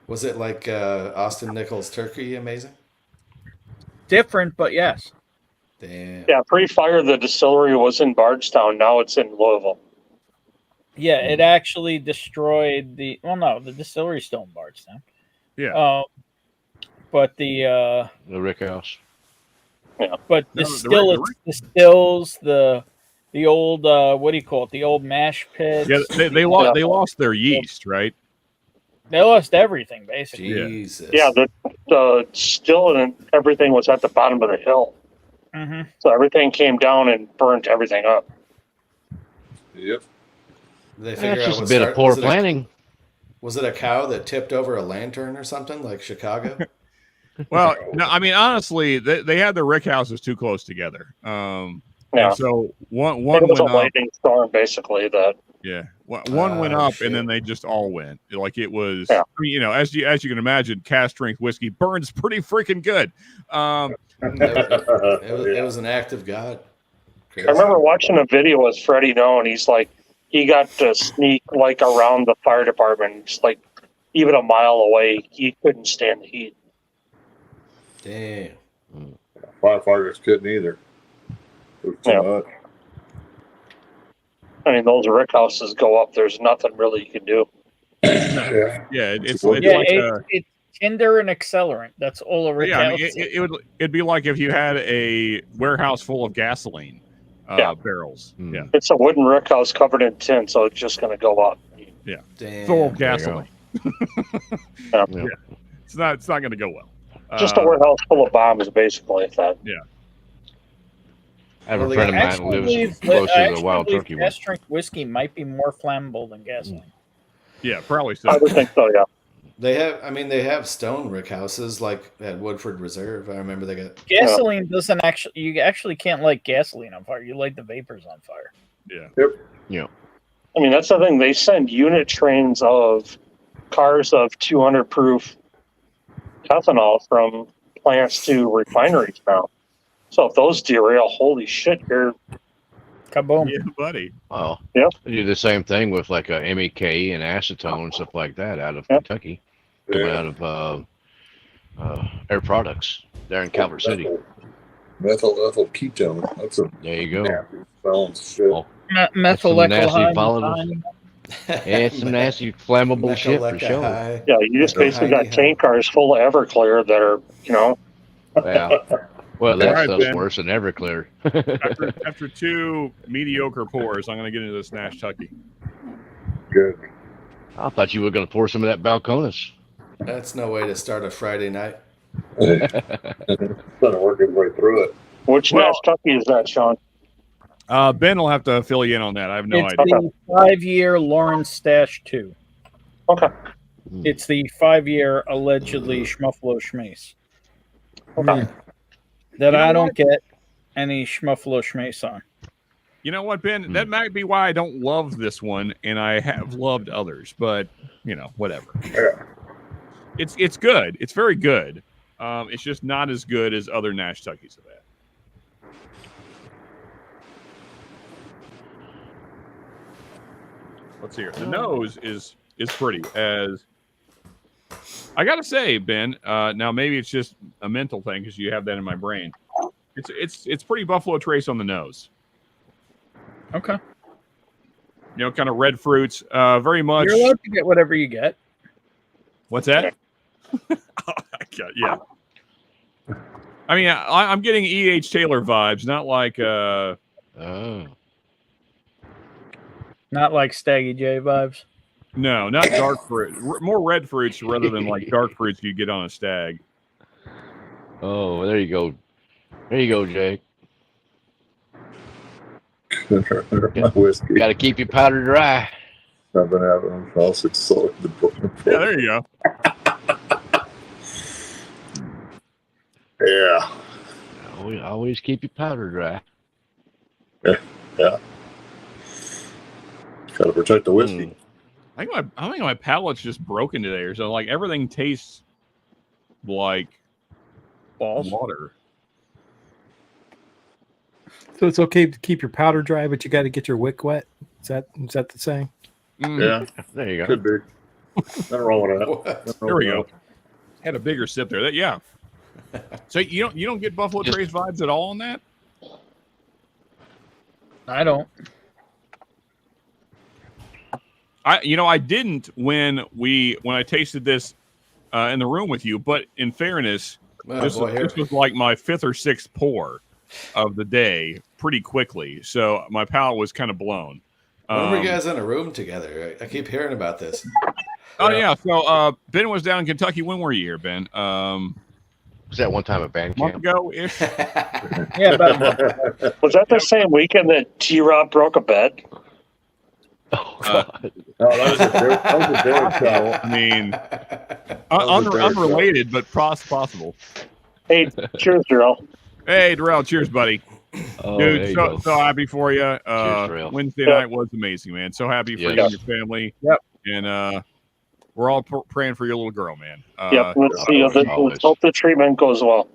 was it like Austin Nichols' Turkey amazing? Different, but yes. Damn. Yeah, pre-fire, the distillery was in Bardstown. Now it's in Louisville. Yeah, it actually destroyed the. Well, no, the distillery's still in Bardstown. Yeah. But the The Rick House. but No, distills the old what do you call it? The old mash pits. Yeah, they lost their yeast, right? They lost everything basically. Jesus. Yeah, the still and everything was at the bottom of the hill. Hmm. So everything came down and burnt everything up. Yep. They figure That's out just a what bit of start- poor was it a- planning. Was it a cow that tipped over a lantern or something like Chicago? Well, no, I mean honestly, they had the rick houses too close together. Yeah. And so one It went was a up. lightning storm, basically. That Yeah, one went Oh, up, shit. and then they just all went. Like it was, Yeah. I mean, as you can imagine, cast strength whiskey burns pretty freaking good. It was an act of God. Crazy. I remember watching a video with Freddie No, and he's like, he got to sneak like around the fire department, just like even a mile away. He couldn't stand the heat. Damn. Firefighters couldn't either. It was too Yeah. much. I mean, those rick houses go up. There's nothing really you can do. Yeah. Yeah, it's Yeah, like It's tinder and accelerant. That's all a Rick yeah, I mean, House. it'd be like if you had a warehouse full of gasoline Yeah. barrels. Hmm. Yeah, It's a wooden rick house covered in tin, so it's just going to go up. Damn. full of There you gasoline. Yeah. Yeah. It's not going to go well. Just a warehouse full of bombs, basically. If that. I have Well, a friend of mine who lives closer to the Wild Turkey one. gas strength whiskey might be more flammable than gasoline. Yeah, probably so. I would think so. Yeah. They have stone rick houses like at Woodford Reserve. I remember they got. Gasoline doesn't actually. You actually can't light gasoline on fire. You light the vapors on fire. Yeah. I mean, that's the thing. They send unit trains of cars of 200 proof ethanol from plants to refineries now. So if those derail, holy shit, you're Kaboom. Yeah, buddy. Oh, Yep. They do the same thing with like a MEK and acetone and stuff like that out of Yep. Kentucky, coming out of Air Products there in Calvert City. Methyl ketone. That's a There you go. nasty smelling shit. Oh. Methyl Some nasty eclohine. volatiles. And some nasty flammable shit for sure. High. yeah, you just basically got tank cars full of Everclear that are Yeah. Well, that All right, stuff's Ben. worse than Everclear. After two mediocre pours, I'm going to get into this Nash Tucky. Good. I thought you were going to pour some of that Balcones. That's no way to start a Friday night. It's going to work his way through it. Which Well- Nash Tucky is that, Sean? Ben will have to fill you in on that. I have no It's idea. the 5-year Lawrence Stash 2. Okay. It's the 5-year allegedly Schmuffalo Schmace. Okay. That You know I don't what? get any Schmuffalo Schmace on. You know what, Ben? That might be why I don't love this one, and I have loved others. But whatever. Yeah. It's good. It's very good. It's just not as good as other Nash Tuckies have had. Let's hear. The nose is pretty. As I gotta say, Ben. Now maybe it's just a mental thing because you have that in my brain. It's pretty Buffalo Trace on the nose. Okay. Kind of red fruits. Very much. You're allowed to get whatever you get. What's that? Yeah. I mean, I'm getting E.H. Taylor vibes, not like Oh. Not like Staggy J vibes. no, not dark fruit. More red fruits rather than like dark fruits you get on a stag. Oh, there you go. There you go, Jake. My whiskey. Got to keep your powder dry. I've been having sausage salt in the book. Yeah, there you go. Yeah. Always keep your powder dry. Yeah. Got to protect the whiskey. I think my palate's just broken today or something. Like everything tastes like water. So it's okay to keep your powder dry, but you got to get your wick wet. Is that the saying? Yeah. There you go. Could be. Nothing wrong with that. There we go. Had a bigger sip there. Yeah. So you don't get Buffalo Trace vibes at all on that? I don't. I didn't when I tasted this in the room with you, but in fairness, this was like my 5th or 6th pour of the day pretty quickly. So my palate was kind of blown. When were you guys in a room together? I keep hearing about this. Oh yeah. So Ben was down in Kentucky. When were you here, Ben? Was that one time at band A month camp? ago ish. Yeah, about a month. Was that the same weekend that T-Rob broke a bed? Oh, God. No, that was a different show. I mean, was a bear unrelated, but possible. Hey, cheers, Darrell. Hey, Darrell. Cheers, buddy. Oh, there Dude, you go. so happy for you. Darrell. Wednesday Yeah. night was amazing, man. So happy for Yes. you and your family. Yep. And we're all praying for your little girl, man. Yep, let's see if let's hope the treatment goes well.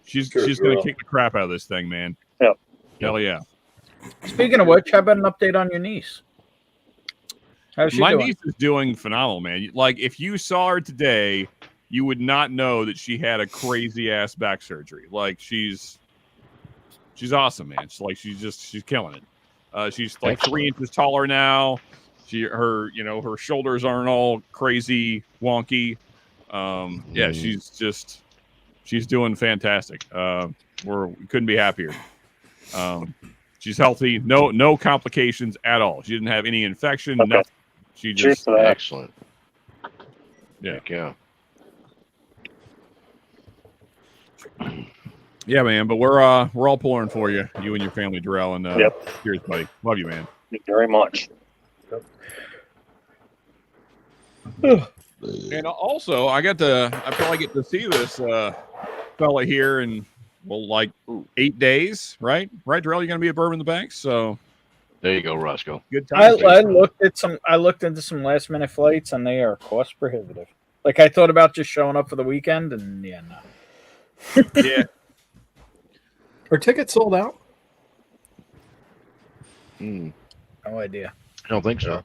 She's Sure, gonna girl. kick the crap out of this thing, man. Yep. Hell yeah. Speaking of which, how about an update on your niece? How's she My doing? niece is doing phenomenal, man. Like if you saw her today, you would not know that she had a crazy ass back surgery. Like she's awesome, man. She's killing it. She's like Excellent. 3 inches taller now. Her shoulders aren't all crazy wonky. Yeah, she's doing fantastic. We couldn't be happier. She's healthy, no complications at all. She didn't have any infection, Okay. nothing. She Cheers just to that. Excellent. Yeah. Heck yeah. Yeah, man. But we're all pulling for you and your family, Darrell. And Yep. cheers, buddy. Love you, man. Thank you very much. And also, I probably get to see this fella here in like 8 days, right? Right, Darrell, you're gonna be at Bourbon the Banks, so There you go, Roscoe. good I time. looked into some last minute flights and they are cost prohibitive. Like I thought about just showing up for the weekend and yeah, no. Yeah. Are tickets sold out? Mm, No idea. I don't think so.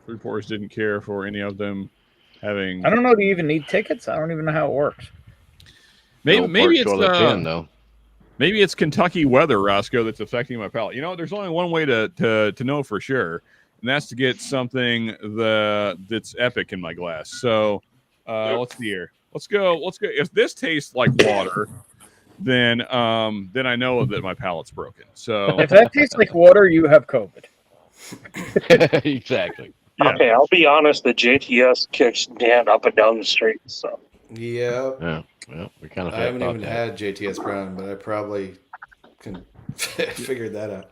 Three Fours didn't care for any of them having. I don't know. Do you even need tickets? I don't even know how it works. Maybe it's though. maybe it's Kentucky weather, Roscoe, that's affecting my palate. There's only one way to know for sure, and that's to get something that's epic in my glass. So Let's see here. Let's go. If this tastes like water, then I know that my palate's broken. So If that tastes like water, you have COVID. Exactly. yeah. Okay, I'll be honest. The JTS kicks Dan up and down the street. So Yep. Yeah. Well, we kind of. I haven't even had JTS Brown, but I probably can figure that out.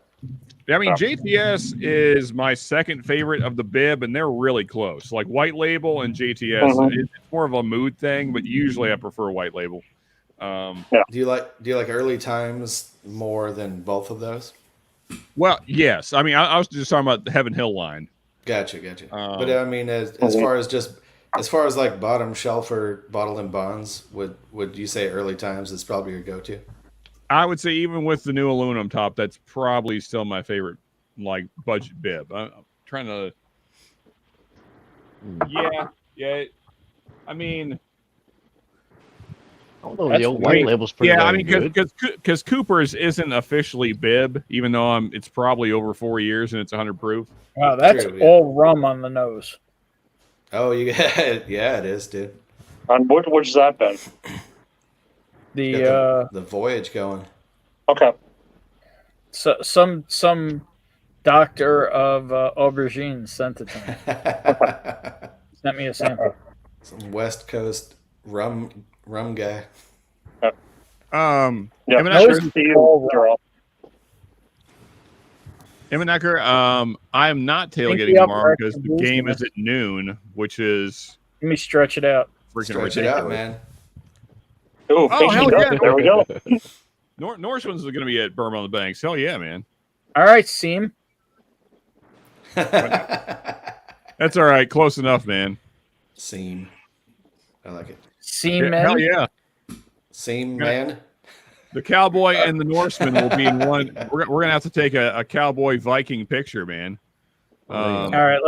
I mean, JTS is my second favorite of the bib, and they're really close. Like White Label and JTS, it's more of a mood thing, but usually I prefer White Label. Do you like early times more than both of those? Well, yes. I mean, I was just talking about the Heaven Hill line. Gotcha. But I mean, as far as like bottom shelf or bottle and bonds, would you say early times is probably your go-to? I would say even with the new aluminum top, that's probably still my favorite, like budget bib. I'm trying to. Yeah. I mean, Although the old White Label's pretty yeah. I damn mean, good. because Cooper's isn't officially bib, even though it's probably over 4 years and it's 100 proof. Wow, that's True, yeah. all rum on the nose. Oh, you got yeah, it is, dude. on which that been? The The voyage going. Okay. so, some doctor of aubergine sent it to me. Sent me a sample. Some West Coast rum guy. Yeah. Emenecker, Cheers to you, Darrell. I am not tailgating Pinky up, tomorrow because the Rex, game and is at noon, which is Let me stretch it out. freaking Stretch ridiculous. it out, man. Ooh, Oh, hell pinky yeah. up. There we go. Norseman's going to be at BourBen on the Banks. Hell yeah, man. All right, Seam. That's all right. Close enough, man. Seam. I like it. Seam Yeah, men. hell yeah. Seam man. The cowboy and the Norseman will be in one. We're going to have to take a cowboy Viking picture, man. All right,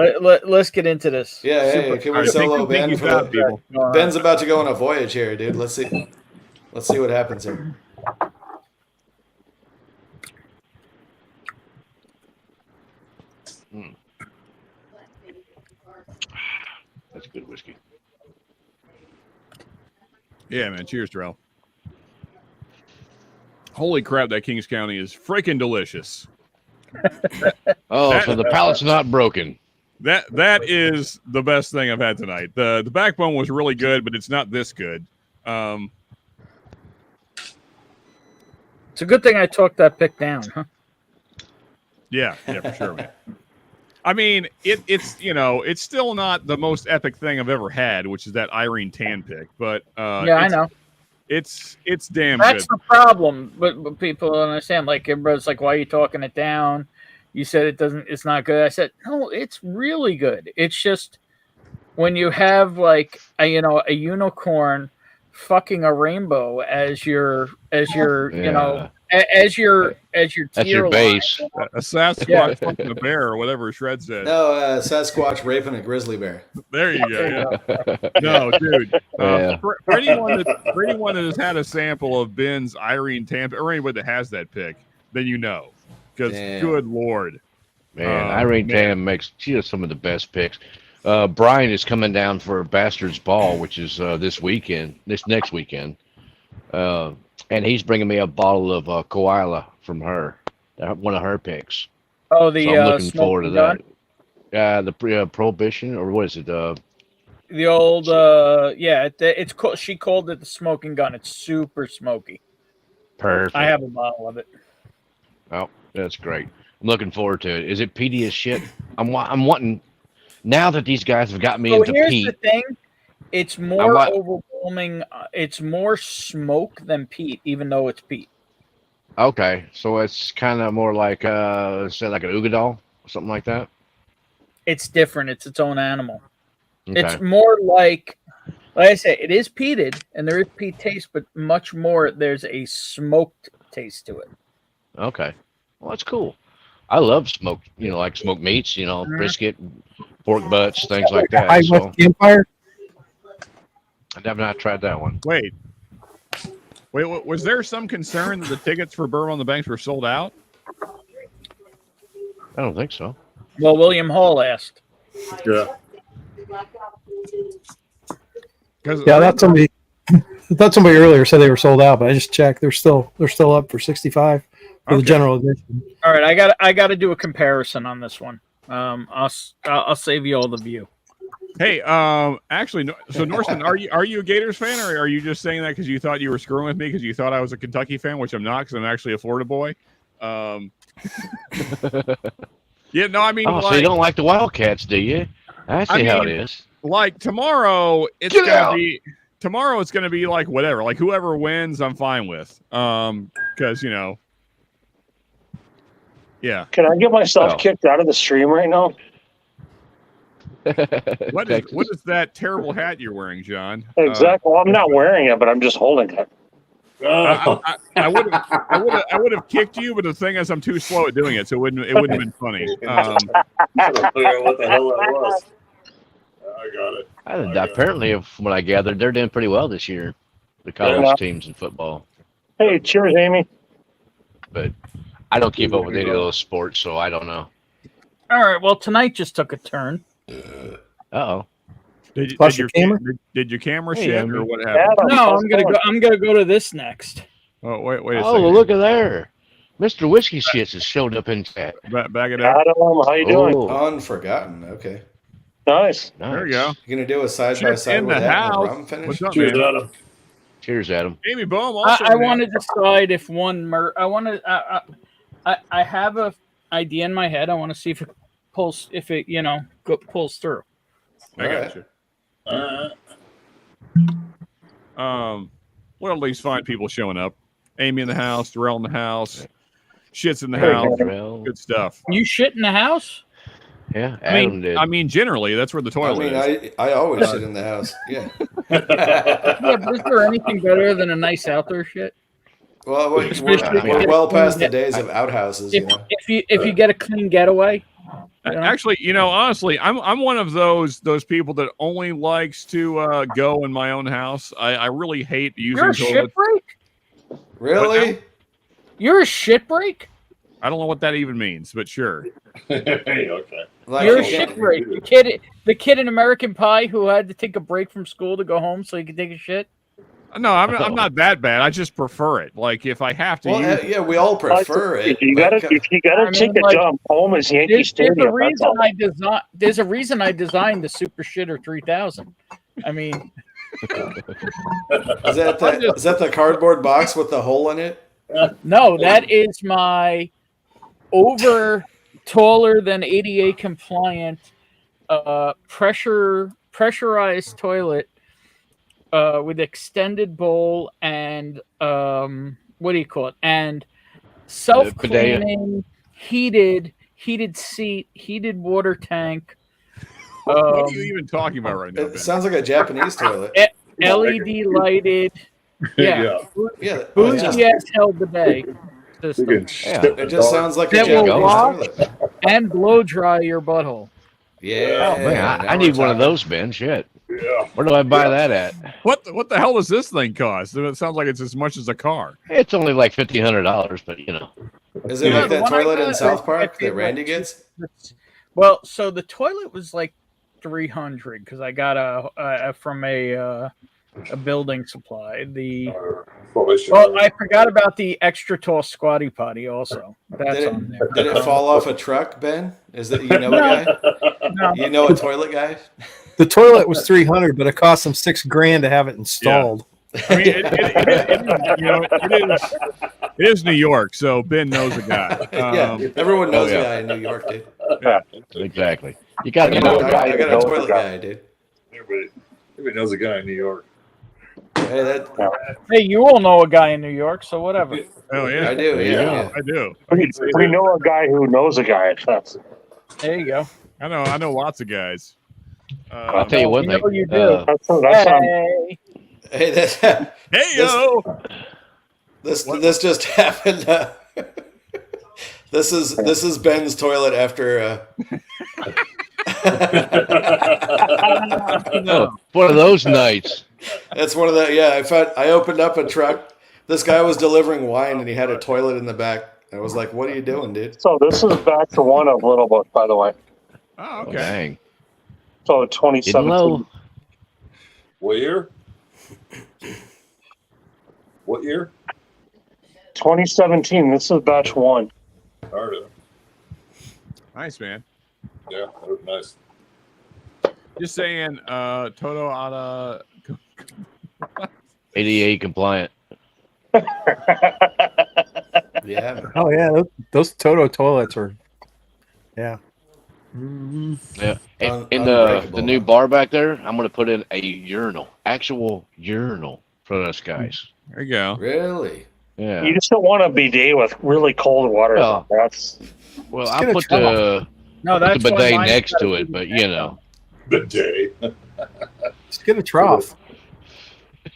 let's get into this. Yeah, hey, Super- can All we right, solo Ben? pinkies out, people. Ben's about to go on a voyage here, dude. Let's see what happens here. That's good whiskey. Yeah, man. Cheers, Terrell. Holy crap, that Kings County is freaking delicious. Oh, so the palate's not broken. That is the best thing I've had tonight. The backbone was really good, but it's not this good. It's a good thing I talked that pick down, huh? Yeah, for sure, man. I mean, it's still not the most epic thing I've ever had, which is that Irene Tan pick. But Yeah, I know. It's damn That's good. the problem. But people don't understand. Like everybody's like, "Why are you talking it down?" You said it's not good. I said, "No, it's really good. It's just when you have like a unicorn fucking a rainbow as your as your That's your tier base. line. A Sasquatch fucking a bear or whatever Shred said. No, Sasquatch raping a grizzly bear. There you go. Yeah. No, dude. Yeah. For anyone that has had a sample of Ben's Irene Tampa, or anybody that has that pick, then you know. Because good Lord. Man, Irene Tam she has some of the best picks. Brian is coming down for Bastards Ball, which is this next weekend. And he's bringing me a bottle of Koala from her, one of her picks. Oh, So I'm looking forward to that. Yeah, the Prohibition, or what is it? The old, it's called. She called it the smoking gun. It's super smoky. Perfect. I have a bottle of it. Oh, that's great. I'm looking forward to it. Is it peaty as shit? I'm wanting now that these guys have got me So into here's peat. the thing: it's more overwhelming. It's more smoke than peat, even though it's peat. Okay, so it's kind of more like say like an Ugadal or something like that. It's different. It's its own animal. Okay. It's more like I say, it is peated, and there is peat taste, but much more. There's a smoked taste to it. Okay, well that's cool. I love smoked, like smoked meats, brisket, pork butts, things like that. High So West Campfire. I have not tried that one. Wait, was there some concern that the tickets for BourBen on the Banks were sold out? I don't think so. Well, William Hall asked. Yeah. Yeah, that's somebody. I thought somebody earlier said they were sold out, but I just checked. They're still up for 65 for the general edition. All right, I got to do a comparison on this one. I'll save you all the view. Hey, actually, so Norton, are you a Gators fan, or are you just saying that because you thought you were screwing with me because you thought I was a Kentucky fan, which I'm not, because I'm actually a Florida boy. Yeah, no, I mean, Oh, so you don't like the Wildcats, do you? I see how it is. Like tomorrow, it's gonna be like whatever. Like whoever wins, I'm fine with. Because yeah. Can I get myself kicked out of the stream right now? What is that terrible hat you're wearing, John? Exactly. Well, I'm not wearing it, but I'm just holding it. I would have kicked you, but the thing is, I'm too slow at doing it, so it wouldn't have been funny. What the hell that was? I got it. Apparently, from what I gathered, they're doing pretty well this year. The college teams in football. Hey, cheers, Amy. But I don't keep up with any of those sports, so I don't know. All right. Well, tonight just took a turn. Uh-oh. Did your camera Hey, shit, or what happened? No, I'm gonna go to this next. Oh wait a second. Oh, look at there. Mr. Whiskey Shits has showed up in chat. Back it up. Adam, how you doing? Oh, Unforgotten. Okay. Nice. There you go. You gonna do a side by Shit's side in with the that and house. the rum finish? What's up, Cheers, man? Adam. Cheers, Adam. Amy Bohm also. I want to decide if one. I have a idea in my head. I want to see if it pulls. If it pulls through. I got you. We'll at least find people showing up. Amy in the house, Darrell in the house, shit's in the house. Good stuff. You shit in the house? Yeah, Adam did. I mean, generally, that's where the toilet is. I always sit in the house. Yeah. Yeah, but is there anything better than a nice outdoor shit? Well, we're well past the days of outhouses. If you get a clean getaway. Actually, honestly, I'm one of those people that only likes to go in my own house. I really hate using You're a toilets. shit break? Really? You're a shit break? I don't know what that even means, but sure. Okay. You're a shit break. The kid in American Pie who had to take a break from school to go home so he could take a shit. No, I'm not that bad. I just prefer it. Like if I have to. Yeah, we all prefer it. If you gotta take a dump, home is Yankee Stadium. There's a reason I designed the Super Shitter 3000. I mean, is that the cardboard box with the hole in it? No, that is my taller than ADA compliant pressurized toilet with extended bowl and what do you call it? And self-cleaning, heated seat, heated water tank. What are you even talking about right now? It sounds like a Japanese toilet. LED lighted. Yeah. Bougie ass hell bidet system. It just sounds like a that Japanese will wash toilet. and blow dry your butthole. Yeah. Oh, man, I need one of those, Ben. Shit. Yeah. Where do I buy that at? What the hell does this thing cost? It sounds like it's as much as a car. It's only like $1,500, but Is it like that toilet in South Park that Randy gets? Well, so the toilet was like $300 because I got from a building supply. I forgot about the extra tall squatty potty also. That's on there. Did it fall off a truck, Ben? Is that a guy? No. You know a toilet guy? The toilet was $300, but it cost them $6,000 to have it installed. I mean, it is New York, so Ben knows a guy. Yeah, everyone knows a guy in New York, dude. Yeah, exactly. You got to know a guy. I got a toilet guy, dude. Everybody knows a guy in New York. Hey, you all know a guy in New York, so whatever. Oh yeah, I do. Yeah, I do. We know a guy who knows a guy. There you go. I know lots of guys. I'll tell you one thing. You do. Hey, yo. This just happened. This is Ben's toilet after. One of those nights. It's one of the I opened up a truck. This guy was delivering wine and he had a toilet in the back. I was like, "What are you doing, dude?" So this is back to one of Little Book, by the way. Oh, okay. Dang. So 2017. What year? What year? 2017. This is batch 1. All right. Nice, man. Yeah, that was nice. Just saying, Toto oughta 88 compliant. Yeah. Oh yeah, those Toto toilets are. Yeah. Yeah. Un- In the unbreakable, new huh? bar back there, I'm gonna put in a urinal, actual urinal for us guys. There you go. Really? Yeah. You just don't want a bidet with really cold water. Well, That's Well, Just I get a put trough. the No, I put that's the why bidet mine's next gotta to be it, but the you know. The day. Just get a trough.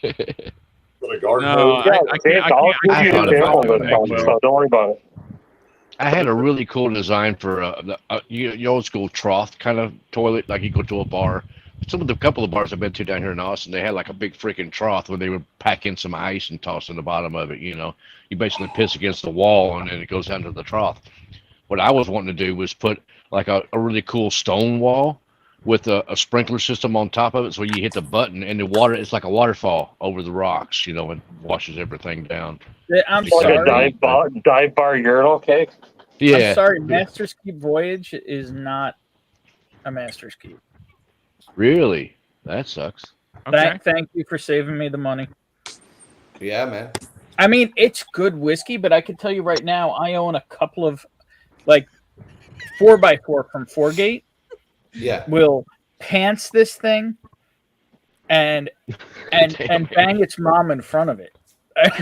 Got a garden No, hose? yeah, I can't. I'll I give you thought the about sample doing this that, time, too. so don't worry about it. I had a really cool design for the old school trough kind of toilet, like you go to a bar. Couple of bars I've been to down here in Austin, they had like a big freaking trough where they would pack in some ice and toss in the bottom of it. You know, you basically piss against the wall and then it goes down to the trough. What I was wanting to do was put like a really cool stone wall with a sprinkler system on top of it, so you hit the button and the water, it's like a waterfall over the rocks, you know, and washes everything down. I'm Like a sorry. dive bar urinal cake. Yeah. I'm sorry. Master's Keep Voyage is not a Master's Keep. Really? That sucks. Okay. Thank you for saving me the money. Yeah, man. I mean, it's good whiskey, but I can tell you right now, I own a couple of like 4x4 from Foregate. Yeah. Will pants this thing and bang its mom in front of it.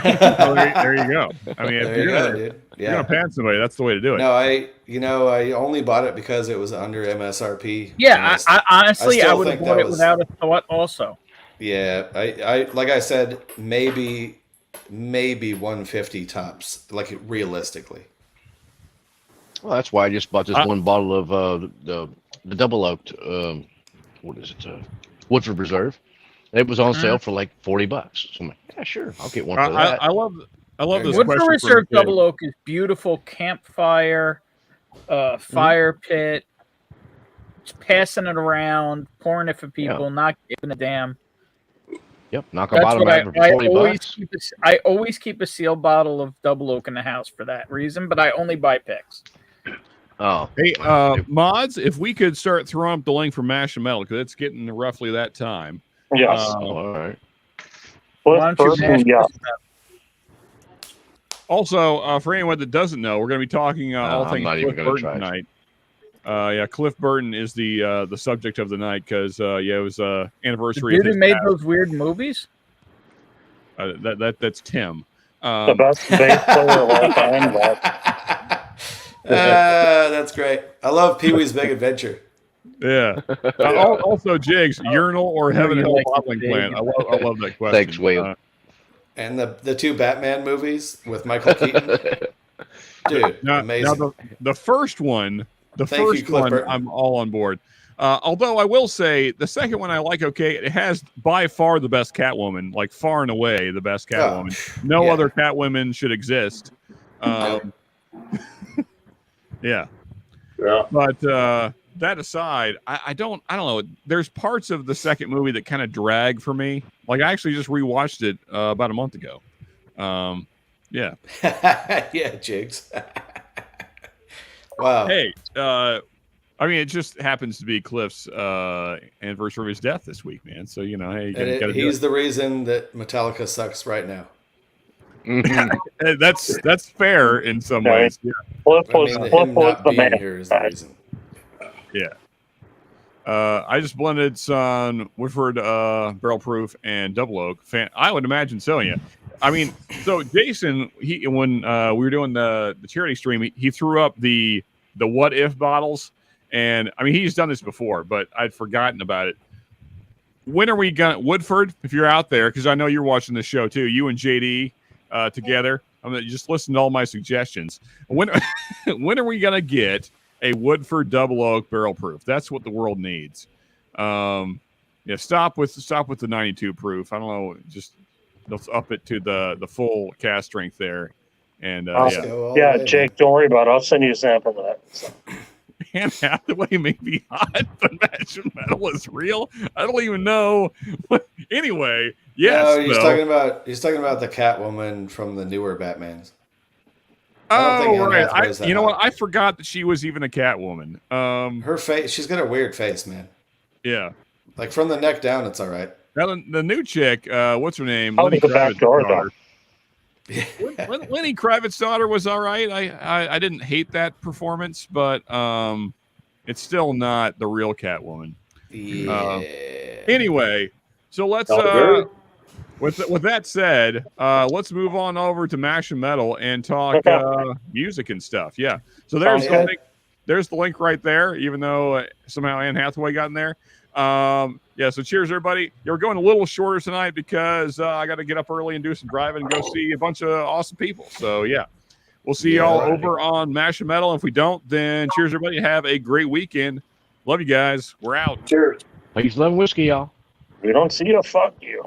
Well, there you go. I mean, if There you're you go, gonna, dude. you're Yeah. gonna pan somebody, that's the way to do it. No, I only bought it because it was under MSRP. Yeah, and I honestly, I still would have think bought that it was- without a thought also. Yeah, I like I said, maybe 150 tops, like realistically. Well, that's why I just bought this one bottle of the double oaked what is it? Woodford Reserve. It was on sale for like $40. So I'm like, yeah, sure, I'll get one for that. I love this Woodford question. Reserve from Double Oak is beautiful. Campfire, fire pit, just passing it around, pouring it for people, not giving a damn. Yep, knock a That's bottle what back for $40. I always keep a sealed bottle of Double Oak in the house for that reason, but I only buy picks. Oh, Hey, mods, if we could start throwing up the link for Mash and Metal, because it's getting roughly that time. Yes. all right. Why don't you mash Yeah. this up? Also, for anyone that doesn't know, we're going to be talking all I'm things not even Cliff gonna Burton try. tonight. Yeah, Cliff Burton is the subject of the night because it was The anniversary dude of who his made pass. those weird movies? That's Tim. The best bass player of all time. But That's great. I love Pee Wee's Big Adventure. Yeah. Also, Jigs, urinal or Heaven and Hell like bottling big. plant? I love that question. Thanks, William. And the two Batman movies with Michael Keaton. Dude, Now amazing. the first one, Thank you, Cliff Burton. I'm all on board. Although I will say the second one I like. Okay, it has by far the best Catwoman, like far and away the best Catwoman. No yeah. other Catwomen should exist. Yeah. Yeah. But that aside, I don't know. There's parts of the second movie that kind of drag for me. Like I actually just rewatched it about a month ago. Yeah. Yeah, Jigs. Wow. Hey, I mean, it just happens to be Cliff's anniversary of his death this week, man. So you know, hey, you gotta do He's it. the reason that Metallica sucks right now. Hey, that's fair in some Yeah. ways. Yeah. Cliff I was, mean, Cliff him was not the being man. here is the reason. Yeah. I just blended some Woodford Barrel Proof and Double Oak. I would imagine so. Yeah. I mean, so Jason, when we were doing the charity stream, he threw up the What If bottles, and I mean he's done this before, but I'd forgotten about it. When are we gonna Woodford? If you're out there, because I know you're watching this show too, you and JD together. I'm gonna just listen to all my suggestions. When are we gonna get a Woodford Double Oak Barrel Proof? That's what the world needs. Yeah, stop with the 92 proof. I don't know, just let's up it to the full cast strength there. And Let's yeah. go all the Yeah, way, Jake, don't worry about it. I'll send you a sample of that. So. Anne Hathaway may be hot, but Imagine Metal is real. I don't even know. Anyway, yes. No, he's talking about the Catwoman from the newer Batmans. I don't think Oh, Anne right. Hathaway's that You know what? hot. I forgot that she was even a Catwoman. Her face, she's got a weird face, man. Yeah. Like from the neck down, it's all right. Now the new chick, what's her name? Out Lenny the back Kravitz's door, daughter. Lenny Kravitz's daughter was all right. I didn't hate that performance, but it's still not the real Catwoman. Yeah. Anyway, so let's with that said, let's move on over to Mash and Metal and talk music and stuff. Yeah. So there's the link. There's the link right there. Even though somehow Anne Hathaway got in there. Yeah. So cheers, everybody. Yeah, we're going a little shorter tonight because I got to get up early and do some driving and go see a bunch of awesome people. So yeah, we'll see y'all over on Mash and Metal. If we don't, then cheers, everybody. Have a great weekend. Love you guys. We're out. Cheers. Peace, love, and whiskey, y'all. We don't see you. Fuck you.